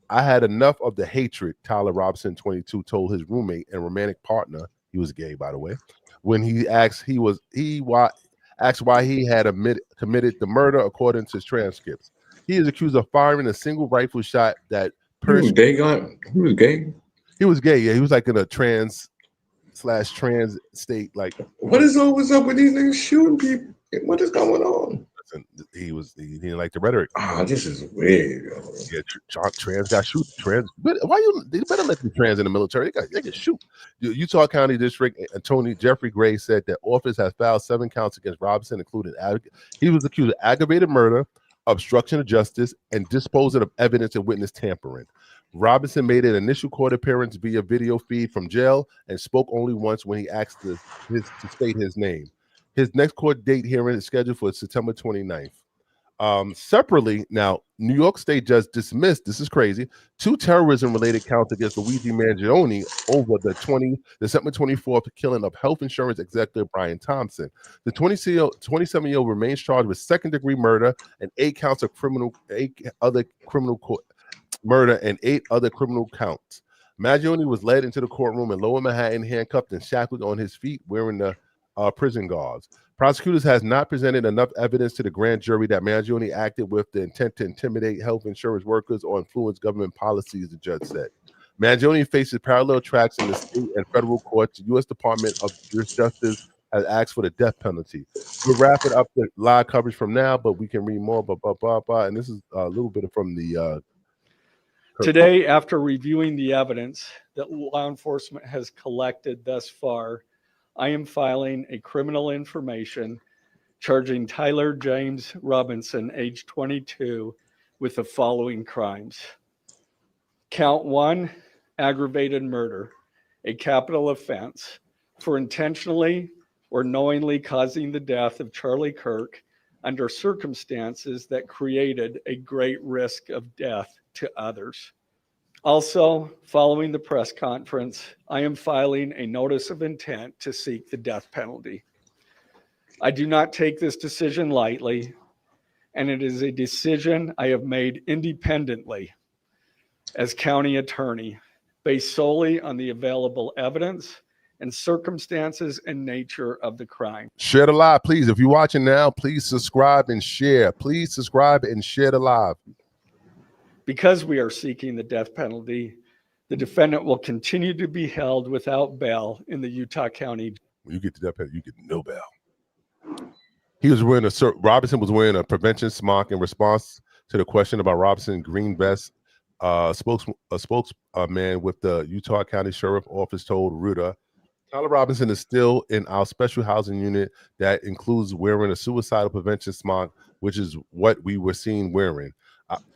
I had enough of the hatred, Tyler Robinson, 22, told his roommate and romantic partner. He was gay, by the way. When he asked why he had committed the murder, according to his transcripts. He is accused of firing a single rifle shot that Who was gay? He was gay, yeah. He was like in a trans state. Like, what is always up with these niggas shooting people? What is going on? He didn't like the rhetoric. Oh, this is weird. Yeah, trans got shoot. Trans, they better let the trans in the military. They can shoot. Utah County District Attorney Jeffrey Gray said that office has filed 7 counts against Robinson, including he was accused of aggravated murder, obstruction of justice, and disposing of evidence and witness tampering. Robinson made an initial court appearance via video feed from jail and spoke only once when he asked to state his name. His next court date hearing is scheduled for September 29th. Separately, now, New York State judge dismissed, this is crazy, 2 terrorism-related counts against Luigi Mangione over the December 24th killing of health insurance executive Brian Thompson. The 27-year-old remains charged with second-degree murder and 8 counts of murder and 8 other criminal counts. Mangione was led into the courtroom in Lower Manhattan, handcuffed and shackled on his feet, wearing the prison guards. Prosecutors has not presented enough evidence to the grand jury that Mangione acted with the intent to intimidate health insurance workers or influence government policies, the judge said. Mangione faces parallel tracks in the state and federal courts. The U.S. Department of Justice has asked for the death penalty. We're wrapping up the live coverage from now, but we can read more. And this is a little bit from the Today, after reviewing the evidence that law enforcement has collected thus far, I am filing a criminal information charging Tyler James Robinson, age 22, with the following crimes. Count 1, aggravated murder, a capital offense for intentionally or knowingly causing the death of Charlie Kirk under circumstances that created a great risk of death to others. Also, following the press conference, I am filing a notice of intent to seek the death penalty. I do not take this decision lightly, and it is a decision I have made independently as county attorney, based solely on the available evidence and circumstances and nature of the crime. Share the live, please. If you're watching now, please subscribe and share. Please subscribe and share the live. Because we are seeking the death penalty, the defendant will continue to be held without bail in the Utah County. When you get the death penalty, you get no bail. Robinson was wearing a prevention smock in response to the question about Robinson green vest. A spokesman with the Utah County Sheriff Office told Ruta, Tyler Robinson is still in our special housing unit that includes wearing a suicidal prevention smock, which is what we were seen wearing.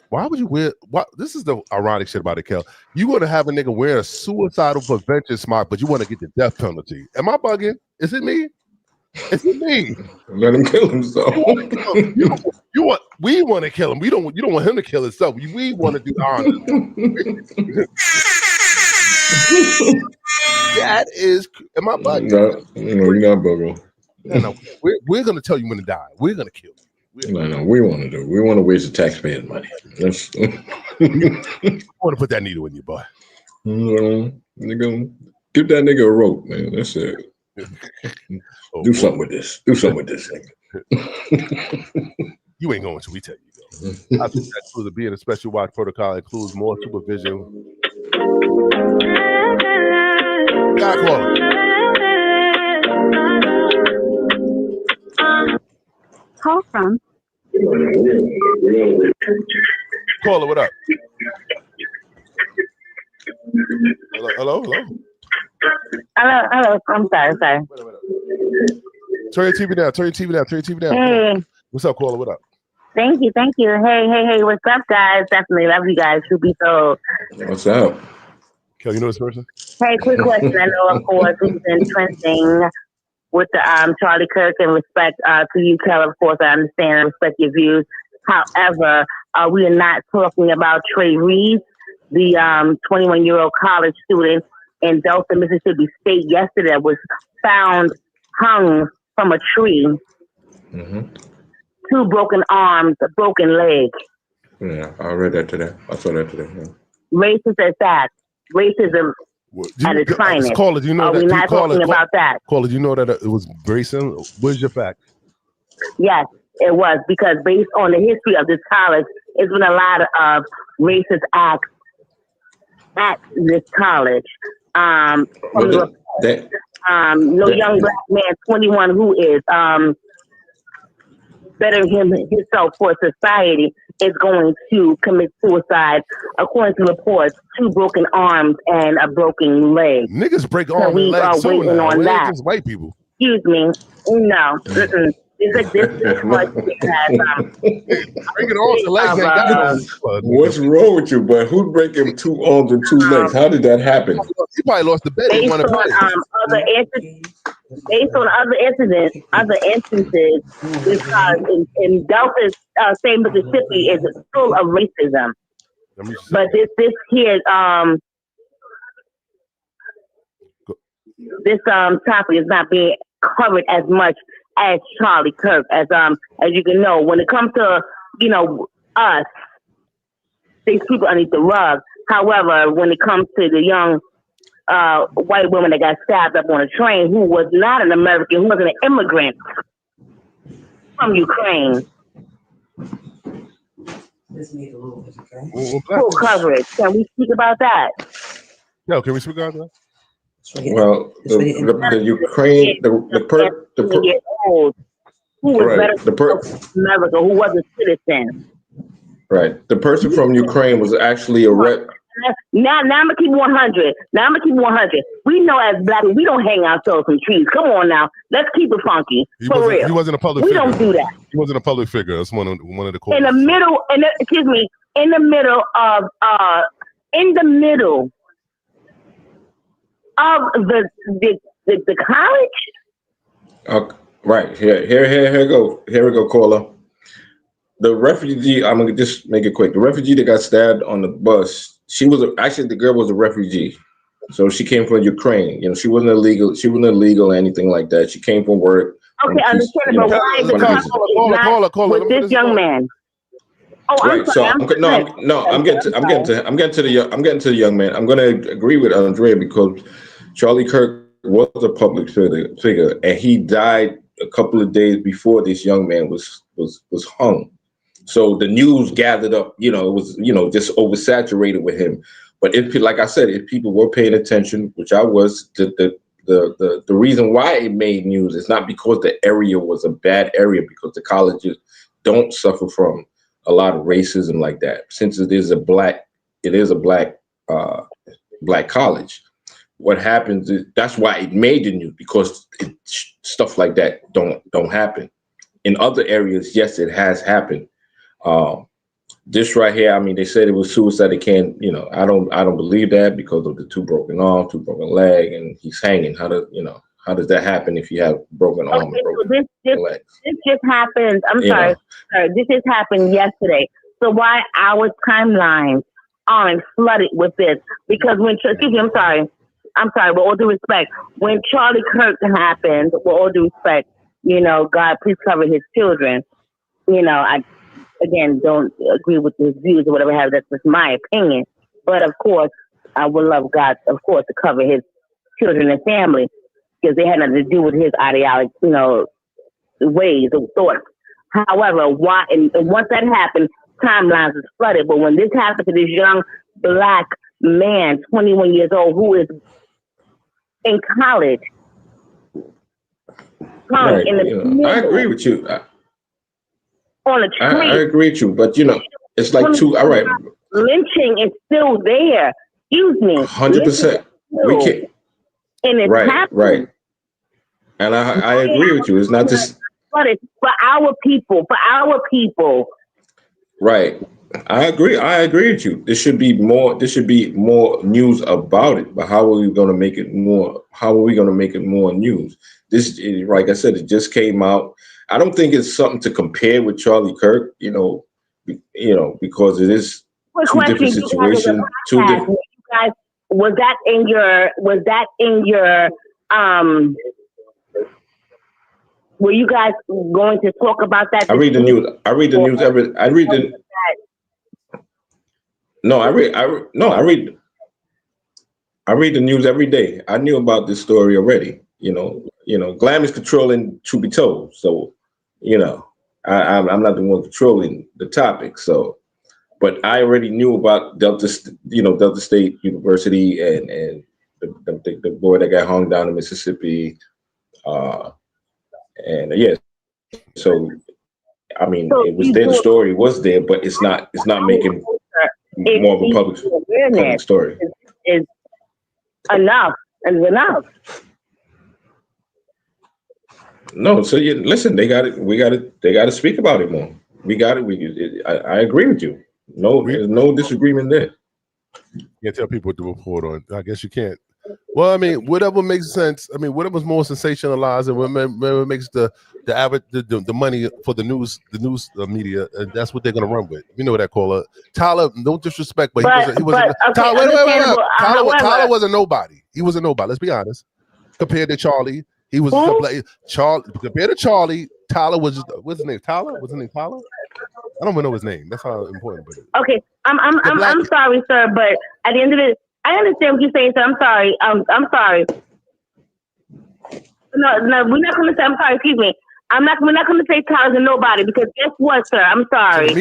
Why would you wear? This is the ironic shit about it, Kel. You want to have a nigga wear a suicidal prevention smock, but you want to get the death penalty. Am I bugging? Is it me? Is it me? Let him kill himself. We want to kill him. You don't want him to kill himself. We want to do honor. That is, am I bugging? No, you're not bugging. No, we're gonna tell you when to die. We're gonna kill you. No, we want to waste the taxpayers' money. I want to put that needle in you, boy. Nigga, give that nigga a rope, man. That's it. Do something with this. Do something with this nigga. You ain't going to. We tell you. Though. I think that includes being a special watch protocol includes more supervision. Call from. Caller, what up? Hello. Hello. I'm sorry. Turn your TV down. Hey. What's up, caller? What up? Thank you. Hey, what's up, guys? Definitely love you guys. Truth be told. What's up? Kel, you know this person? Hey, quick question. I know, of course, we've been trending with the Charlie Kirk and respect to you, Kel. Of course, I understand and respect your views. However, we are not talking about Trey Reeves, the 21-year-old college student in Dothan, Mississippi State yesterday was found hung from a tree. Mm-hmm. 2 broken arms, a broken leg. Yeah, I read that today. I saw that today. Yeah. Racist as that. Racism at its finest. Caller, do you know that? We're not talking about that. Caller, do you know that it was racism? Where's your fact? Yes, it was, because based on the history of this college, there's been a lot of racist acts at this college. No young black man, 21, who is bettering himself for society, is going to commit suicide, according to reports. 2 broken arms and a broken leg. Niggas break arms and legs too waiting now. on that. Just white people. Excuse me. No. This was breaking arms and legs ain't what's wrong with you, but who's breaking 2 arms and 2 legs? How did that happen? He probably lost the bet. Based on other instances, because in Delta, state Mississippi is full of racism. But this topic is not being covered as much as Charlie Kirk. As you can know, when it comes to us, these people underneath the rug. However, when it comes to the young white woman that got stabbed up on a train, who was not an American, who was an immigrant from Ukraine. Full coverage. Can we speak about that? No, can we speak about that? Well, the Ukraine, who was America, who was a citizen. Right. The person from Ukraine was actually a rep. Now I'm gonna keep 100. We know as black people, we don't hang ourselves in trees. Come on now, let's keep it funky. For real. He wasn't a public figure. We don't do that. He wasn't a public figure. That's one of the causes. In the middle of the college. Right here we go, caller. The refugee. I'm gonna just make it quick. The refugee that got stabbed on the bus. Actually the girl was a refugee. So she came from Ukraine. You know, she wasn't illegal. She wasn't illegal or anything like that. She came from work. Okay, understand, but why is the conflict not with this young man? Oh, I'm right. sorry. I'm getting to the young man. I'm going to agree with Andrea because Charlie Kirk was a public figure, and he died a couple of days before this young man was hung. So the news gathered up. You know, it was just oversaturated with him. But like I said, if people were paying attention, which I was, the reason why it made news is not because the area was a bad area, because the colleges don't suffer from a lot of racism like that. Since it is a black college. What happens is that's why it made the news, because stuff like that don't happen. In other areas, yes, it has happened. This right here, I mean, they said it was suicide. They can't, I don't believe that because of the two broken arm, two broken leg, and he's hanging. How does that happen if you have broken arm and broken leg? This just happened. I'm sorry. This just happened yesterday. So why our timelines aren't flooded with this? Because I'm sorry, with all due respect, when Charlie Kirk happened, with all due respect, God, please cover his children. I again don't agree with his views or whatever have. That's just my opinion. But of course, I would love God, of course, to cover his children and family, because they had nothing to do with his ideology, ways of thought. However, and once that happened, timelines is flooded. But when this happened to this young black man, 21 years old, who is in college, right. I agree with you. On a tree. I agree with you, but it's like all right. Lynching is still there. Excuse me. 100%. We can't. And it's happening. Right. And I agree with you. It's not just. But it's for our people. Right. I agree with you. There should be more news about it. But how are we going to make it more? How are we going to make it more news? This, like I said, it just came out. I don't think it's something to compare with Charlie Kirk. Because it is two different situations. Two different. You guys, was that in your were you guys going to talk about that? I read the news every. I read the news every day. I knew about this story already. Glam is controlling, truth be told. So, I'm not the one controlling the topic. So, but I already knew about Delta State University and the boy that got hung down in Mississippi. And yes, so I mean, it was there. The story was there, but it's not making more of a public story. Is enough. No, so listen, they got it. They got to speak about it more. We got it. I agree with you. No, there's no disagreement there. You can't tell people what to report on. I guess you can't. Well, I mean, whatever makes sense. I mean, whatever's more sensationalized and whatever makes the money for the news media, that's what they're gonna run with. You know that, caller. Tyler, no disrespect, but he wasn't. Tyler, Tyler was a nobody. He was a nobody. Let's be honest. Compared to Charlie, he was Charlie. Compared to Charlie, Tyler was just what's his name? Tyler? What's his name? Tyler? I don't even know his name. That's how important. But okay, I'm sorry, sir, but at the end of it, I understand what you're saying, sir. I'm sorry. I'm sorry. No, we're not going to say. I'm sorry. Excuse me. We're not going to say Tyler's a nobody, because guess what, sir? I'm sorry. To the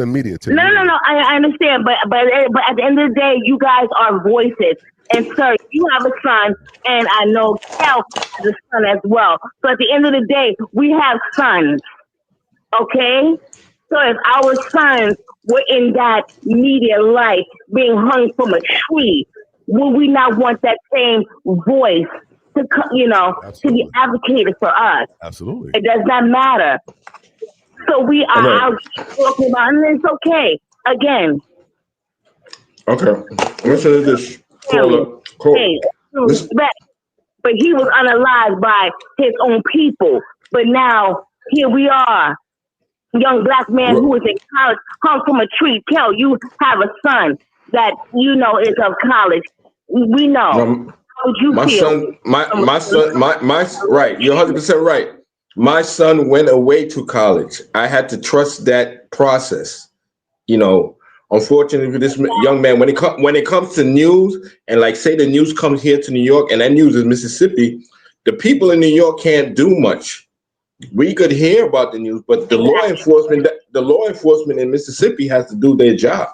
media. No. I understand, but at the end of the day, you guys are voices. And sir, you have a son, and I know Kel has a son as well. So at the end of the day, we have sons. Okay? So if our sons were in that media light being hung from a tree, would we not want that same voice to be advocated for us? Absolutely. It does not matter. So we are out talking about, and it's okay. Again. Okay. Listen to this. Hey, respect. But he was unalived by his own people. But now, here we are. Young black man who is in college, hung from a tree. Kel, you have a son that you know is of college. We know. How would you feel? My son, right. You're 100% right. My son went away to college. I had to trust that process. You know, unfortunately for this young man, when it comes to news, and like say the news comes here to New York, and that news is Mississippi, the people in New York can't do much. We could hear about the news, but the law enforcement in Mississippi has to do their job.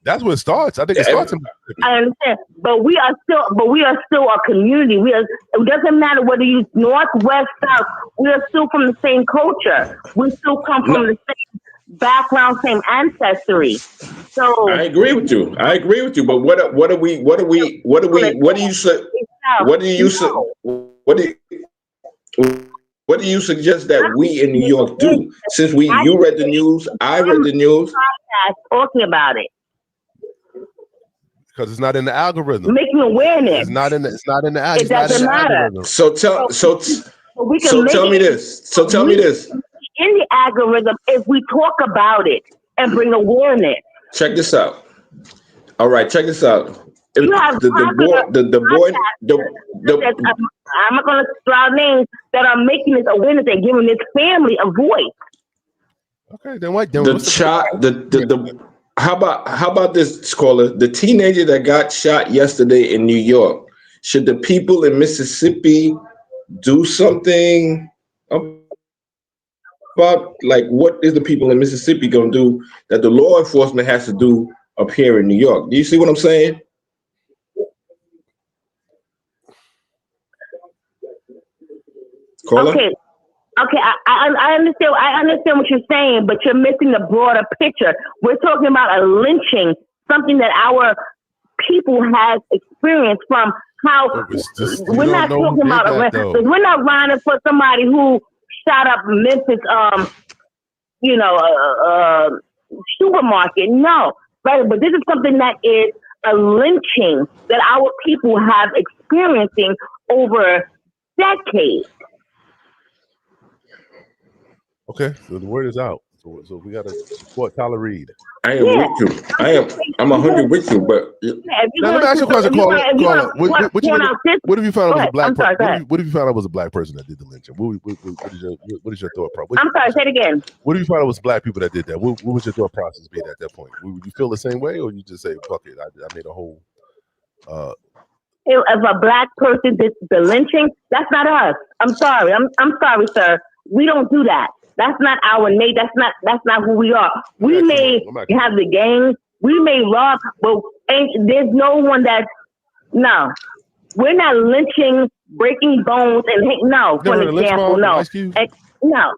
That's where it starts. I think it starts in Mississippi. I understand, but we are still a community. It doesn't matter whether you north, west, south. We are still from the same culture. We still come from the same background, same ancestry. So I agree with you. But what do you suggest that we in New York do? Since you read the news, I read the news. Talking about it. Because it's not in the algorithm. Making awareness. It's not in the It doesn't matter. So tell me this. In the algorithm, if we talk about it and bring awareness. Check this out. All right, check this out. I'm not going to throw out names that are making this awareness and giving this family a voice. Okay, then what? How about this, caller? The teenager that got shot yesterday in New York. Should the people in Mississippi do something about, like, what is the people in Mississippi gonna do that the law enforcement has to do up here in New York? Do you see what I'm saying? Caller? Okay, I understand. I understand what you're saying, but you're missing the broader picture. We're talking about a lynching, something that our people has experienced from how we're not talking about we're not running for somebody who shot up Memphis, supermarket. No, right? But this is something that is a lynching that our people have experiencing over decades. Okay, so the word is out. So we gotta support Tyler Reed. I am with you. I'm 100 with you, but now let me ask you a question, caller. What if you found out was a black person? What if you found out was a black person that did the lynching? What is your thought process? I'm sorry, say it again. What if you found out was black people that did that? What was your thought process being at that point? Would you feel the same way, or you just say, "Fuck it, I made a whole"? If a black person did the lynching, that's not us. I'm sorry. I'm sorry, sir. We don't do that. That's not our name. That's not who we are. We may have the gangs. We may rob, but there's no one no. We're not lynching, breaking bones, and no. For example, no. No.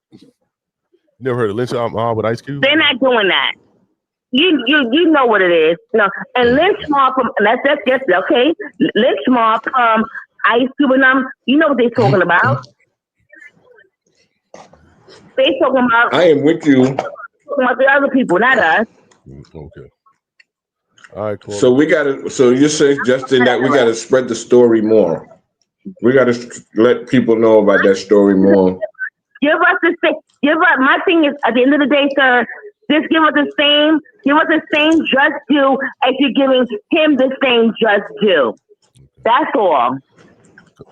Never heard of lynch mob with Ice Cube? They're not doing that. You know what it is. No. And lynch mob that's okay. Lynch mob Ice Cube and them. You know what they're talking about. They talking about. I am with you. Talking about the other people, not us. Okay. All right, cool. So you're suggesting that we gotta spread the story more. We gotta let people know about that story more. My thing is, at the end of the day, sir, just give us the same just due as you're giving him the same just due. That's all.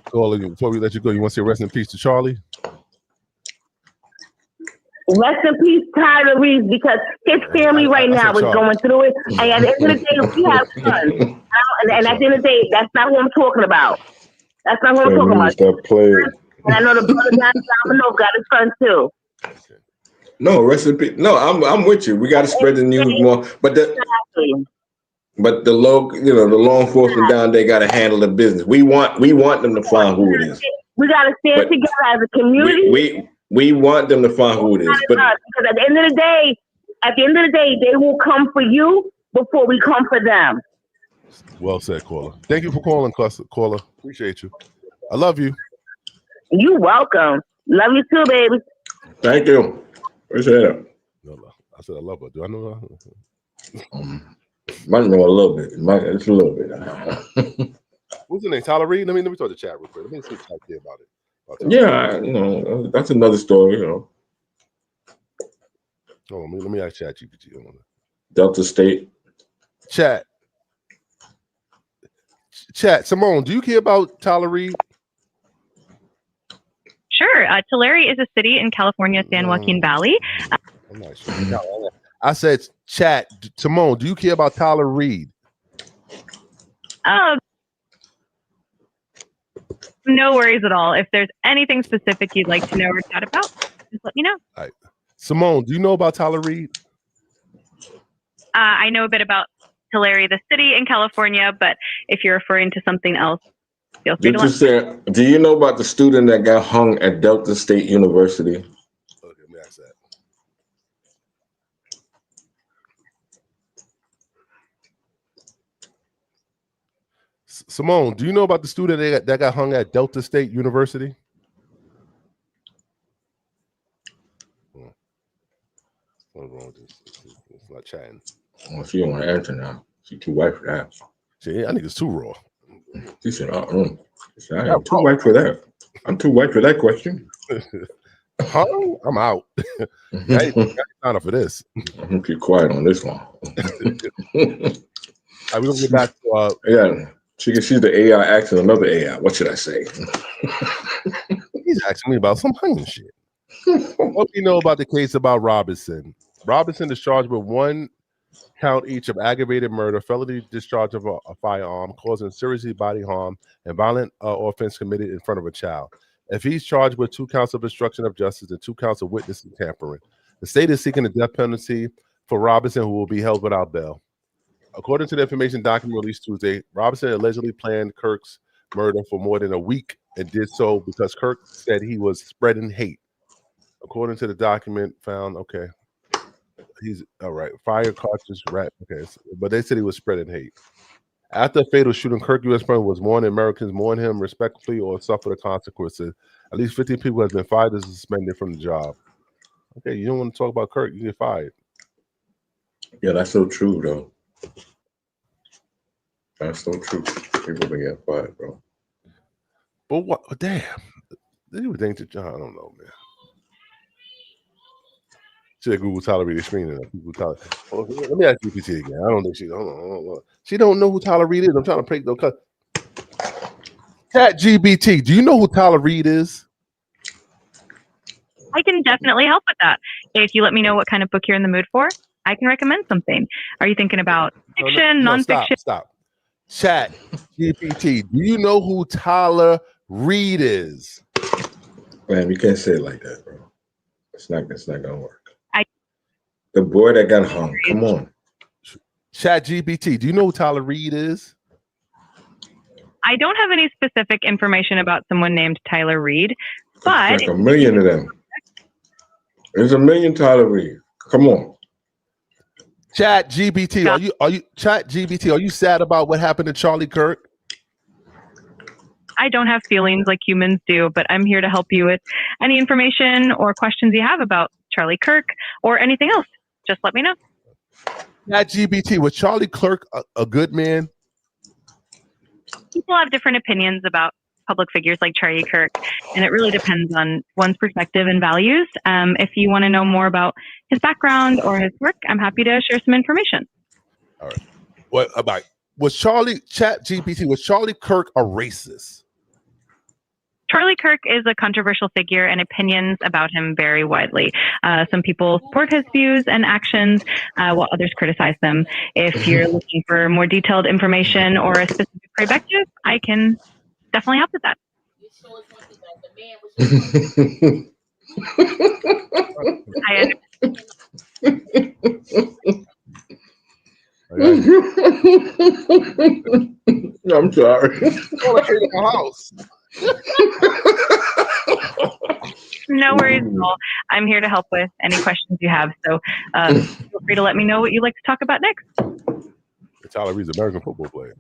Caller, before we let you go, you want to say rest in peace to Charlie? Rest in peace, Tyler Reed, because his family right now is going through it. And at the end of the day, we have sons. And at the end of the day, that's not what I'm talking about. That's not what I'm talking about. And I know the brother down Domino got his son too. No, rest in peace. No, I'm with you. We got to spread the news more. But the law enforcement down there got to handle the business. We want them to find who it is. We got to stand together as a community. We want them to find who it is. But because at the end of the day, they will come for you before we come for them. Well said, caller. Thank you for calling, caller. Appreciate you. I love you. You're welcome. Love you too, baby. Thank you. Appreciate it. I said I love her. Do I know her? Might know a little bit. It's a little bit. What's the name? Tyler Reed? Let me talk to chat real quick. Let me see what chat care about it. Yeah, that's another story. Oh, let me ask Chat GPT. Delta State. Chat, Simone, do you care about Tyler Reed? Sure. Tulare is a city in California, San Joaquin Valley. I'm not sure. No, I said, Chat, Simone, do you care about Tyler Reed? No worries at all. If there's anything specific you'd like to know or chat about, just let me know. All right. Simone, do you know about Tyler Reed? I know a bit about Tulare, the city in California, but if you're referring to something else, feel free to let me know. Do you know about the student that got hung at Delta State University? Okay, let me ask that. Simone, do you know about the student that got hung at Delta State University? What's wrong with this? It's not chatting. Well, she don't want to answer now. She's too white for that. I think it's too raw. She said, I am too white for that. I'm too white for that question. Huh? I'm out. I ain't sign up for this. I'm gonna keep quiet on this one. We don't get back to yeah. She's the AI asking another AI. What should I say? He's asking me about some hanging shit. What do you know about the case about Robinson? Robinson is charged with 1 count each of aggravated murder, felony discharge of a firearm, causing serious bodily harm, and violent offense committed in front of a child. If he's charged with 2 counts of obstruction of justice and 2 counts of witness and tampering, the state is seeking the death penalty for Robinson, who will be held without bail. According to the information document released Tuesday, Robinson allegedly planned Kirk's murder for more than a week and did so because Kirk said he was spreading hate. According to the document found, okay, he's all right. Fire cartridge, right? Okay, but they said he was spreading hate. After the fatal shooting, Kirk U.S. President was warning Americans mourn him respectfully or suffer the consequences. At least 15 people have been fired and suspended from the job. Okay, you don't want to talk about Kirk, you get fired. Yeah, that's so true, though. That's so true. People been getting fired, bro. But what? Damn, you would think that I don't know, man. Should Google Tyler Reed screening. Let me ask GPT again. I don't think she. Hold on. She don't know who Tyler Reed is. I'm trying to break those. Chat GPT. Do you know who Tyler Reed is? I can definitely help with that. If you let me know what kind of book you're in the mood for, I can recommend something. Are you thinking about fiction, nonfiction? Stop. Chat GPT. Do you know who Tyler Reed is? Man, you can't say it like that, bro. It's not gonna work. The boy that got hung. Come on. Chat GPT. Do you know who Tyler Reed is? I don't have any specific information about someone named Tyler Reed, but like a million of them. There's a million Tyler Reed. Come on. Chat GPT. Are you Chat GPT? Are you sad about what happened to Charlie Kirk? I don't have feelings like humans do, but I'm here to help you with any information or questions you have about Charlie Kirk or anything else. Just let me know. Chat GPT. Was Charlie Kirk a good man? People have different opinions about public figures like Charlie Kirk, and it really depends on one's perspective and values. If you want to know more about his background or his work, I'm happy to share some information. All right. What about Chat GPT? Was Charlie Kirk a racist? Charlie Kirk is a controversial figure, and opinions about him vary widely. Some people support his views and actions, while others criticize them. If you're looking for more detailed information or a specific perspective, I can definitely help with that. I'm sorry. I came to my house. No worries at all. I'm here to help with any questions you have. So feel free to let me know what you'd like to talk about next. Tyler Reed's an American football player.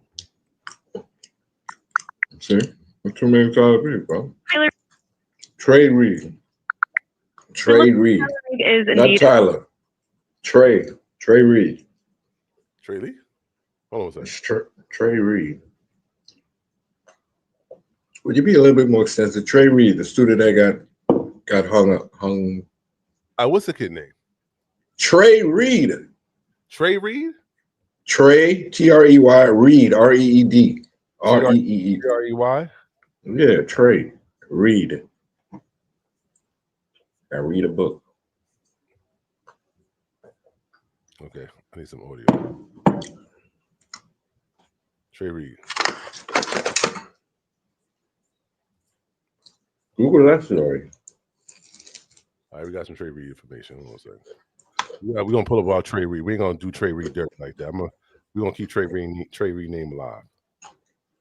See? What's your name, Tyler Reed, bro? Tyler. Trey Reed. Trey Reed. Is not Tyler. Trey Reed. Trey Lee? Hold on a second. Trey Reed. Would you be a little bit more extensive? Trey Reed, the student that got hung. What's the kid name? Trey Reed. Trey Reed? Trey, T-R-E-Y, Reed, R-E-E-D. R-E-E-E. T-R-E-Y? Yeah, Trey Reed. I read a book. Okay, I need some audio. Trey Reed. Google that story. All right, we got some Trey Reed information. Hold on a second. Yeah, we're gonna pull up our Trey Reed. We ain't gonna do Trey Reed dirt like that. We're gonna keep Trey Reed name alive.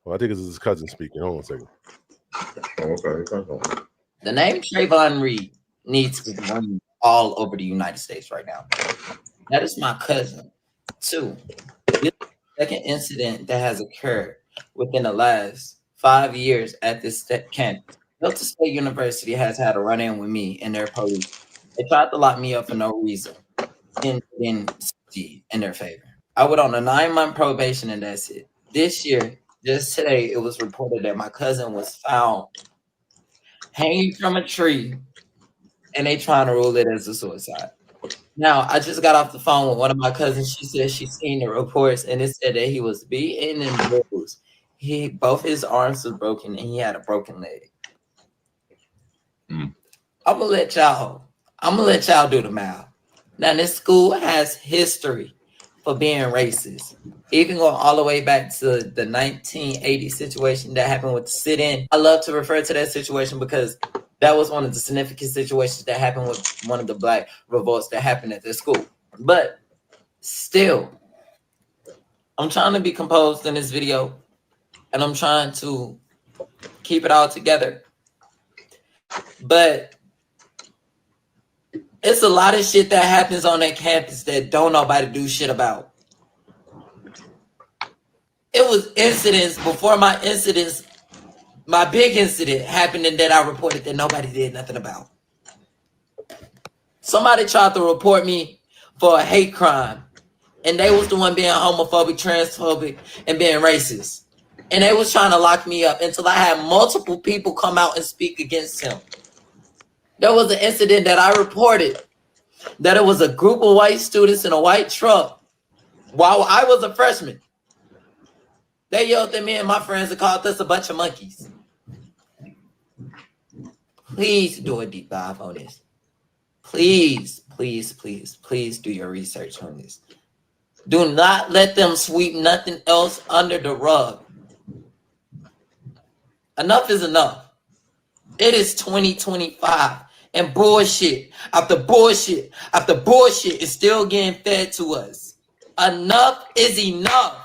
Well, I think it's his cousin speaking. Hold on a second. Okay. The name Trayvon Reed needs to be running all over the United States right now. That is my cousin. 2, this is the second incident that has occurred within the last 5 years at this campus. Delta State University has had a run-in with me and their police. They tried to lock me up for no reason in their favor. I went on a 9-month probation and that's it. This year, just today, it was reported that my cousin was found hanging from a tree and they trying to rule it as a suicide. Now, I just got off the phone with one of my cousins. She said she seen the reports and it said that he was beaten and bruised. Both his arms was broken and he had a broken leg. I'm gonna let y'all do the math. Now, this school has history for being racist. Even going all the way back to the 1980 situation that happened with the sit-in. I love to refer to that situation because that was one of the significant situations that happened with one of the black revolts that happened at this school. But still, I'm trying to be composed in this video and I'm trying to keep it all together. But it's a lot of shit that happens on that campus that don't nobody do shit about. It was incidents before my big incident happened and that I reported that nobody did nothing about. Somebody tried to report me for a hate crime and they was the one being homophobic, transphobic, and being racist. And they was trying to lock me up until I had multiple people come out and speak against him. There was an incident that I reported that it was a group of white students in a white truck while I was a freshman. They yelled at me and my friends and called us a bunch of monkeys. Please do a deep dive on this. Please, please, please, please do your research on this. Do not let them sweep nothing else under the rug. Enough is enough. It is 2025 and bullshit after bullshit after bullshit is still getting fed to us. Enough is enough.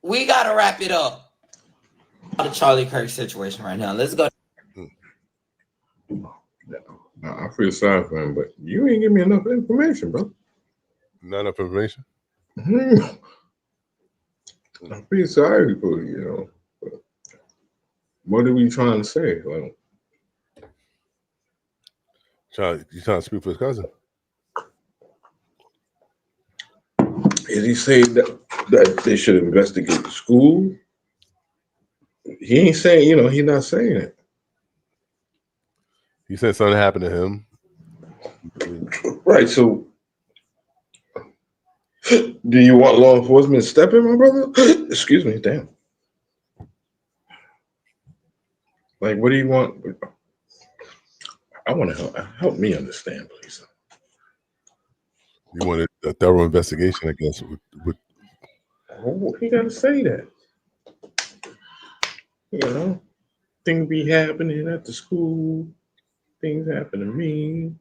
We got to wrap it up. The Charlie Kirk situation right now. Let's go. I feel sorry for him, but you ain't give me enough information, bro. Not enough information? I feel sorry for you, But what are we trying to say? Like, you trying to speak for his cousin? Is he saying that they should investigate the school? He ain't saying, he's not saying it. He said something happened to him. Right, so do you want law enforcement to step in, my brother? Excuse me, damn. Like, what do you want? I want to help me understand, please. You wanted a thorough investigation, I guess. He got to say that. Things be happening at the school. Things happen to me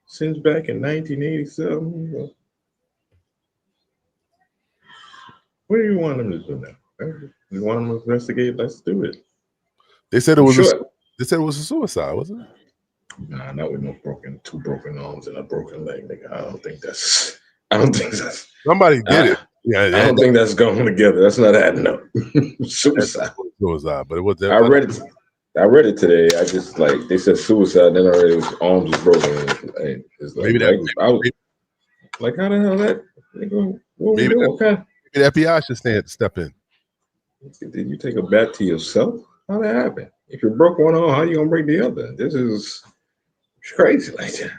since back in 1987. What do you want them to do now? You want them to investigate? Let's do it. They said it was they said it was a suicide, wasn't it? Nah, not with two broken arms and a broken leg, nigga. I don't think that's somebody did it. Yeah, I don't think that's going together. That's not adding up. Suicide. Suicide, but it was. I read it today. I just they said suicide. Then I read his arms was broken. And it's like, maybe how the hell that? Nigga, what we doing? Maybe the FBI should step in. Did you take a bat to yourself? How that happen? If you broke one arm, how you gonna break the other? This is crazy like that.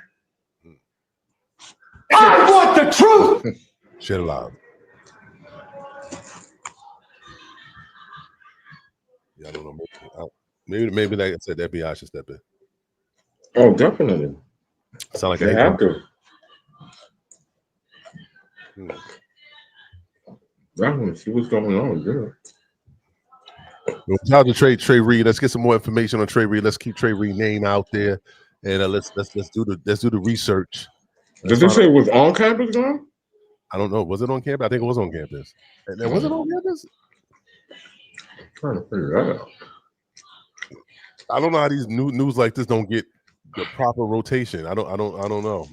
I want the truth. Shit alive. Yeah, I don't know. Maybe like I said, the FBI should step in. Oh, definitely. Sound like they have to. I want to see what's going on. Good. Shout out to Trey Reed. Let's get some more information on Trey Reed. Let's keep Trey Reed name out there, and let's do the research. Did they say it was on campus, John? I don't know. Was it on campus? I think it was on campus. And was it on campus? I'm trying to figure that out. I don't know how these news like this don't get the proper rotation. I don't know.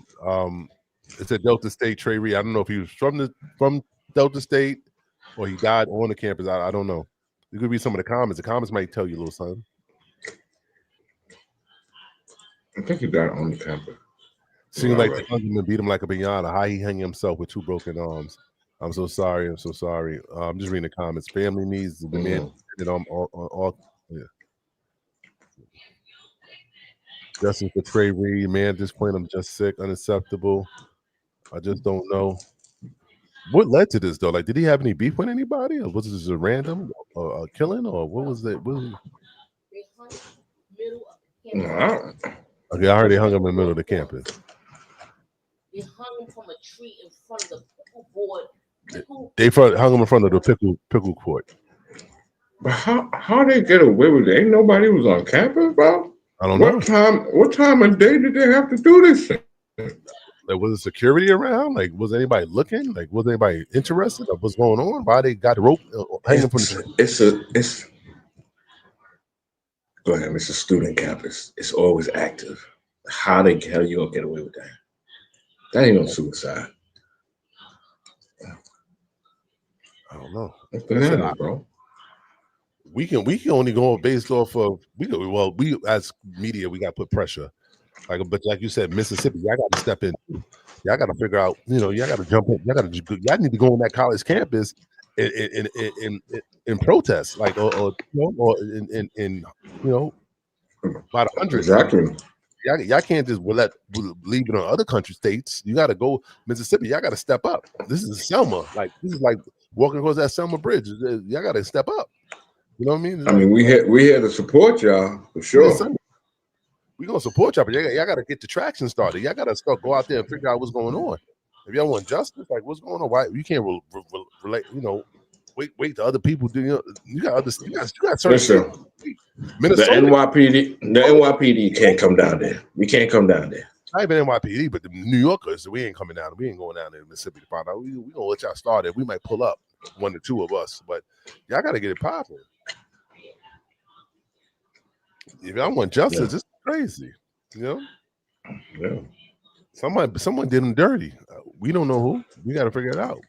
It's at Delta State. Trey Reed. I don't know if he was from Delta State or he died on the campus. I don't know. You could read some of the comments. The comments might tell you a little something. I think he died on the campus. Seemed like the husband beat him like a piñata. How he hung himself with 2 broken arms. I'm so sorry. I'm so sorry. I'm just reading the comments. Family needs the man. Yeah. Justice for Trey Reed. Man, at this point, I'm just sick. Unacceptable. I just don't know. What led to this though? Like, did he have any beef with anybody, or was this a random killing, or what was it? Okay, I heard they hung him in the middle of the campus. They hung him from a tree in front of the pickle board. They hung him in front of the pickle court. But how they get away with it? Ain't nobody was on campus, bro. I don't know. What time of day did they have to do this thing? Like, was there security around? Like, was anybody looking? Like, was anybody interested of what's going on? Why they got the rope hanging from the It's go ahead. It's a student campus. It's always active. How the hell you gonna get away with that? That ain't no suicide. I don't know. That's bananas, bro. We can only go based off of we as media we got to put pressure. But like you said, Mississippi, y'all got to step in. Y'all got to figure out. Y'all got to jump in. Y'all need to go on that college campus in protest, like or in by the hundreds. Exactly. Y'all can't just leave it on other country states. You got to go Mississippi. Y'all got to step up. This is Selma. This is like walking across that Selma Bridge. Y'all got to step up. You know what I mean? I mean, we had to support y'all for sure. We're gonna support y'all, but y'all gotta get the traction started. Y'all gotta go out there and figure out what's going on. If y'all want justice, like what's going on? Why you can't relate? Wait to other people do. You got other. You got certain. Listen, the NYPD can't come down there. We can't come down there. Not even NYPD, but the New Yorkers. We ain't coming down. We ain't going down there to Mississippi to find out. We gonna let y'all start it. We might pull up 1 or 2 of us, but y'all gotta get it popping. If y'all want justice, it's crazy, Yeah. Someone did him dirty. We don't know who. We got to figure it out.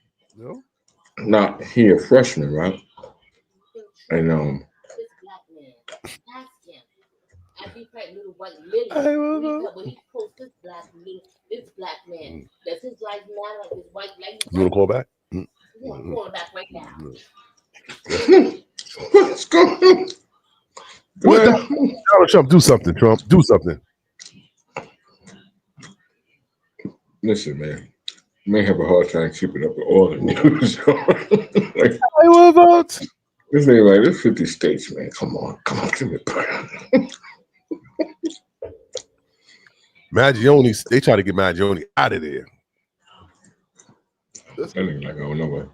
Not he a freshman, right? And This black man, ask him. After he played little white Lily, when he posts this black man, does his life matter? Like his white lady? You want to call back? Yeah, I'm calling back right now. What's going on? What Donald Trump, do something, Trump. Do something. Listen, man. You may have a hard time keeping up with all the news. This thing like this 50 states, man. Come on, give me a break. Maggione, they try to get Maggione out of there. That ain't like going nowhere.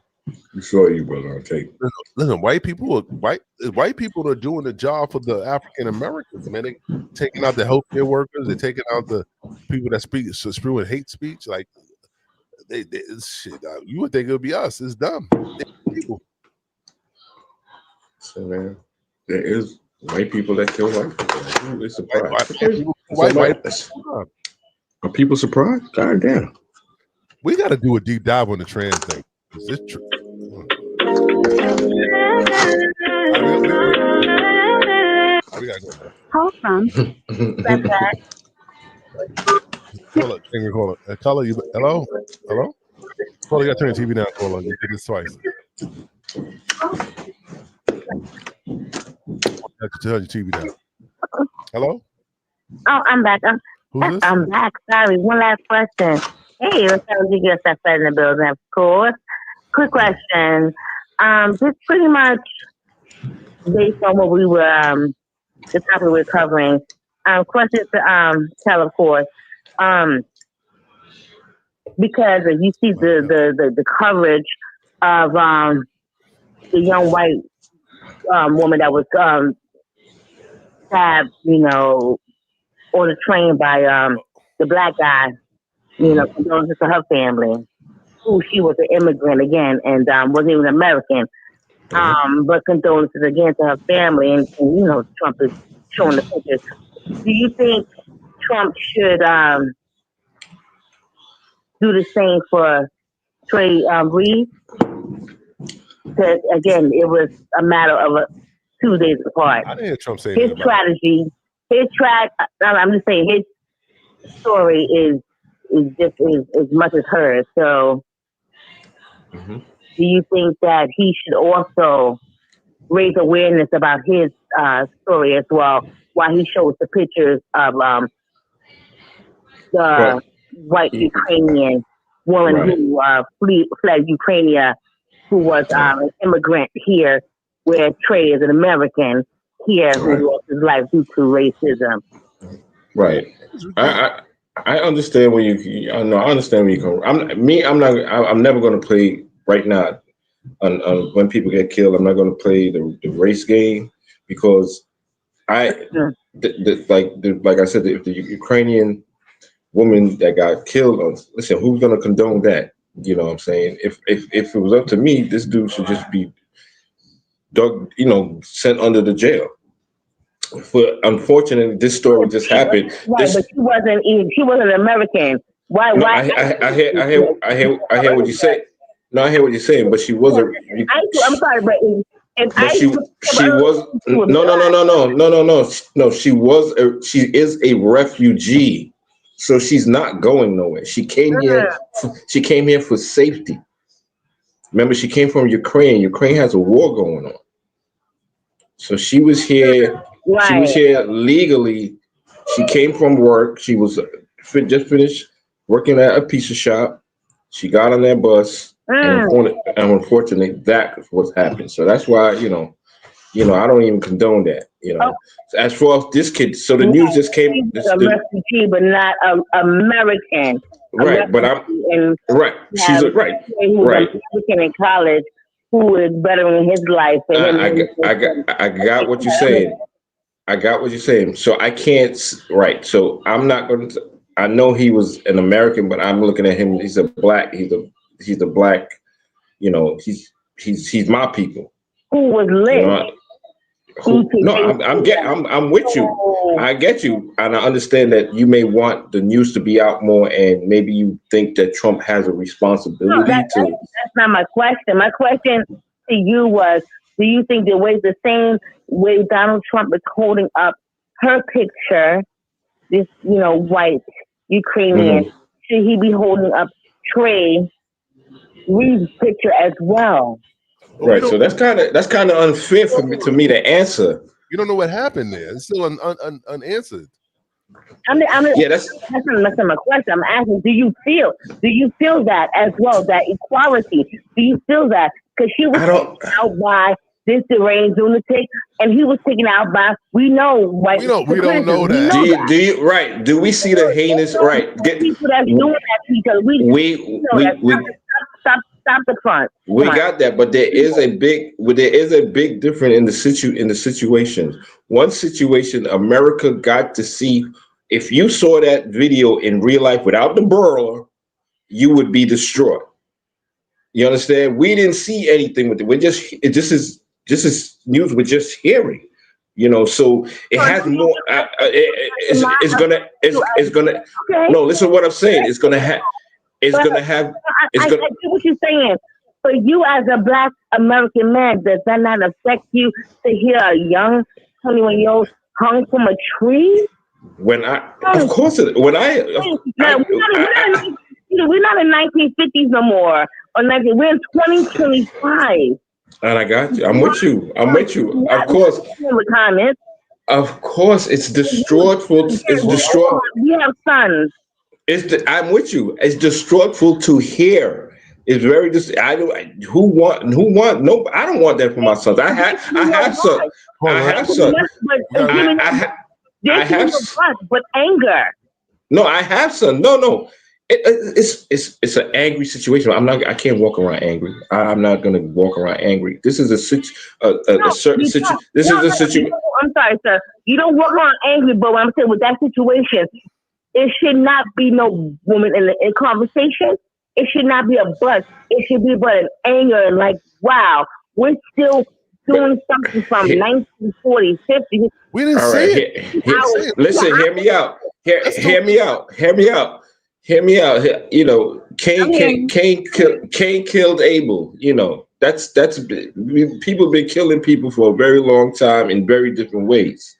We saw you, brother, on tape. Listen, white people are doing the job for the African Americans, man. They taking out the healthcare workers, they're taking out the people that spewing hate speech. Like they shit. You would think it would be us. It's dumb. People. So man, there is white people that kill white people. They're surprised. Are people surprised? God damn. We got to do a deep dive on the trans thing. Is this true? We gotta go. Hold on. Call it. Caller, you. Hello. Caller, you got to turn your TV down. Caller, you did this twice. Turn your TV down. Hello? Oh, I'm back. Who's this? I'm back. Sorry. One last question. Hey, what's up? You get that in the building, of course. Quick question. Just pretty much based on what we were, the topic we were covering. Question to tell, of course. Because you see the coverage of the young white woman that was stabbed, on the train by the black guy, condolences to her family, who she was an immigrant again and wasn't even American. But condolences again to her family, and Trump is showing the pictures. Do you think Trump should do the same for Trey Reed? Because again, it was a matter of 2 days apart. I didn't hear Trump say his that. Strategy, I'm just saying his story is just as much as hers. So, do you think that he should also raise awareness about his story as well, while he shows the pictures of the white Ukrainian woman who fled Ukraine, who was an immigrant here, where Trey is an American here who lost his life due to racism. Right. I understand where you. I understand where you come. I'm never going to play right now. When people get killed, I'm not going to play the race game, because like I said, if the Ukrainian woman that got killed, listen, who's going to condone that? You know what I'm saying? If it was up to me, this dude should just be dug, sent under the jail. But unfortunately, this story just happened. Right, but she wasn't American. Why? No, I hear what you say. No, I hear what you're saying, but she wasn't. I'm sorry, but she was no. She is a refugee. So she's not going nowhere. She came here. She came here for safety. Remember, she came from Ukraine. Ukraine has a war going on. So she was here. Right. She was here legally. She came from work. She was just finished working at a pizza shop. She got on that bus, and unfortunately, that was happened. So that's why I don't even condone that. As far as this kid, so the news just came. She's a refugee, but not American. Right, but I'm right. She's right. American in college, who is bettering his life. I got what you're saying. I got what you're saying. So I can't. Right. So I'm not going to. I know he was an American, but I'm looking at him. He's a black. He's a black. He's my people. Who was lit? I'm with you. I get you, and I understand that you may want the news to be out more, and maybe you think that Trump has a responsibility that's not my question. My question to you was: do you think the same way Donald Trump is holding up her picture, this white Ukrainian, should he be holding up Trey Reed's picture as well? Right, so that's kind of unfair to me to answer. You don't know what happened there. It's still unanswered. That's not my question. I'm asking, do you feel that as well, that equality? Do you feel that? Because she was taken out by this deranged lunatic, and he was taken out by we don't know that. Do you right? Do we see the heinous right? People that's doing that to each other. Stop the front. We got that, but there is a big difference in the situation. One situation, America got to see. If you saw that video in real life without the brawler, you would be distraught. You understand? We didn't see anything with it. This is news we're just hearing. So it has more. It's gonna. No, listen to what I'm saying. It's gonna have. I get what you're saying. For you as a Black American man, does that not affect you to hear a young 21-year-old hung from a tree? We're not in 1950s no more. We're in 2025. And I got you. I'm with you. I'm with you. Of course. Of course, it's distraughtful. It's distraught. We have sons. I'm with you. It's distraughtful to hear. It's very who want no. I don't want that for my sons. I have sons. I have sons. I have but anger. No, I have sons. No. It's an angry situation. I can't walk around angry. I'm not gonna walk around angry. This is a certain situation. This is a situation. I'm sorry, sir. You don't walk around angry, but what I'm saying with that situation, it should not be no woman in conversation. It should not be a but. It should be but an anger and like, wow, we're still doing something from 1940s, 50s. We didn't say it. Listen, hear me out. Hear me out. You know, Cain killed Abel. You know, that's people been killing people for a very long time in very different ways.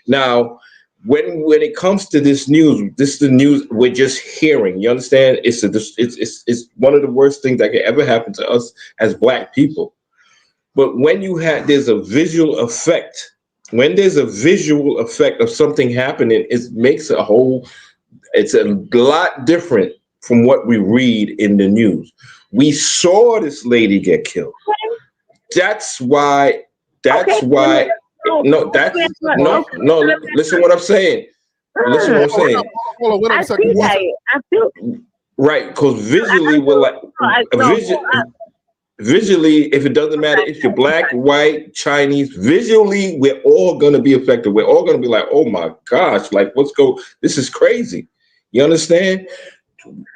Now, when it comes to this is the news we're just hearing. You understand? It's one of the worst things that can ever happen to us as Black people. But when there's a visual effect. When there's a visual effect of something happening, it makes it's a lot different from what we read in the news. We saw this lady get killed. That's why. No. Listen what I'm saying. Listen what I'm saying. Hold on, wait a second. Right, because visually we're like visually, if it doesn't matter if you're Black, white, Chinese, visually we're all gonna be affected. We're all gonna be like, oh my gosh, like this is crazy. You understand?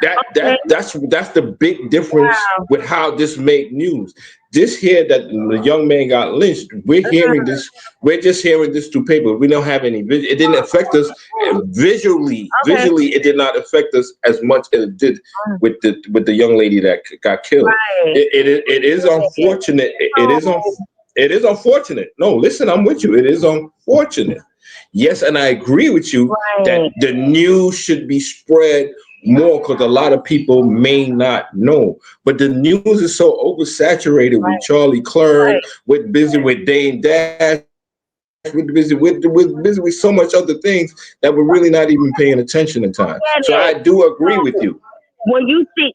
That's the big difference with how this made news. This here that the young man got lynched, we're hearing this. We're just hearing this through paper. We don't have any. It didn't affect us visually. Visually, it did not affect us as much as it did with the young lady that got killed. It is unfortunate. It is unfortunate. No, listen, I'm with you. It is unfortunate. Yes, and I agree with you that the news should be spread more because a lot of people may not know. But the news is so oversaturated with Charlie Clerk, with busy with Dame Dash, with busy with so much other things that we're really not even paying attention in time. So I do agree with you. When you see,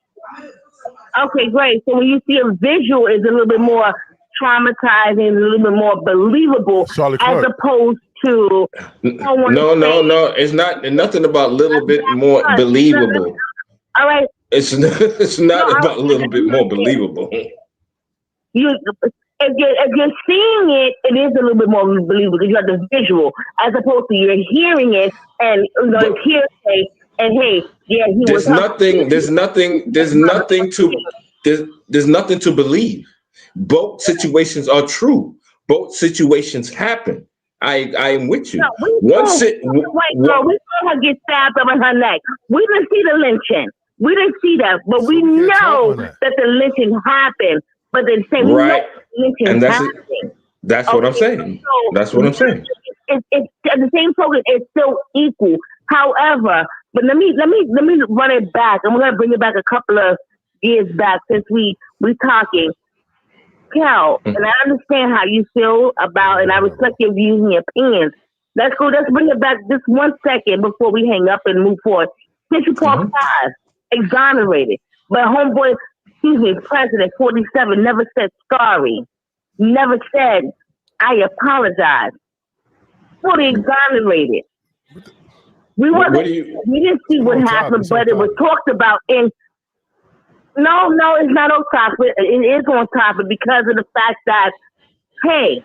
okay, great. So when you see a visual, is a little bit more traumatizing, a little bit more believable, as opposed to no. It's not nothing about a little bit more believable. All right. It's not about a little bit more believable. If you're seeing it, it is a little bit more believable because you have the visual, as opposed to you're hearing it and it's hearsay. And hey, yeah, there's nothing to believe. Both situations are true. Both situations happen. I am with you. We saw her get stabbed up in her neck. We didn't see the lynching. We didn't see that, but we know that the lynching happened. But then say we know the lynching happened. That's what I'm saying. That's what I'm saying. It's at the same token, it's still equal. However, but let me run it back. I'm gonna bring it back a couple of years back since we talking. Cal, and I understand how you feel about, and I respect your views and your opinions. Let's bring it back just 1 second before we hang up and move forward. Central Park 5, exonerated. But homeboy, President 47 never said sorry. Never said, I apologize. Fully exonerated. We didn't see what happened, but it was talked about in. No, it's not on topic. It is on topic because of the fact that, hey,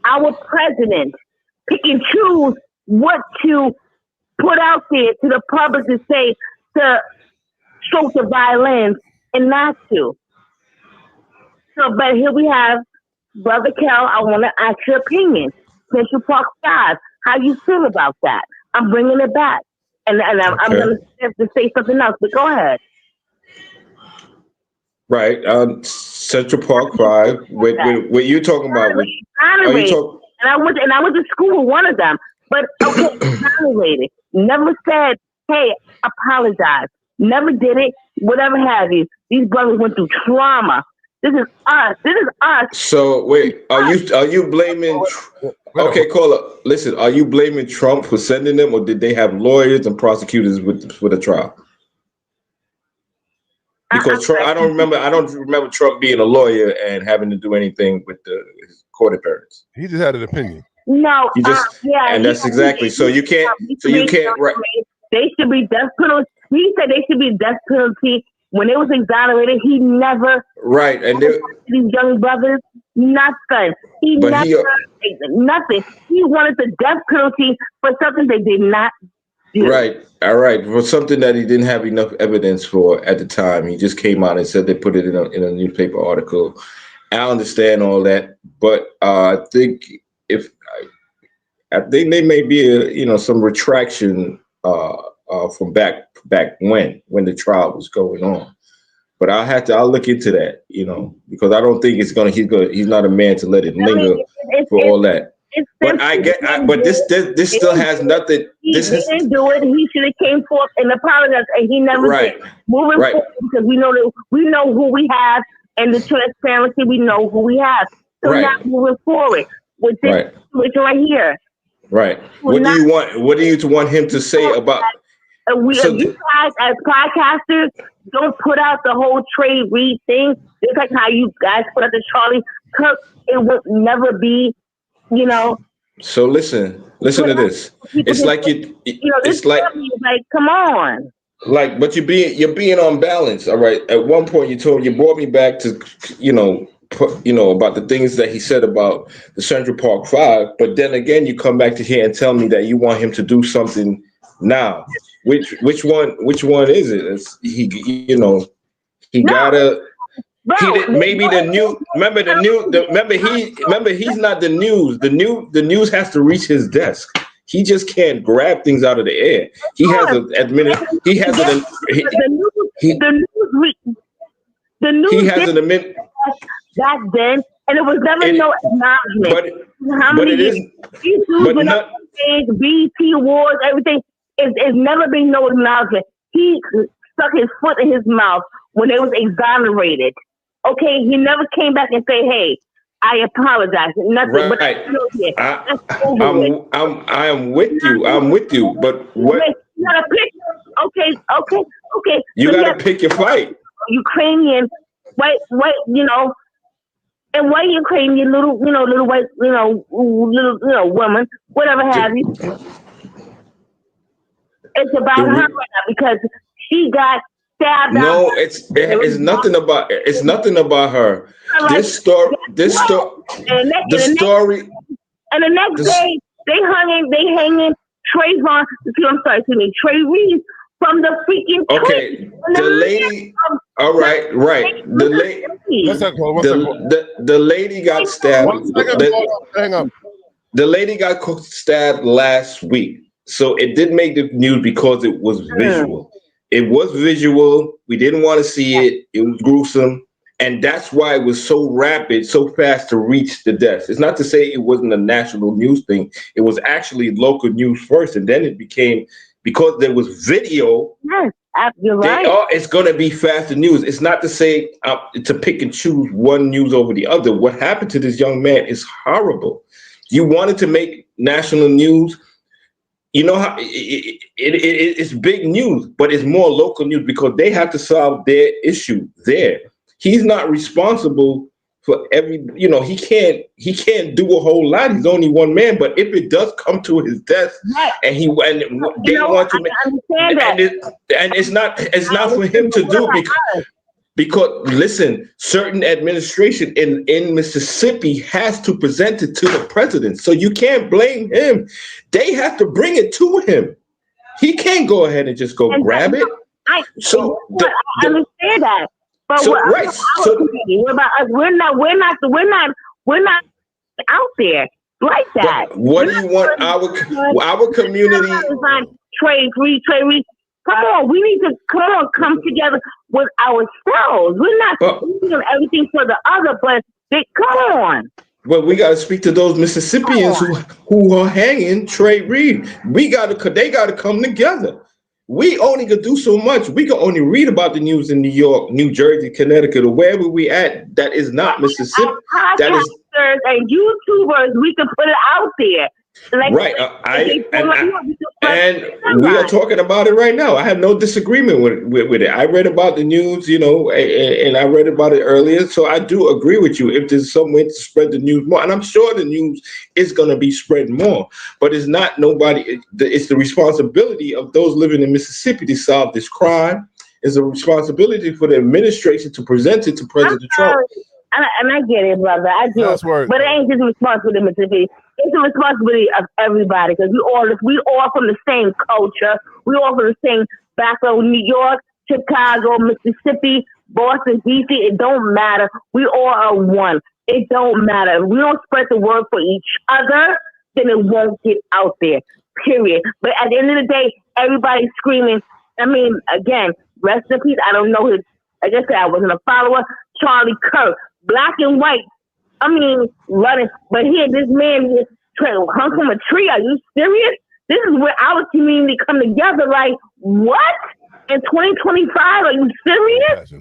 our president pick and choose what to put out there to the public to say, to stroke the violence and not to. So, but here we have Brother Kel. I want to ask your opinion. Central Park 5, how you feel about that? I'm bringing it back, and I'm going to have to say something else. But go ahead. Right, Central Park 5. What you talking about? And I went to school with one of them. But okay, exonerated. Never said, "Hey, apologize." Never did it. Whatever have you. These brothers went through trauma. This is us. This is us. So wait, are you blaming? Okay, caller, listen. Are you blaming Trump for sending them, or did they have lawyers and prosecutors for the trial? Because Trump, I don't remember Trump being a lawyer and having to do anything with his court appearance. He just had an opinion. No, He just, and that's exactly. So you can't. Right. They should be death penalty. He said they should be death penalty. When it was exonerated, he never. Right, and these young brothers, nothing. Nothing. He wanted the death penalty for something they did not do. Right, all right, for something that he didn't have enough evidence for at the time. He just came out and said they put it in a newspaper article. I understand all that, but I think there may be some retraction from back when the trial was going on. But I'll look into that, because I don't think he's not a man to let it linger for all that. But but this still has nothing. He didn't do it. He should have came forth and apologized, and he never did. Moving forward, because we know who we have, and the transparency, we know who we have. So now moving forward with this situation right here. Right. What do you want him to say about? You guys as podcasters don't put out the whole Trey Reed thing. It's like how you guys put out the Charlie Kirk. It will never be, So listen to this. It's like it's like come on. Like, but you're being unbalanced. All right. At one point, you brought me back to about the things that he said about the Central Park Five, but then again, you come back to here and tell me that you want him to do something now. Which one is it? Maybe the new. Remember he's not the news. The news has to reach his desk. He just can't grab things out of the air. He has the news back then, and it was never no acknowledgement. BT Awards, everything. It's never been no acknowledgement. He stuck his foot in his mouth when they was exonerated. Okay, he never came back and say, "Hey, I apologize." Nothing. Right. I am with you. I'm with you. But what? You gotta pick. Okay. You gotta pick your fight. Ukrainian, white, and white Ukrainian little white, little woman, whatever have you. It's about her right now because she got stabbed. No, it's nothing about her. The story. And the next day they hanging Trayvon. Trey Reed from the freaking. Okay, the lady. All right. The lady got stabbed. The lady got stabbed last week. So it did make the news because it was visual. It was visual. We didn't want to see it. It was gruesome. And that's why it was so rapid, so fast to reach the desk. It's not to say it wasn't a national news thing. It was actually local news first. And then it became, because there was video, you're right. It's going to be faster news. It's not to say to pick and choose one news over the other. What happened to this young man is horrible. You wanted to make national news. You know how it's big news, but it's more local news because they have to solve their issue there. He's not responsible for every. He can't do a whole lot. He's only one man. But if it does come to his desk, and they want to make, and it's not for him to do because listen, certain administration in Mississippi has to present it to the president. So you can't blame him. They have to bring it to him. He can't go ahead and just go grab it. I understand that. But what about us? We're not out there like that. But what do you want our community? Trade. Come on, we need to come together with ourselves. We're not doing everything for the other, but come on. Well, we got to speak to those Mississippians who are hanging Trey Reed. They got to come together. we only could do so much. We can only read about the news in New York, New Jersey, Connecticut, or wherever we at that is not Mississippi. That is and YouTubers. We can put it out there. Like, right. And we are talking about it right now. I have no disagreement with it. I read about the news, you know, and I read about it earlier. So I do agree with you. If there's some way to spread the news more, and I'm sure the news is going to be spread more, but it's not nobody. It's the responsibility of those living in Mississippi to solve this crime. It's a responsibility for the administration to present it to President Trump. And I get it, brother. I do. But it ain't just a responsibility of Mississippi. It's a responsibility of everybody because we all from the same culture. We all from the same background. New York, Chicago, Mississippi, Boston, DC. It don't matter. We all are one. It don't matter. If we don't spread the word for each other, then it won't get out there. Period. But at the end of the day, everybody's screaming. I mean, again, rest in peace. I don't know his. Like I said, I wasn't a follower. Charlie Kirk, black and white. I mean, running. But here, this man is hung from a tree. Are you serious? This is where our community come together. Like, what? In 2025? Are you serious?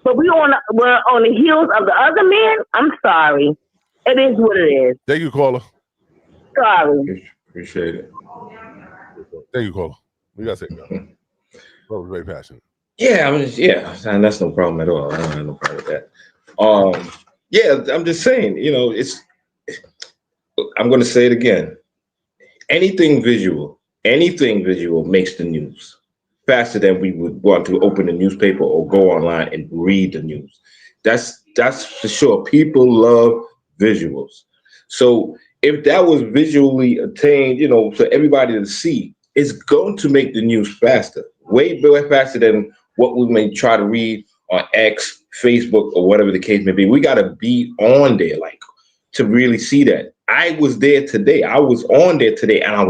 But we're on the heels of the other man? I'm sorry. It is what it is. Thank you, caller. Sorry. Appreciate it. Thank you, caller. We got to say that. That was very passionate. Yeah, I mean, yeah, and that's no problem at all. I don't have no problem with that. Yeah, I'm just saying, you know, I'm going to say it again. Anything visual makes the news faster than we would want to open the newspaper or go online and read the news. That's for sure. People love visuals. So if that was visually attained, you know, for everybody to see, it's going to make the news faster, way faster than what we may try to read on X, Facebook, or whatever the case may be. We got to be on there, like, to really see that. I was there today. I was on there today, and I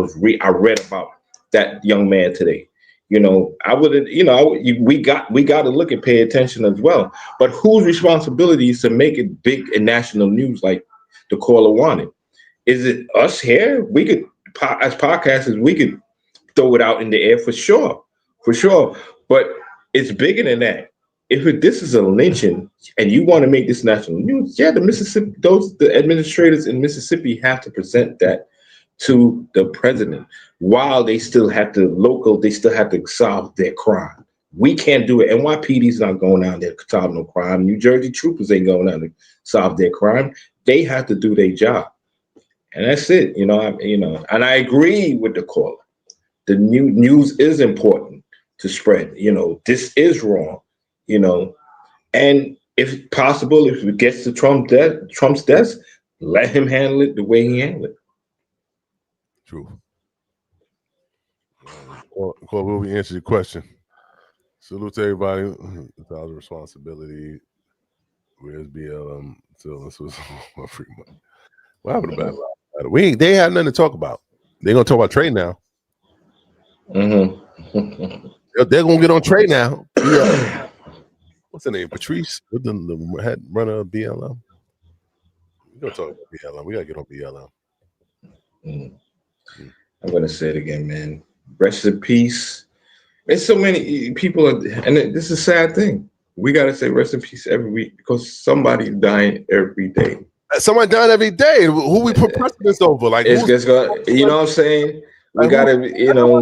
read about that young man today. You know, I wouldn't. You know, we got to look and pay attention as well. But whose responsibility is to make it big in national news, like the caller wanted? Is it us here? We could, as podcasters, we could throw it out in the air for sure. But it's bigger than that. If this is a lynching and you want to make this national news, yeah, the administrators in Mississippi have to present that to the president while they still have to solve their crime. We can't do it. NYPD's not going out there to solve no crime. New Jersey troopers ain't going out to solve their crime. They have to do their job. And that's it. You know, and I agree with the caller. The news is important to spread. You know, this is wrong. You know, and if possible, if it gets to Trump's desk, let him handle it the way he handled it. True. Cole, will we answer your question? Salute to everybody. It's our responsibility. Where's BLM? So this was free money. What happened to battle? They had nothing to talk about. They're gonna talk about trade now. Mm-hmm. They're gonna get on trade now. Yeah. What's the name? Patrice, the head runner of BLM. We're gonna talk about BLM. We gotta get on BLM. I'm gonna say it again, man. Rest in peace. There's so many people, and this is a sad thing. We gotta say rest in peace every week because somebody's dying every day. Somebody dying every day. Who we put precedence over? Like, it's just gonna, you know what I'm saying? We gotta, you know,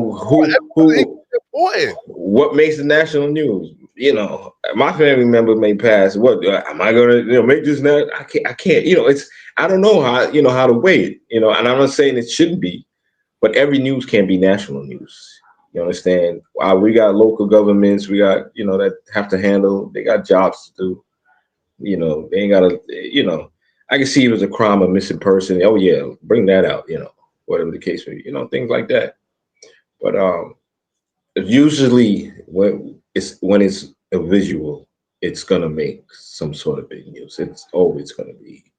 what makes the national news? You know, my family member may pass. What am I gonna, make this now? I can't. You know, I don't know how to weigh it. You know, and I'm not saying it shouldn't be, but every news can't be national news. You understand? We got local governments. We got that have to handle. They got jobs to do. You know, they ain't gotta. You know, I can see it was a crime of missing person. Oh yeah, bring that out. You know, whatever the case may be. You know, things like that. But usually when it's a visual, it's gonna make some sort of big news. It's always gonna be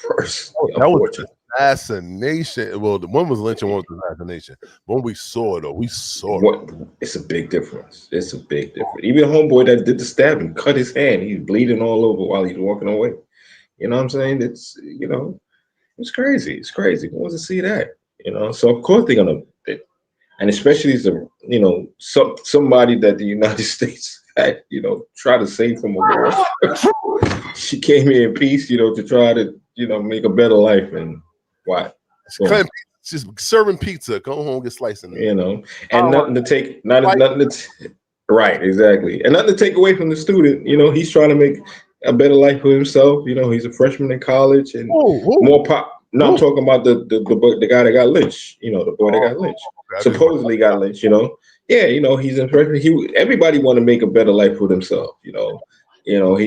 first. That was assassination. Well, the one was lynching, one was assassination. When we saw it, though, it's a big difference. It's a big difference. Even a homeboy that did the stabbing cut his hand. He's bleeding all over while he's walking away. You know what I'm saying? It's it's crazy. It's crazy. Who wants to see that? You know, so of course they're gonna. and especially somebody that the United States had, try to save from a war. She came here in peace, to try to, make a better life, and why? She's serving pizza. Go home, get slicing. And nothing to take, right, exactly, and nothing to take away from the student. He's trying to make a better life for himself. He's a freshman in college, and more pop. No, I'm talking about the guy that got lynched. The boy that got lynched, supposedly got lynched. Yeah, he's in freshman. Everybody want to make a better life for themselves. He and what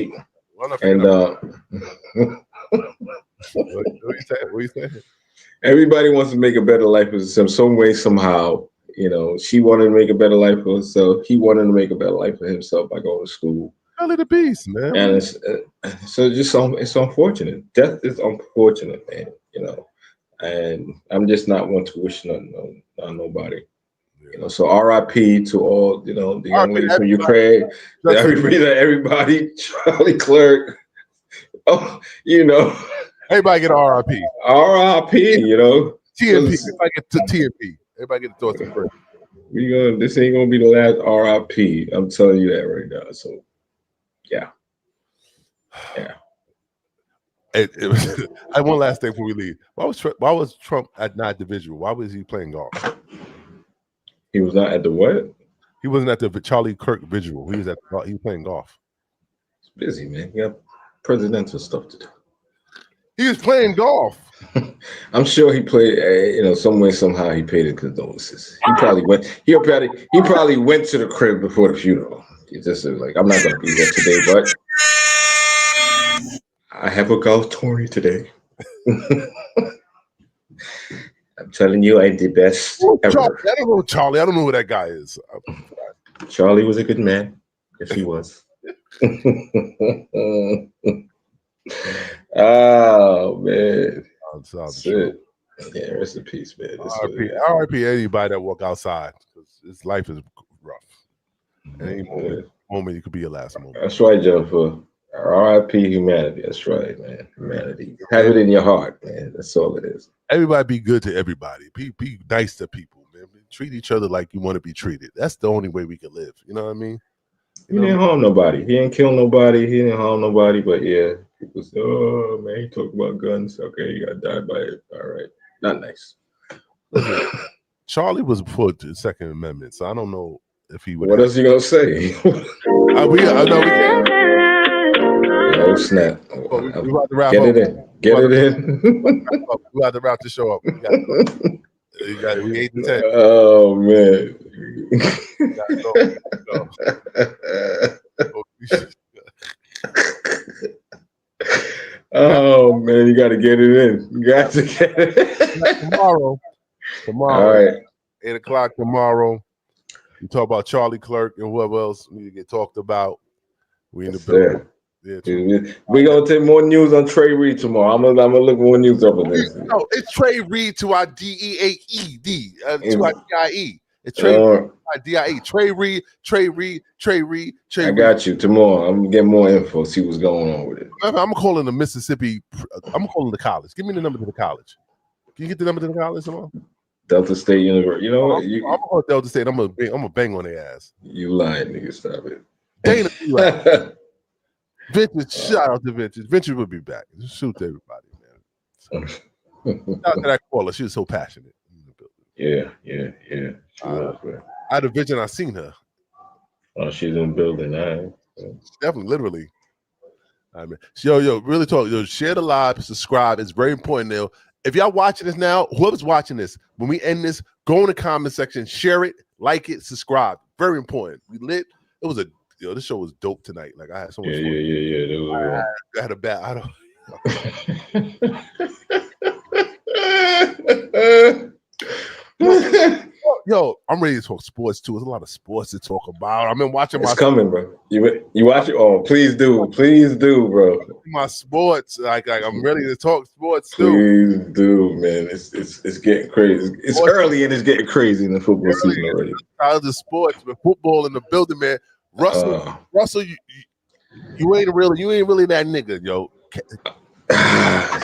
you saying? Everybody wants to make a better life for themselves some way, somehow. She wanted to make a better life for herself. He wanted to make a better life for himself by going to school. Belly the beast, man. And it's unfortunate. Death is unfortunate, man. And I'm just not one to wish nothing on nobody. So R.I.P. to all, the young ladies from Ukraine, everybody, Charlie Clerk. Oh, everybody get R.I.P. R.I.P. TMP. Everybody get to TMP. Everybody get to thoughts first. This ain't gonna be the last R.I.P. I'm telling you that right now. So, yeah. I one last thing before we leave. Why was Trump not divisional? Why was he playing golf? He was not at the what? He wasn't at the Charlie Kirk visual. He was playing golf. He's busy, man. He got presidential stuff to do. He was playing golf. I'm sure he played, some way, somehow he paid his condolences. He probably went. He probably went to the crib before the funeral. He just said, like, I'm not going to be there today, but I have a golf tourney today. I'm telling you, I did best ever. Charlie, I don't know Charlie. I don't know who that guy is. Charlie was a good man. Yes, he was. Oh man, that's it. Yeah, rest in peace, man. R.I.P. anybody that walk outside, because his life is rough. And any moment you could be your last moment. That's right, Jennifer. R.I.P. humanity. That's right, man. Humanity. Have it in your heart, man. That's all it is. Everybody be good to everybody. Be nice to people, man. Treat each other like you want to be treated. That's the only way we can live. You know what I mean? He didn't harm nobody. He didn't kill nobody. He didn't harm nobody. But yeah, people say, "Oh man, he talked about guns. Okay, you got died by it. All right, not nice." Charlie was for the Second Amendment, so I don't know if he would. What else you gonna say? Oh snap! We about to wrap Get up. it in. Get it in. We about to wrap the show up. You got it. We 8 to 10. Oh man. Oh man, you got to get it in. You got to get it in. Tomorrow. All right. 8 o'clock tomorrow. We talk about Charlie Clerk and whoever else need to get talked about. We in the building. Yeah, we're gonna take more news on Trey Reed tomorrow. I'm gonna look more news up on this. No, it's Trey Reed to our DEAED to our DIE. It's Trey Reed, DIE. Trey Reed. I got you tomorrow. I'm gonna get more info. See what's going on with it. I'm calling the Mississippi. I'm calling the college. Give me the number to the college. Can you get the number to the college tomorrow? Delta State University. You know what? I'm gonna call Delta State. I'm gonna bang on their ass. You lying, nigga. Stop it. Dana, Vintage, shout out to Vintage. Vintage will be back. Just shoot to everybody, man. Shout out to that caller. She was so passionate. Yeah. I had a vision. I seen her. Oh, she's in the building. All right. Definitely, literally. All right, man. Yo, really talk. Yo, share the live, subscribe. It's very important, Neil. If y'all watching this now, whoever's watching this, when we end this, go in the comment section, share it, like it, subscribe. Very important. We lit. It was this show was dope tonight. Like I had so much fun. Yeah. I had a bad. I don't. Yo, I'm ready to talk sports too. There's a lot of sports to talk about. I've been watching It's coming, bro. You watch it? Oh, please do, bro. My sports, like I'm ready to talk sports too. Please do, man. It's getting crazy. It's early and it's getting crazy in the football season already. Out of sports, but football in the building, man. Russell, you ain't really that nigga, yo.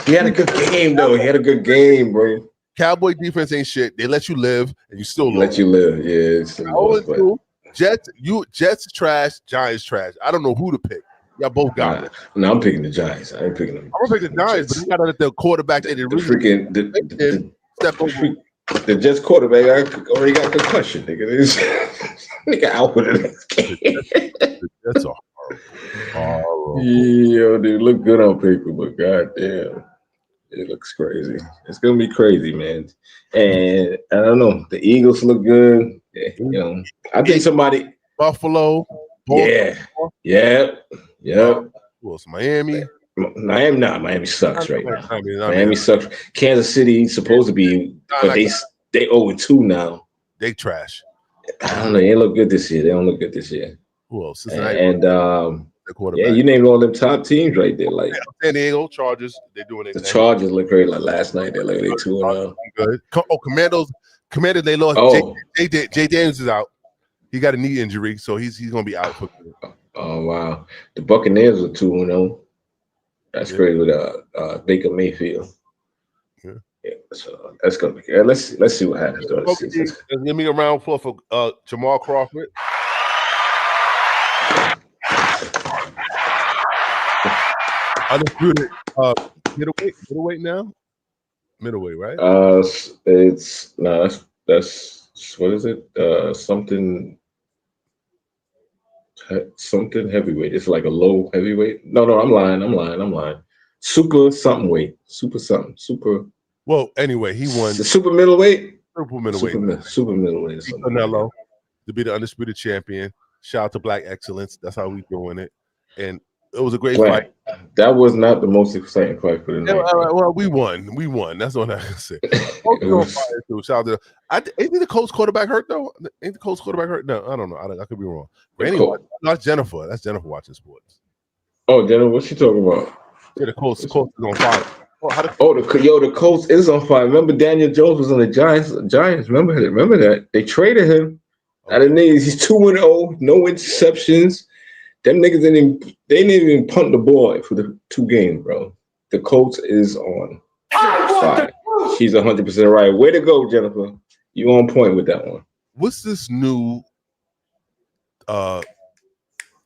He had a good game though. He had a good game, bro. Cowboy defense ain't shit. They let you live, and you still let you live. Yeah, it's still Jets trash. Giants trash. I don't know who to pick. Y'all both got it. No, I'm picking the Giants. I ain't picking them. I'm gonna pick the Giants, but they gotta let the quarterback step over. The Jets quarterback already got concussion, nigga. Nigga out with it. That's all. Yo, dude, look good on paper, but goddamn, it looks crazy. It's gonna be crazy, man. And I don't know. The Eagles look good. Yeah, you know, I think somebody Buffalo. Yeah. Who else? Miami. Miami sucks right now. Miami sucks. Kansas City supposed to be, but they 0-2 now. They trash. I don't know. They look good this year. They don't look good this year. Who else? And you named all them top teams right there. Like San Diego Chargers. They're doing the Chargers look great. Like last night, they're like 2-0. Good. Commanders. They lost. Jay Daniels is out. He got a knee injury, so he's gonna be out for good. Oh wow. The Buccaneers are 2-0. That's great with Baker Mayfield. Yeah, so that's gonna be good. Let's see what happens during the season. Give me a round of applause for Jamal Crawford. Undisputed middleweight now? Middleweight, right? That's what is it? Something heavyweight. It's like a low heavyweight. No, I'm lying. Super something weight. Super something. Super. Well, anyway, he won the super middleweight. Super middleweight. Super middleweight. Canelo to be the undisputed champion. Shout out to Black Excellence. That's how we doing it. And it was a great fight. That was not the most exciting fight for the night. Well, we won. That's what I can say. Shout out to. Ain't the Colts quarterback hurt though? Ain't the Colts quarterback hurt? No, I don't know. I could be wrong. But anyway, not Jennifer. That's Jennifer watching sports. Oh, Jennifer, what's she talking about? Yeah, the Colts is on fire. The Colts is on fire. Remember Daniel Jones was on the Giants. Remember that they traded him. Out of niggas, he's 2-0, no interceptions. Them niggas didn't even punt the ball for the 2 games, bro. The Colts is on fire. She's 100% right. Way to go, Jennifer. You on point with that one. What's this new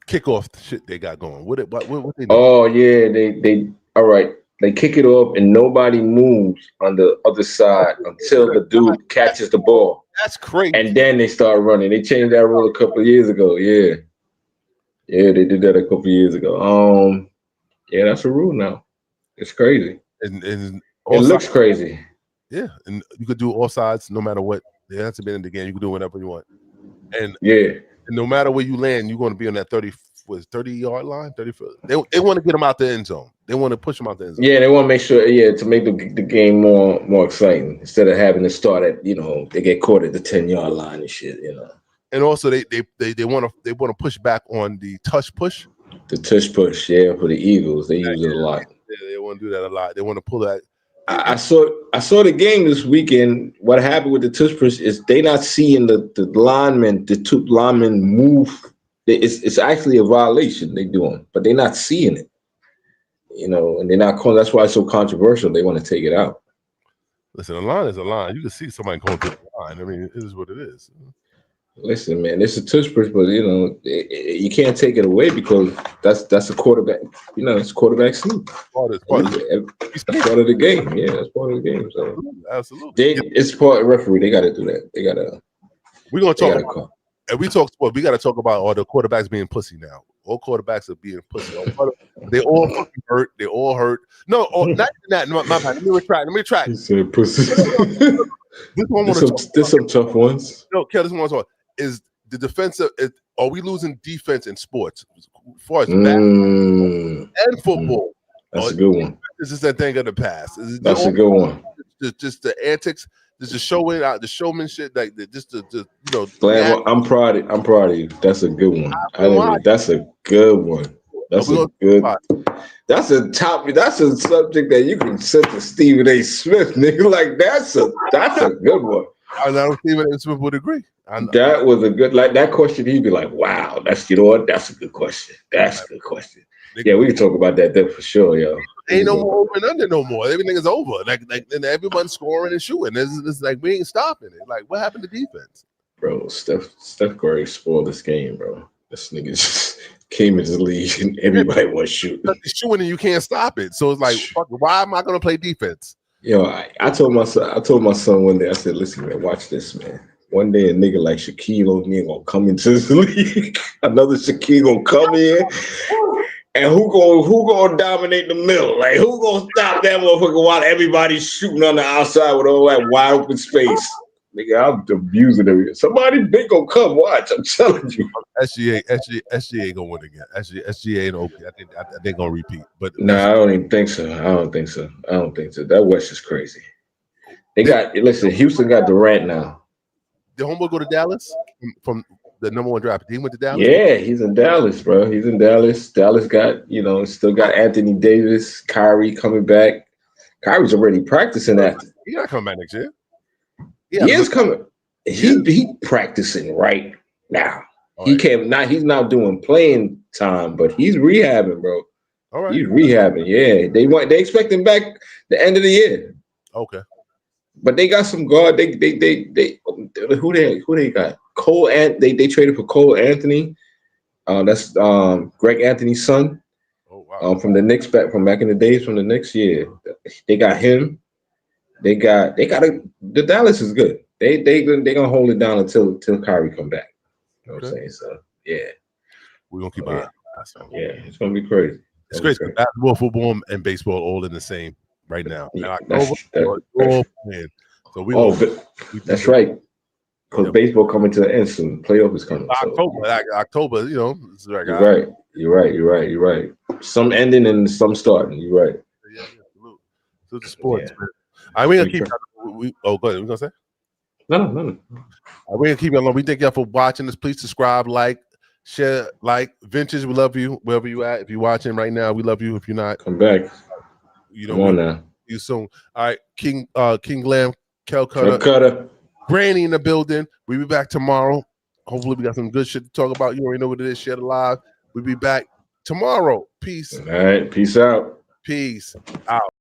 kickoff shit they got going? What they do? Oh yeah, they all right. They kick it off and nobody moves on the other side until the dude catches the ball. That's crazy. And then they start running. They changed that rule a couple of years ago. Yeah, they did that a couple of years ago. Yeah, that's a rule now. It's crazy. And it looks crazy. Yeah, and you could do all sides no matter what. They have to be in the game. You can do whatever you want. And no matter where you land, you're going to be on that 30-yard line. 30. They want to get them out the end zone. They want to push them out the end zone. Yeah, they want to make sure. Yeah, to make the game more exciting instead of having to start at they get caught at the 10-yard line and shit. And also they want to push back on the touch push. The touch push, yeah, for the Eagles, they use it a lot. Yeah, they want to do that a lot. They want to pull that. I saw the game this weekend. What happened with the touch push is they not seeing the linemen, the 2 linemen move. It's actually a violation they doing, but they're not seeing it. And they're not calling. That's why it's so controversial. They want to take it out. Listen, a line is a line. You can see somebody going through the line. I mean, it is what it is. Listen, man, it's a touch push, but you can't take it away because that's a quarterback. It's quarterback sneak. That's part of the game. Yeah, that's part of the game. So absolutely, it's part of the referee. They got to do that. They got to. We're gonna talk about. And we talk sport. We got to talk about all the quarterbacks being pussy now. All quarterbacks are being pussy. They all fucking hurt. They all hurt. No, not that. No, my bad. Let me retract. He said pussy. There's some tough ones. No, Kel, this one is the defensive. Are we losing defense in sports as far as basketball and football? That's a good one. This is that thing of the past. That's a good one. Just the antics. Just to show it out, the showmanship, like just I'm proud of you. That's a good one. That's a good one. That's a subject that you can send to Stephen A. Smith, nigga. Like that's a good one. I know Stephen A. Smith would agree. That was a good that question. He'd be like, "Wow, that's a good question. That's a good question." Yeah, we can talk about that then for sure, yo. Ain't no more over and under no more. Everything is over. Like and everyone's scoring and shooting. It's like we ain't stopping it. Like what happened to defense? Bro, Steph Curry spoiled this game, bro. This nigga just came into the league and everybody was shooting. You're shooting and you can't stop it. So it's like, fuck, why am I gonna play defense? Yo, I told my son one day, I said, listen, man, watch this, man. One day a nigga like Shaquille O'Neal gonna come into this league. Another Shaquille gonna come in. And who gonna dominate the middle? Like who gonna stop that motherfucker while everybody's shooting on the outside with all that wide open space? Nigga, I'm abusing it. Somebody big gonna come watch. I'm telling you. SGA ain't gonna win again. SGA ain't okay. I think they're gonna repeat. But I don't even think so. I don't think so. That West is crazy. Houston got Durant now. Did homeboy go to Dallas from the number 1 draft? He went to Dallas? Yeah, he's in Dallas, bro. He's in Dallas. Dallas got, still got Anthony Davis, Kyrie coming back. Kyrie's already practicing that. He gotta come back next year. He is coming. He practicing right now. He's not doing playing time, but he's rehabbing, bro. All right. He's rehabbing. Yeah. They expect him back the end of the year. Okay. But they got some guard. They who they got? Cole they traded for Cole Anthony. That's Greg Anthony's son. Oh wow. From the Knicks from back in the days from the Knicks. Yeah. They got him. The Dallas is good. They gonna hold it down until Kyrie come back. You know what I'm saying? So yeah. We're gonna keep an eye on that. Yeah, it's gonna be crazy. It's crazy. Basketball, football, and baseball all in the same right now. Yeah, that's right. Because baseball coming to the end soon. Playoff is coming. October, it's like, You're right. Some ending and some starting. You're right. Yeah, salute. So the sports, man. We gonna keep. Go ahead. We gonna say? No. We're gonna keep it along. We thank y'all for watching this. Please subscribe, like, share, Vintage. We love you wherever you at. If you're watching right now, we love you. If you're not, come back. Come on now. See you soon. All right, King Glam, Kel Cutter, Granny in the building. We'll be back tomorrow. Hopefully, we got some good shit to talk about. You already know what it is. Share the live. We'll be back tomorrow. Peace. All right. Peace out. Peace out.